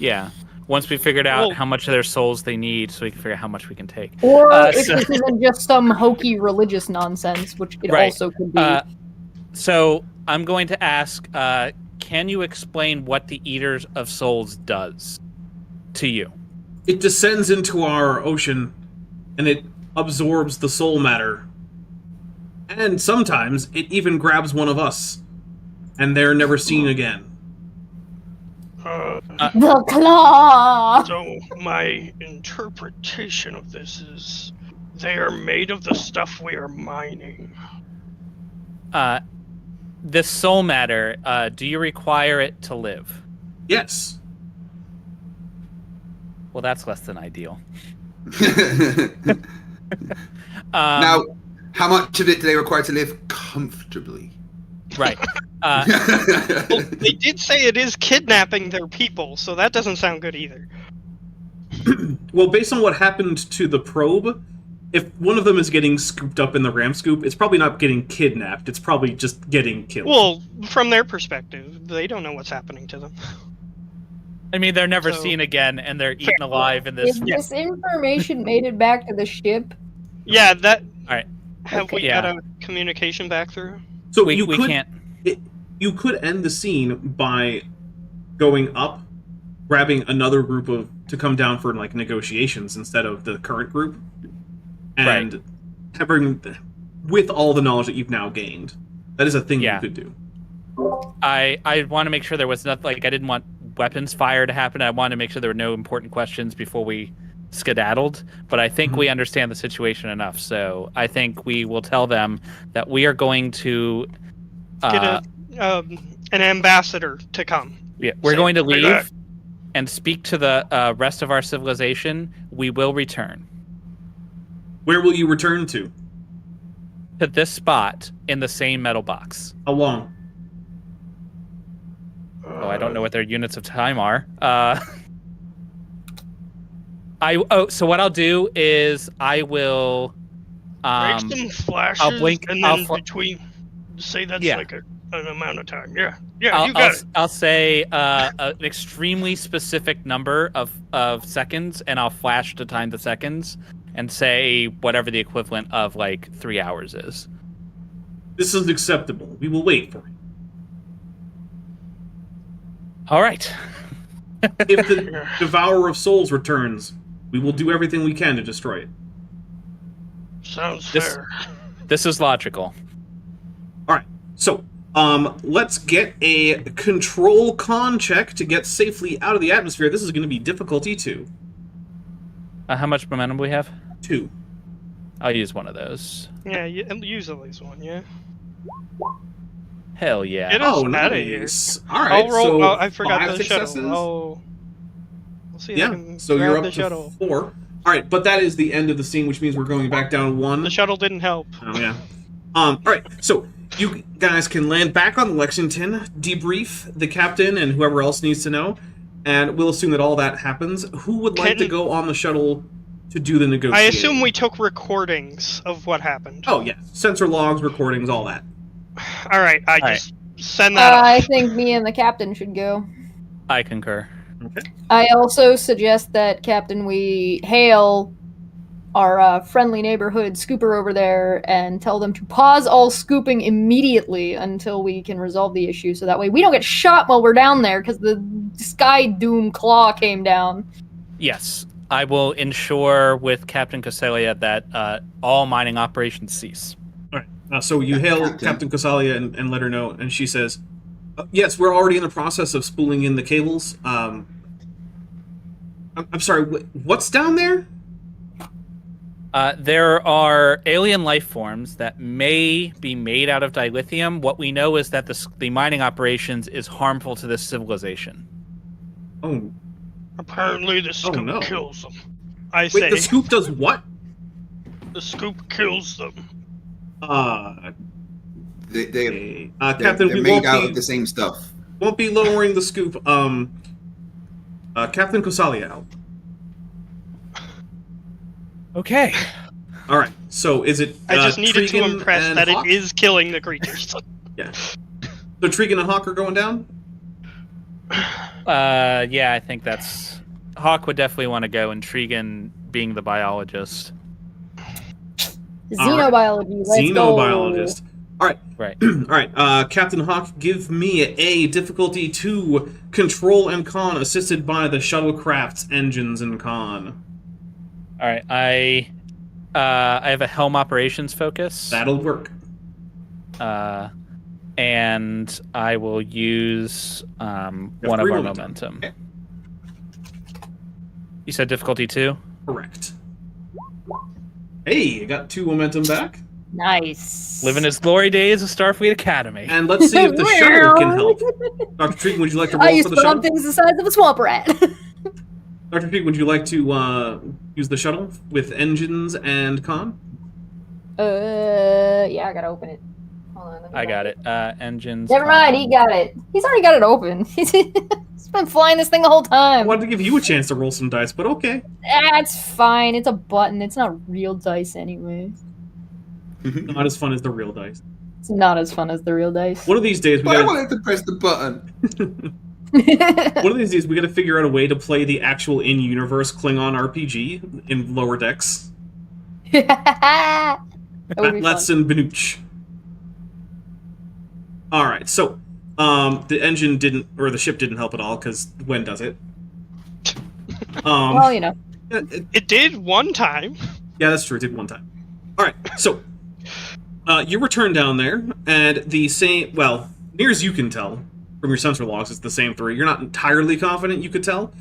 yeah, once we figured out Well- how much of their souls they need, so we can figure out how much we can take. Or if so- this isn't just some hokey religious nonsense, which it Right. also could be. So I'm going to ask, can you explain what the Eaters of Souls does to you? It descends into our ocean, and it absorbs the soul matter. And sometimes it even grabs one of us, and they're never seen again. The claw! So my interpretation of this is they are made of the stuff we are mining. This soul matter, do you require it to live? Yes. Well, that's less than ideal. Now, how much of it do they require to live comfortably? Right. Well, they did say it is kidnapping their people, so that doesn't sound good either. Well, based on what happened to the probe, if one of them is getting scooped up in the ram scoop, it's probably not getting kidnapped. It's probably just getting killed. Well, from their perspective, they don't know what's happening to them. I mean, they're never So- seen again, and they're eaten alive in this. If this information made it back to the ship, Yeah, that. All right. Have Okay. we Yeah. got a communication back through? so We you could can't. you could end the scene by going up, grabbing another group to come down for like negotiations instead of the current group, and having with all the knowledge that you've now gained. That is a thing Yeah. you could do. I want to make sure there was nothing, like, I didn't want weapons fire to happen. I wanted to make sure there were no important questions before we skedaddled, but I think we understand the situation enough, so I think we will tell them that we are going to Get an ambassador to come. we're Say, going to "We're leave back." and speak to the rest of our civilization. We will return Where will you return to? to this spot in the same metal box. How long? Oh, I don't know what their units of time are. So what I'll do is I will Break some flashes, I'll blink- and I'll then fl- between, say that's Yeah. like an amount of time. Yeah, you got it. I'll say an extremely specific number of seconds, and I'll flash to time the seconds, and say whatever the equivalent of like 3 hours is. This is acceptable. We will wait for you. All right. If the Devourer of Souls returns, we will do everything we can to destroy it. Sounds This- fair. This is logical. All right. So, let's get a control con check to get safely out of the atmosphere. This is going to be difficulty 2. How much momentum do we have? 2. I'll use one of those. Yeah, use at least one, yeah. Hell yeah. Get us Oh, out of here. nice. All right. I'll roll. So I forgot 5 the successes. shuttle. Oh. We'll see if I Yeah. can So grab you're up the to shuttle. 4. All right, but that is the end of the scene, which means we're going back down 1. The shuttle didn't help. Oh yeah. All right. So you guys can land back on the Lexington, debrief the captain and whoever else needs to know, and we'll assume that all that happens. Who would like to Can- go on the shuttle to do the I negotiating? assume we took recordings of what happened. Oh yeah, sensor logs, recordings, all that. All right, I right. just send that I off. think me and the captain should go. I concur. Okay. I also suggest that, Captain, we hail our friendly neighborhood scooper over there and tell them to pause all scooping immediately until we can resolve the issue, so that way we don't get shot while we're down there because the Sky Doom Claw came down. Yes. I will ensure with Captain Coselia that all mining operations cease. All right. So you hail Captain Kosalia and let her know, and she says, "Yes, we're already in the process of spooling in the cables. I'm sorry. What's down there?" There are alien life forms that may be made out of dilithium. What we know is that the mining operations is harmful to this civilization. Oh, Apparently, the scoop no. kills them. I wait. say The scoop does what? the scoop kills them. They're Captain, we made won't out be, of the same stuff. won't be lowering the scoop. Captain Kosalia out. Okay. All right. So is it? I just needed to Tregan impress and that Hawk? it is killing the creatures. Yeah. So Tregan and Hawk are going down. Yeah, I think that's... Hawk would definitely want to go, and Tregan being the biologist. Xenobiology, let's go. Xenobiologist. All right. Right. All right. Captain Hawk, give me a difficulty 2 control and con assisted by the shuttlecraft's engines and con. All right. I have a helm operations focus. That'll work. And I will use one of 3 our momentum. momentum. Okay. You said difficulty 2? Correct. Hey, you got 2 momentum back. Nice. Living his glory days of Starfleet Academy. And let's see if the shuttle can help. Dr. Tregan, would you like to roll I used for to the put on shuttle? things the size of a swamp rat. Dr. Tregan, would you like to use the shuttle with engines and con? Yeah, I gotta open it. Hold on. let me I got find it. Engines. Never mind, he got it. He's already got it open. He's been flying this thing the whole I time. wanted to give you a chance to roll some dice, but okay. That's fine. It's a button. It's not real dice anyway. Not as fun as the real dice. It's not as fun as the real dice. One of these days, we But I gotta, wanted to press the button. one of these days, we gotta figure out a way to play the actual in-universe Klingon RPG in lower decks. That would be Let's fun. and Benuch. All right, so the engine didn't, or the ship didn't help at all because when does it? Well, you know. It did one time. Yeah, that's true. It did one time. All right, so you return down there, and the same. Well, near as you can tell from your sensor logs, it's the same 3. You're not entirely confident you could tell,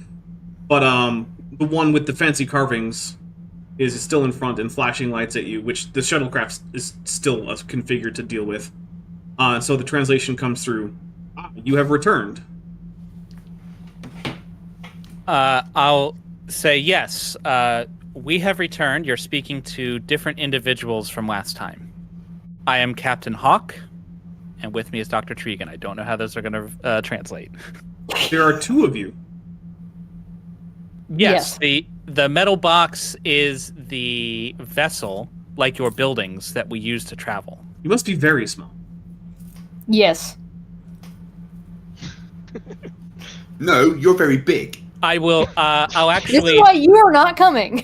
but the one with the fancy carvings is still in front and flashing lights at you, which the shuttlecraft is still configured to deal with. And so the translation comes through. You have returned. I'll say yes. We have returned. You're speaking to different individuals from last time. I am Captain Hawk, and with me is Dr. Tregan. I don't know how those are going to translate. There are 2 of you. Yes, the metal box is the vessel, like your buildings, that we use to travel. You must be very small. Yes. No, you're very big. I will. I'll This actually. is why you are not coming.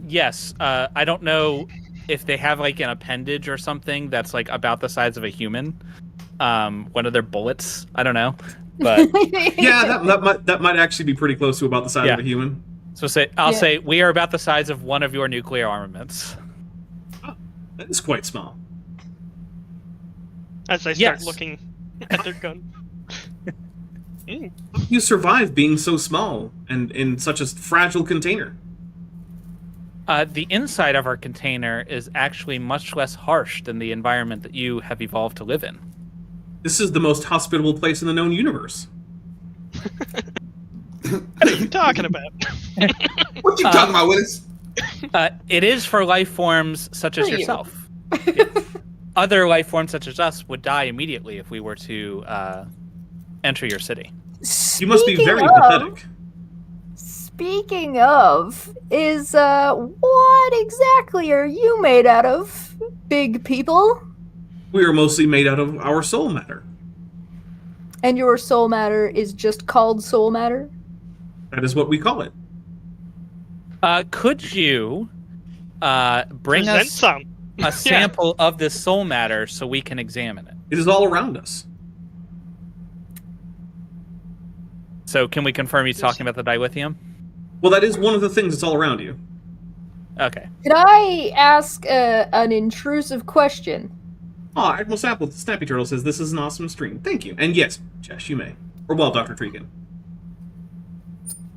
Yes. I don't know if they have like an appendage or something that's like about the size of a human. One of their bullets. I don't know, but Yeah, that might actually be pretty close to about the size Yeah. of a human. so I'll say we are about the size of one of your nuclear armaments. That is quite small. As I start Yes. looking at their gun. Mm. How do you survive being so small and in such a fragile container? The inside of our container is actually much less harsh than the environment that you have evolved to live in. This is the most hospitable place in the known universe. What are you talking about? What you talking about, Willis? It is for life forms such as For you. yourself. Yeah. Other life forms such as us would die immediately if we were to enter your city. You must be very Speaking pathetic. Speaking of, is what exactly are you made out of, big people? We are mostly made out of our soul matter. And your soul matter is just called soul matter? That is what we call it. Could you bring Present us some. a sample of this soul matter so we can examine it? It is all around us. So can we confirm he's talking about the dilithium? Well, that is one of the things that's all around you. Okay. Could I ask an intrusive question? Oh, Admiral Snappy Turtle says this is an awesome stream. Thank you. And yes, Jess, you may. Or well, Dr. Tregan.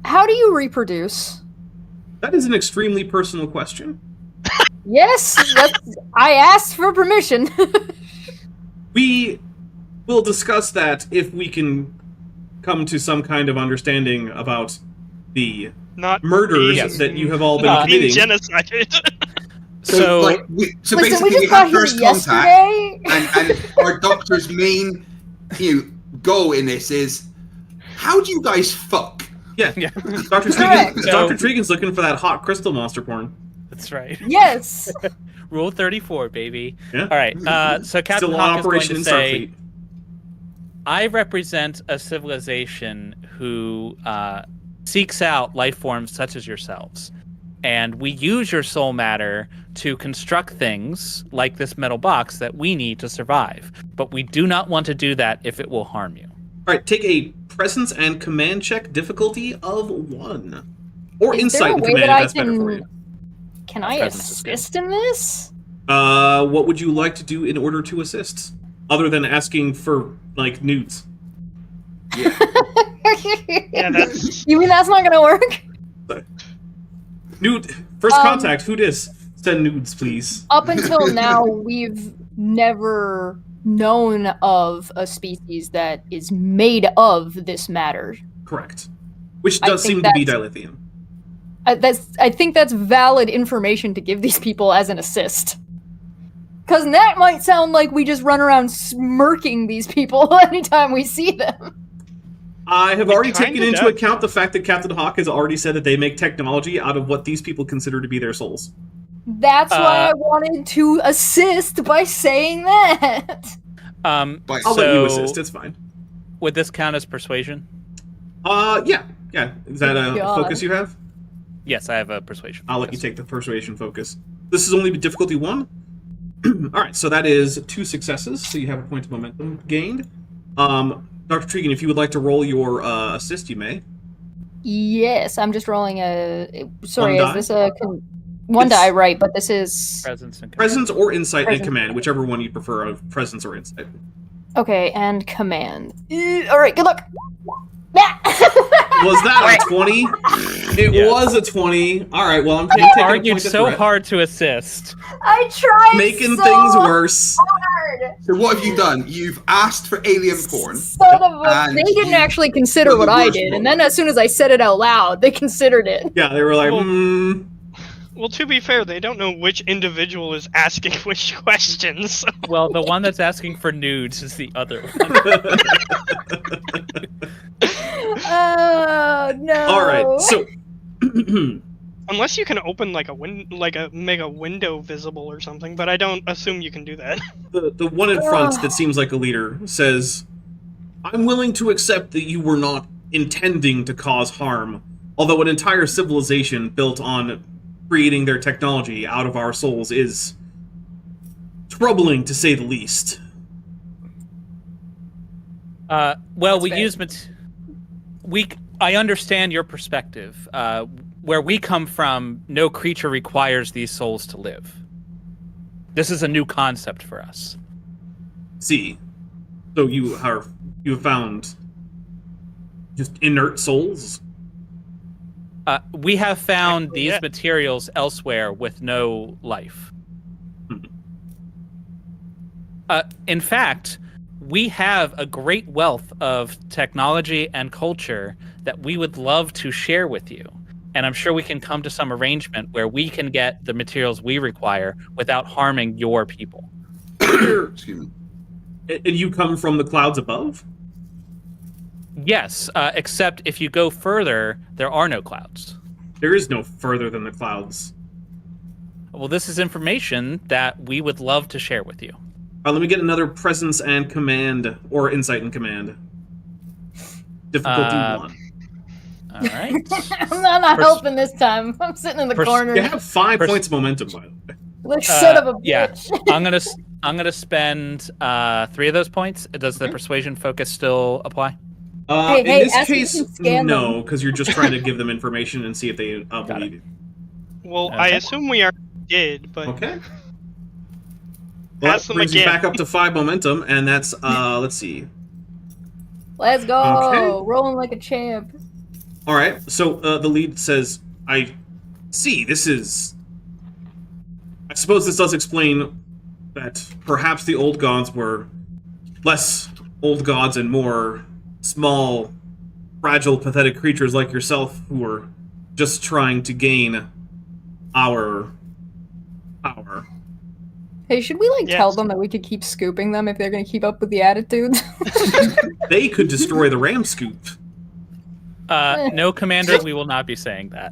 How do you reproduce? That is an extremely personal question. Yes, I asked for permission. We will discuss that if we can come to some kind of understanding about the Not murders Yes. that you have all been Not being committing. genocided. So- Listen, basically, we just we got had here first contact, yesterday. and our doctor's main goal in this is how do you guys fuck? Yeah. Yeah. Dr. Correct. Tregan's looking for that hot crystal monster porn. That's right. Yes. Rule 34, baby. Yeah. All right. So Captain Still on Hawk is going operation to in say, Starfleet. I represent a civilization who seeks out life forms such as yourselves. And we use your soul matter to construct things like this metal box that we need to survive. But we do not want to do that if it will harm you. All right, take a presence and command check difficulty of 1. Or Is insight there a and way command that if I that's better for can? you. Can I Presence is good. assist in this? What would you like to do in order to assist? Other than asking for, like, nudes. Yeah, that's You mean that's not gonna work? Nude, first contact, who dis? Send nudes, please. Up until now, we've never known of a species that is made of this matter. Correct. Which I does think seem to be that's- dilithium. I think that's valid information to give these people as an assist. Because that might sound like we just run around smirking these people anytime we see them. I have already taken kinda into does. account the fact that Captain Hawk has already said that they make technology out of what these people consider to be their souls. That's why I wanted to assist by saying that. I'll So let you assist, it's fine. would this count as persuasion? Yeah. Is that a God. focus you have? Yes, I have a persuasion. I'll let you focus. take the persuasion focus. This is only difficulty 1. Alright, so that is 2 successes, so you have a point of momentum gained. Dr. Tregan, if you would like to roll your assist, you may. Yes, I'm just rolling a. Sorry, One is die? this a one It's- die? Right, but this is Presence and command. Presence or insight and Presence. command, whichever one you prefer of presence or insight. okay. And command. All right, good luck. Was that a 20? It Yes. was a 20. Alright, well, I'm You taking a argued point of so threat. hard to assist. I tried Making so things worse. hard. So what have you done? You've asked for alien porn. Son of a, And they didn't you- actually consider well, the what I worst did, one. and then as soon as I said it out loud, they considered it. Yeah, they were like, Well- Well, to be fair, they don't know which individual is asking which questions. Well, the one that's asking for nudes is the other one. Oh no! Alright, so... Unless you can open like make a window visible or something, but I don't assume you can do that. the one in front that seems like a leader says, I'm willing to accept that you were not intending to cause harm, although an entire civilization built on creating their technology out of our souls is troubling, to say the least. Well, That's we fair. use I understand your perspective. Where we come from, no creature requires these souls to live. This is a new concept for us. See, so you have found just inert souls? We have found Actually, these yeah. materials elsewhere with no life. Hmm. In fact, we have a great wealth of technology and culture that we would love to share with you. And I'm sure we can come to some arrangement where we can get the materials we require without harming your people. Excuse me. And you come from the clouds above? Yes, except if you go further, there are no clouds. There is no further than the clouds. Well, this is information that we would love to share with you. Let me get another presence and command, or insight and command. Difficulty 1. All right. I'm not helping this time. I'm sitting in the corner. You have 5 points momentum, by the way. Like, son of a bitch. Yeah, I'm gonna spend 3 of those points. Does the persuasion focus still apply? Hey, In this ask me case, to scan no, them. because you're just trying to give them information and see if they believe you. Well, I Okay. assume we already did, but Okay. Well, Ask that them brings you again. back up to 5 momentum, and that's, let's see. Let's go. Okay. Rolling like a champ. Alright, so the lead says, I see, this is... I suppose this does explain that perhaps the old gods were less old gods and more small, fragile, pathetic creatures like yourself who were just trying to gain our power. Hey, should we Yes. tell them that we could keep scooping them if they're gonna keep up with the attitude? They could destroy the ram scoop. No, Commander, we will not be saying that.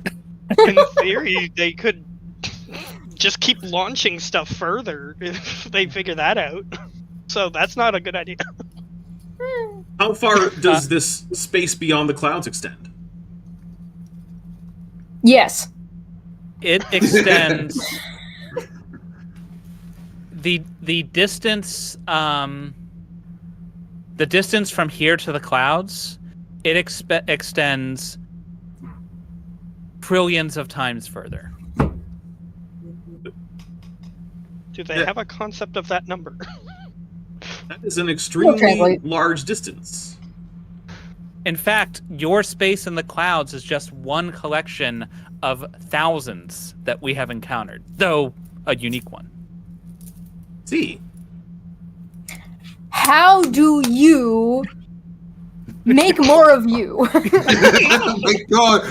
in theory, they could just keep launching stuff further if they figure that out. So that's not a good idea. How far does this space beyond the clouds extend? Yes. It extends the distance the distance from here to the clouds. It extends trillions of times further. Do they Yeah. have a concept of that number? That is an extremely translate. large distance. In fact, your space in the clouds is just one collection of thousands that we have encountered, though a unique one. See, How do you make more of you? Oh my god!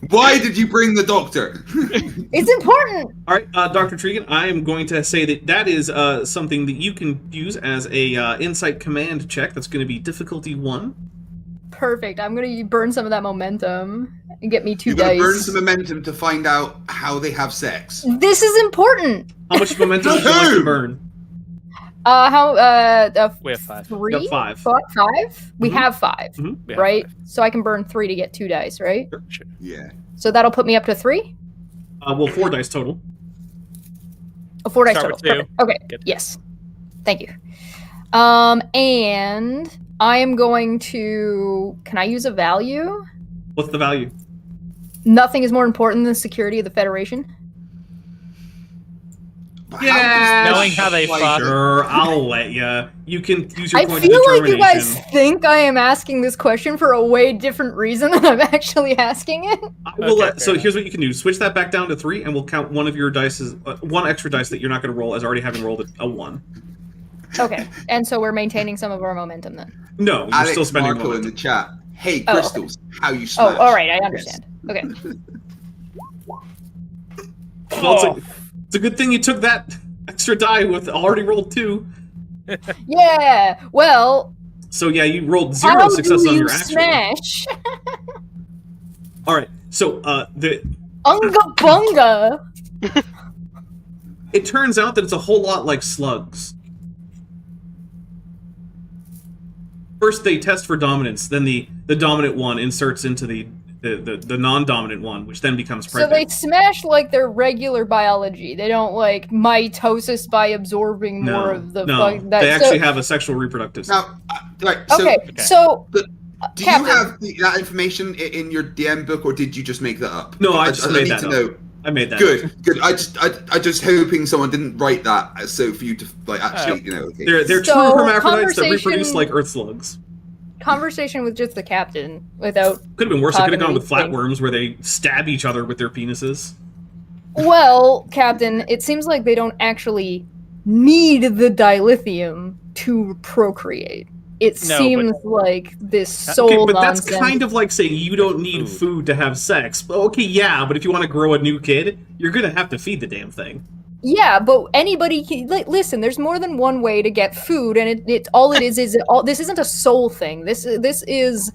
Why did you bring the doctor? It's important. all right, Dr. Tregan, I am going to say that is something that you can use as a insight command check. That's going to be difficulty 1. Perfect. I'm gonna burn some of that momentum and get me 2 You're gonna dice. burn some momentum to find out how they have sex. This is important. How much momentum would you like to burn? We have 5. 3? You have 5. 5? We Mhm. have 5, Mhm. We have right? 5. So I can burn 3 to get 2 dice, right? Sure. Yeah. So that'll put me up to 3? Well, 4 dice total. Oh, 4 dice Start total. with 2. Perfect. Okay. Get- Yes. Thank you. And I am going to. Can I use a value? What's the value? Nothing is more important than the security of the Federation. But Yeah, Knowing how they fuck. Sure, I'll let you. You can use your I point feel of like you determination. guys think I am asking this question for a way different reason than I'm actually asking it. I will Okay, let, so fair here's what you can do: switch that back down to 3, and we'll count one of your dice as one extra dice that you're not going to roll as already having rolled a 1. Okay, and so we're maintaining some of our momentum then. No, you're Alex still spending Marco in momentum. the chat. Hey, Oh, okay. crystals, how you Oh, smash? all right, I understand. Okay. Well, it's a good thing you took that extra die with already rolled 2. Yeah. Well, So yeah, you rolled 0 how success do on you your actual. smash? All right, so Unga bunga. it turns out that it's a whole lot like slugs. first they test for dominance, then the dominant one inserts into the non-dominant one, which then becomes So pregnant. they smash like their regular biology. They don't like mitosis by absorbing more of the. They actually have a sexual reproductive. Now, right. So, Okay, so do Captain. you have that information in your DM book, or did you just make that up? No, I just made need that to up. know. I made that. Good, up. good. I just hoping someone didn't write that, so for you to like actually, Okay. They're So, true hermaphrodites that reproduce conversation- like earth slugs. Conversation with just the captain without. Could have been worse. It could have talking gone with anything. flatworms where they stab each other with their penises. Well, Captain, it seems like they don't actually need the dilithium to procreate. It No, seems like this soul Okay, but nonsense. that's kind of like saying you don't need food to have sex. Well, okay, yeah, but if you want to grow a new kid, you're gonna have to feed the damn thing. Yeah, but anybody can listen. There's more than one way to get food, and it all it is this isn't a soul thing. This is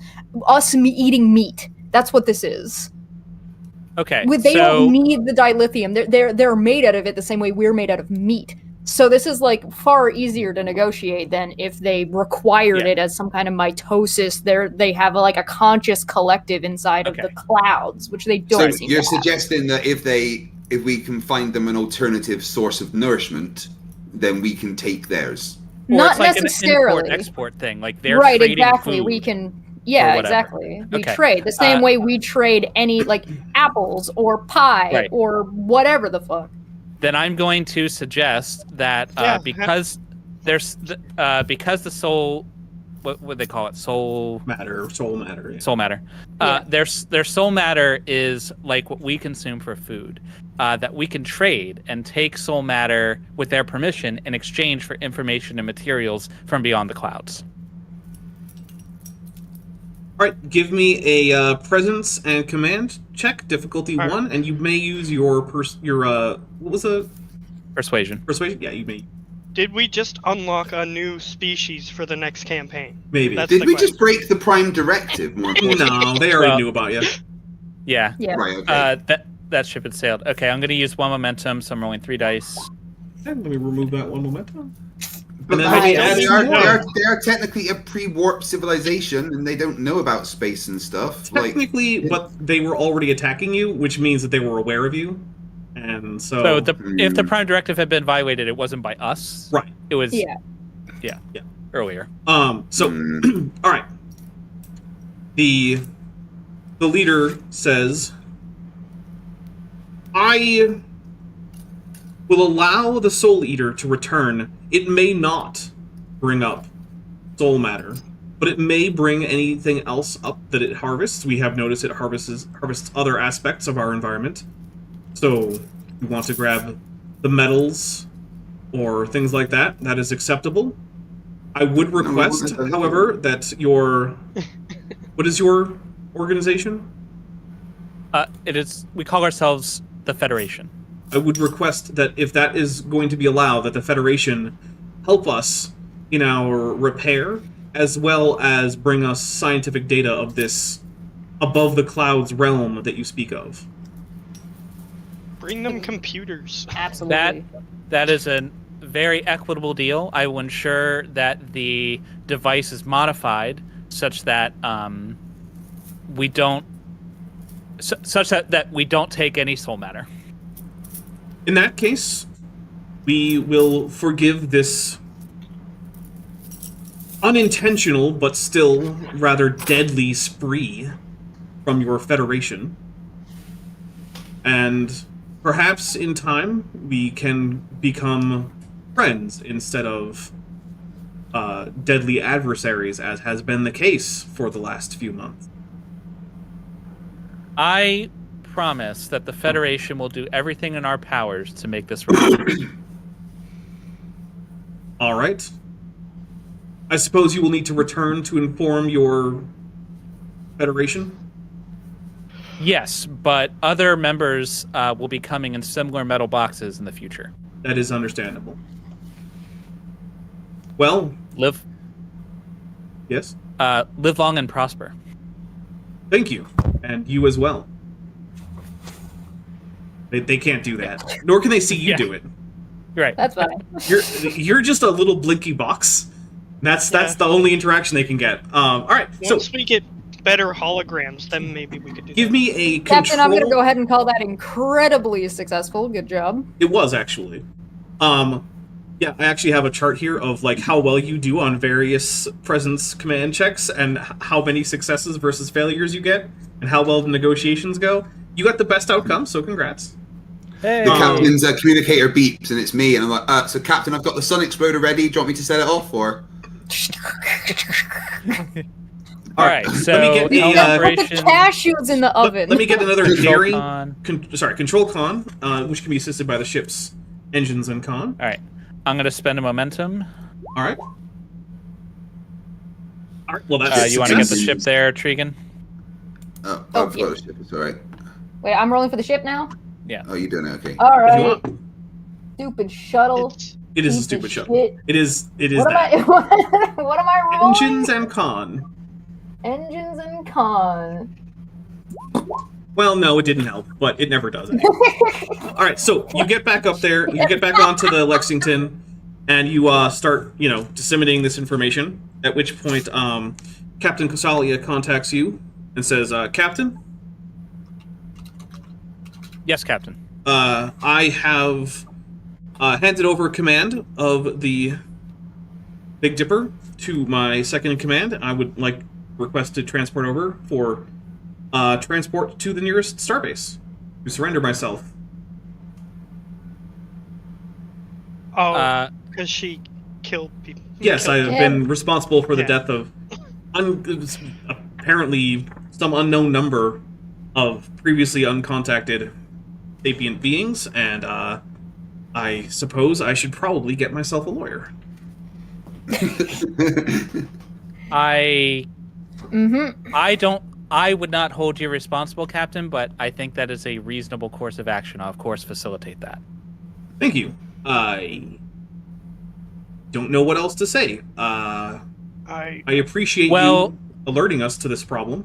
us eating meat. That's what this is. Okay, They so don't need the dilithium. They're made out of it the same way we're made out of meat. So this is like far easier to negotiate than if they required it as some kind of mitosis. They have like a conscious collective inside of the clouds, which they don't. So seem you're to have. suggesting that if we can find them an alternative source of nourishment, then we can take theirs. or Not it's like necessarily. an import-export thing. Like they're Right, trading exactly. food. We can. Yeah, whatever. exactly. We Okay. trade the same way we trade any like apples or pie Right. or whatever the fuck. Then I'm going to suggest that because because the soul, what would they call it? Soul matter. Yeah. Soul matter. Their soul matter is like what we consume for food. That we can trade and take soul matter with their permission in exchange for information and materials from beyond the clouds. All right, give me a presence and command check, difficulty 1, and you may use your what was the Persuasion? Yeah, you may. Did we just unlock a new species for the next campaign? Maybe. That's Did the we question. just break the Prime Directive? More importantly? No, they already knew about you. Yeah. Yeah. Right. Okay. That ship had sailed. Okay, I'm going to use 1 momentum, so I'm rolling 3 dice. And let me remove that 1 momentum. But and then maybe I- add they some more. are technically a pre-warp civilization, and they don't know about space and stuff. Technically, but they were already attacking you, which means that they were aware of you, and so. So if the Prime Directive had been violated, it wasn't by us. Right. It was. Yeah. Yeah. Earlier. So, all right. The leader says, "I will allow the Soul Eater to return. It may not bring up soul matter, but it may bring anything else up that it harvests. We have noticed it harvests other aspects of our environment. So, if you want to grab the metals or things like that, that is acceptable. I would request, however, that your... What is your organization? It is. We call ourselves the Federation. I would request that if that is going to be allowed, that the Federation help us in our repair, as well as bring us scientific data of this above the clouds realm that you speak of. Bring them computers. Absolutely. That is a very equitable deal. I will ensure that the device is modified such that we don't that we don't take any soul matter. In that case, we will forgive this unintentional but still rather deadly spree from your Federation. And perhaps in time we can become friends instead of deadly adversaries, as has been the case for the last few months. I promise that the Federation will do everything in our powers to make this right. All right. I suppose you will need to return to inform your Federation? Yes, but other members will be coming in similar metal boxes in the future. That is understandable. Well, Live yes? long and prosper. Thank you. And you as well. They can't do that. Nor can they see you Yeah. do it. Right. That's fine. You're just a little blinky box. That's the only interaction they can get. All right, so Once we get better holograms, then maybe we could do give that. me a Captain, I'm going to go control. ahead and call that incredibly successful. Good job. It was actually. Yeah, I actually have a chart here of like how well you do on various presence command checks and how many successes versus failures you get and how well the negotiations go. You got the best outcome, so congrats. Hey. The captain's communicator beeps, and it's me, and I'm like, so Captain, I've got the Sun Exploder ready. Do you want me to set it off, or? All right, so let me get Put the Operation cashews in the oven. Let me get another Control daring. con. Control con, which can be assisted by the ship's engines and con. All right, I'm going to spend a momentum. All right. All right. Well, that's You want to get the success. ship there, Tregan? Oh, Oh, I've yeah. got a ship. It's all right. Wait, I'm rolling for the ship now? Oh, you're doing it. Okay. All If you right. want. Stupid shuttle. It's- It is a Piece of stupid show. shit. It is. It is What am that. I? What am I rolling? Engines and con. Engines and con. Well, no, it didn't help, but it never does. All right, so you get back up there, you get back onto the Lexington, and you start, disseminating this information. At which point, Captain Kosalia contacts you and says, "Captain, Yes, Captain. I have handed over command of the Big Dipper to my second in command. I would like request to transport over for transport to the nearest starbase to surrender myself." Oh, because she killed people. Yes, I have Yeah. been responsible for the Yeah. death of apparently some unknown number of previously uncontacted sapient beings, and I suppose I should probably get myself a lawyer. I Mm-hmm. I would not hold you responsible, Captain, but I think that is a reasonable course of action. I'll, of course, facilitate that. Thank you. I don't know what else to say. I appreciate Well- you alerting us to this problem.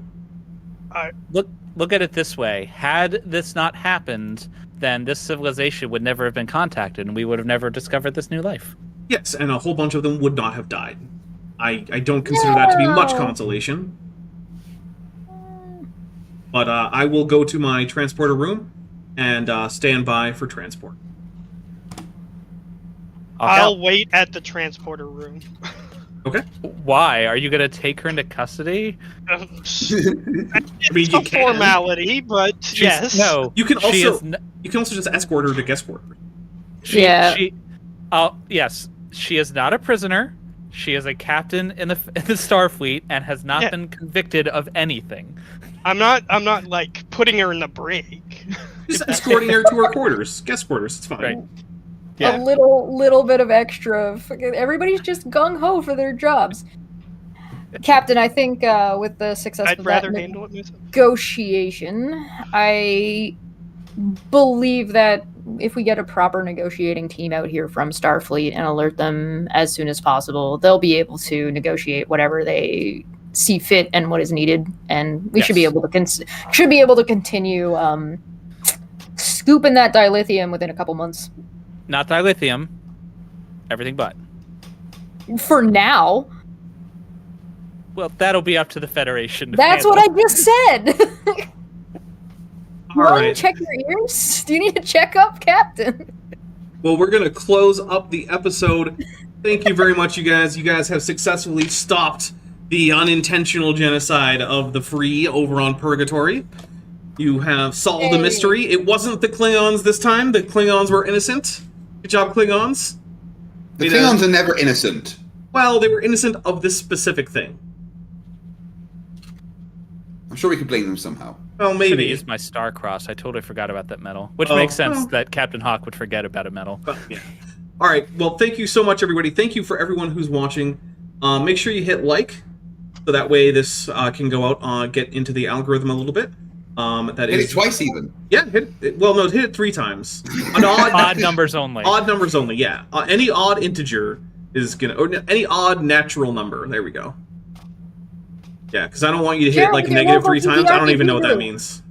Look at it this way. Had this not happened, then this civilization would never have been contacted, and we would have never discovered this new life. Yes, and a whole bunch of them would not have died. I don't consider that to be much No. consolation. But I will go to my transporter room and stand by for transport. I'll wait at the transporter room. Okay? Why? Are you going to take her into custody? It's I mean, you a can. formality, but yes. No. You can she also is you can also just escort her to guest quarters. Yeah. Yes. She is not a prisoner. She is a captain in the Starfleet and has not Yeah. been convicted of anything. I'm not like putting her in the brig. Just escorting her to her quarters, guest quarters. It's fine. Right. A little bit of extra. Everybody's just gung ho for their jobs. Captain, I think with the success I'd of rather that handle it myself. negotiation, I believe that if we get a proper negotiating team out here from Starfleet and alert them as soon as possible, they'll be able to negotiate whatever they see fit and what is needed, and we should be Yes. able to continue scooping that dilithium within a couple months. Not dilithium. Everything but. For now, Well, that'll be up to the Federation. To that's handle. what I just said. All Why don't you right. check your ears? Do you need to check up, Captain? Well, we're going to close up the episode. Thank you very much, you guys. You guys have successfully stopped the unintentional genocide of the free over on Purgatory. You have solved the Yay. mystery. It wasn't the Klingons this time. The Klingons were innocent. Good job, Klingons. The It, Klingons are never innocent. Well, they were innocent of this specific thing. I'm sure we could blame them somehow. Well, Should have maybe. used my star cross. I totally forgot about that medal. Which Oh, makes sense well. that Captain Hawk would forget about a medal. But, yeah. All right. Well, thank you so much, everybody. Thank you for everyone who's watching. Make sure you hit like, so that way this can go out, get into the algorithm a little bit. That Hit it is twice even. Yeah. Hit it. Well, no, hit it 3 times. An odd, Odd numbers only. odd numbers only. Yeah. Any odd integer is gonna, or any odd natural number. There we go. Yeah, because I don't want you to hit Gerald, like your negative local 3 times. I don't even know what that PPRPP. means.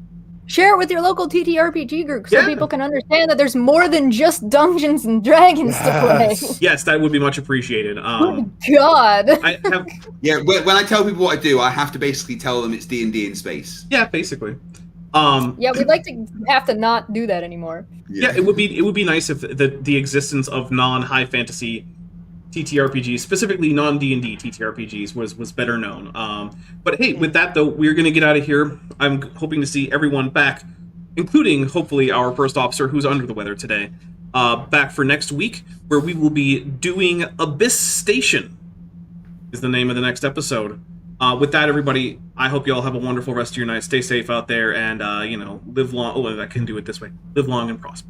Share it with your local TTRPG group so Yeah. people can understand that there's more than just Dungeons and Dragons to play. Yes, that would be much appreciated. Good God. I have, Yeah, when I tell people what I do, I have to basically tell them it's D&D in space. yeah, basically. Yeah, we'd like to have to not do that anymore. Yeah, it would be nice if the existence of non-high fantasy TTRPGs, specifically non-D&D TTRPGs, was better known. But hey, with that though, we're going to get out of here. I'm hoping to see everyone back, including hopefully our first officer who's under the weather today, back for next week, where we will be doing Abyss Station is the name of the next episode. With that, everybody, I hope you all have a wonderful rest of your night. Stay safe out there, and live long. Oh, I can do it this way. Live long and prosper.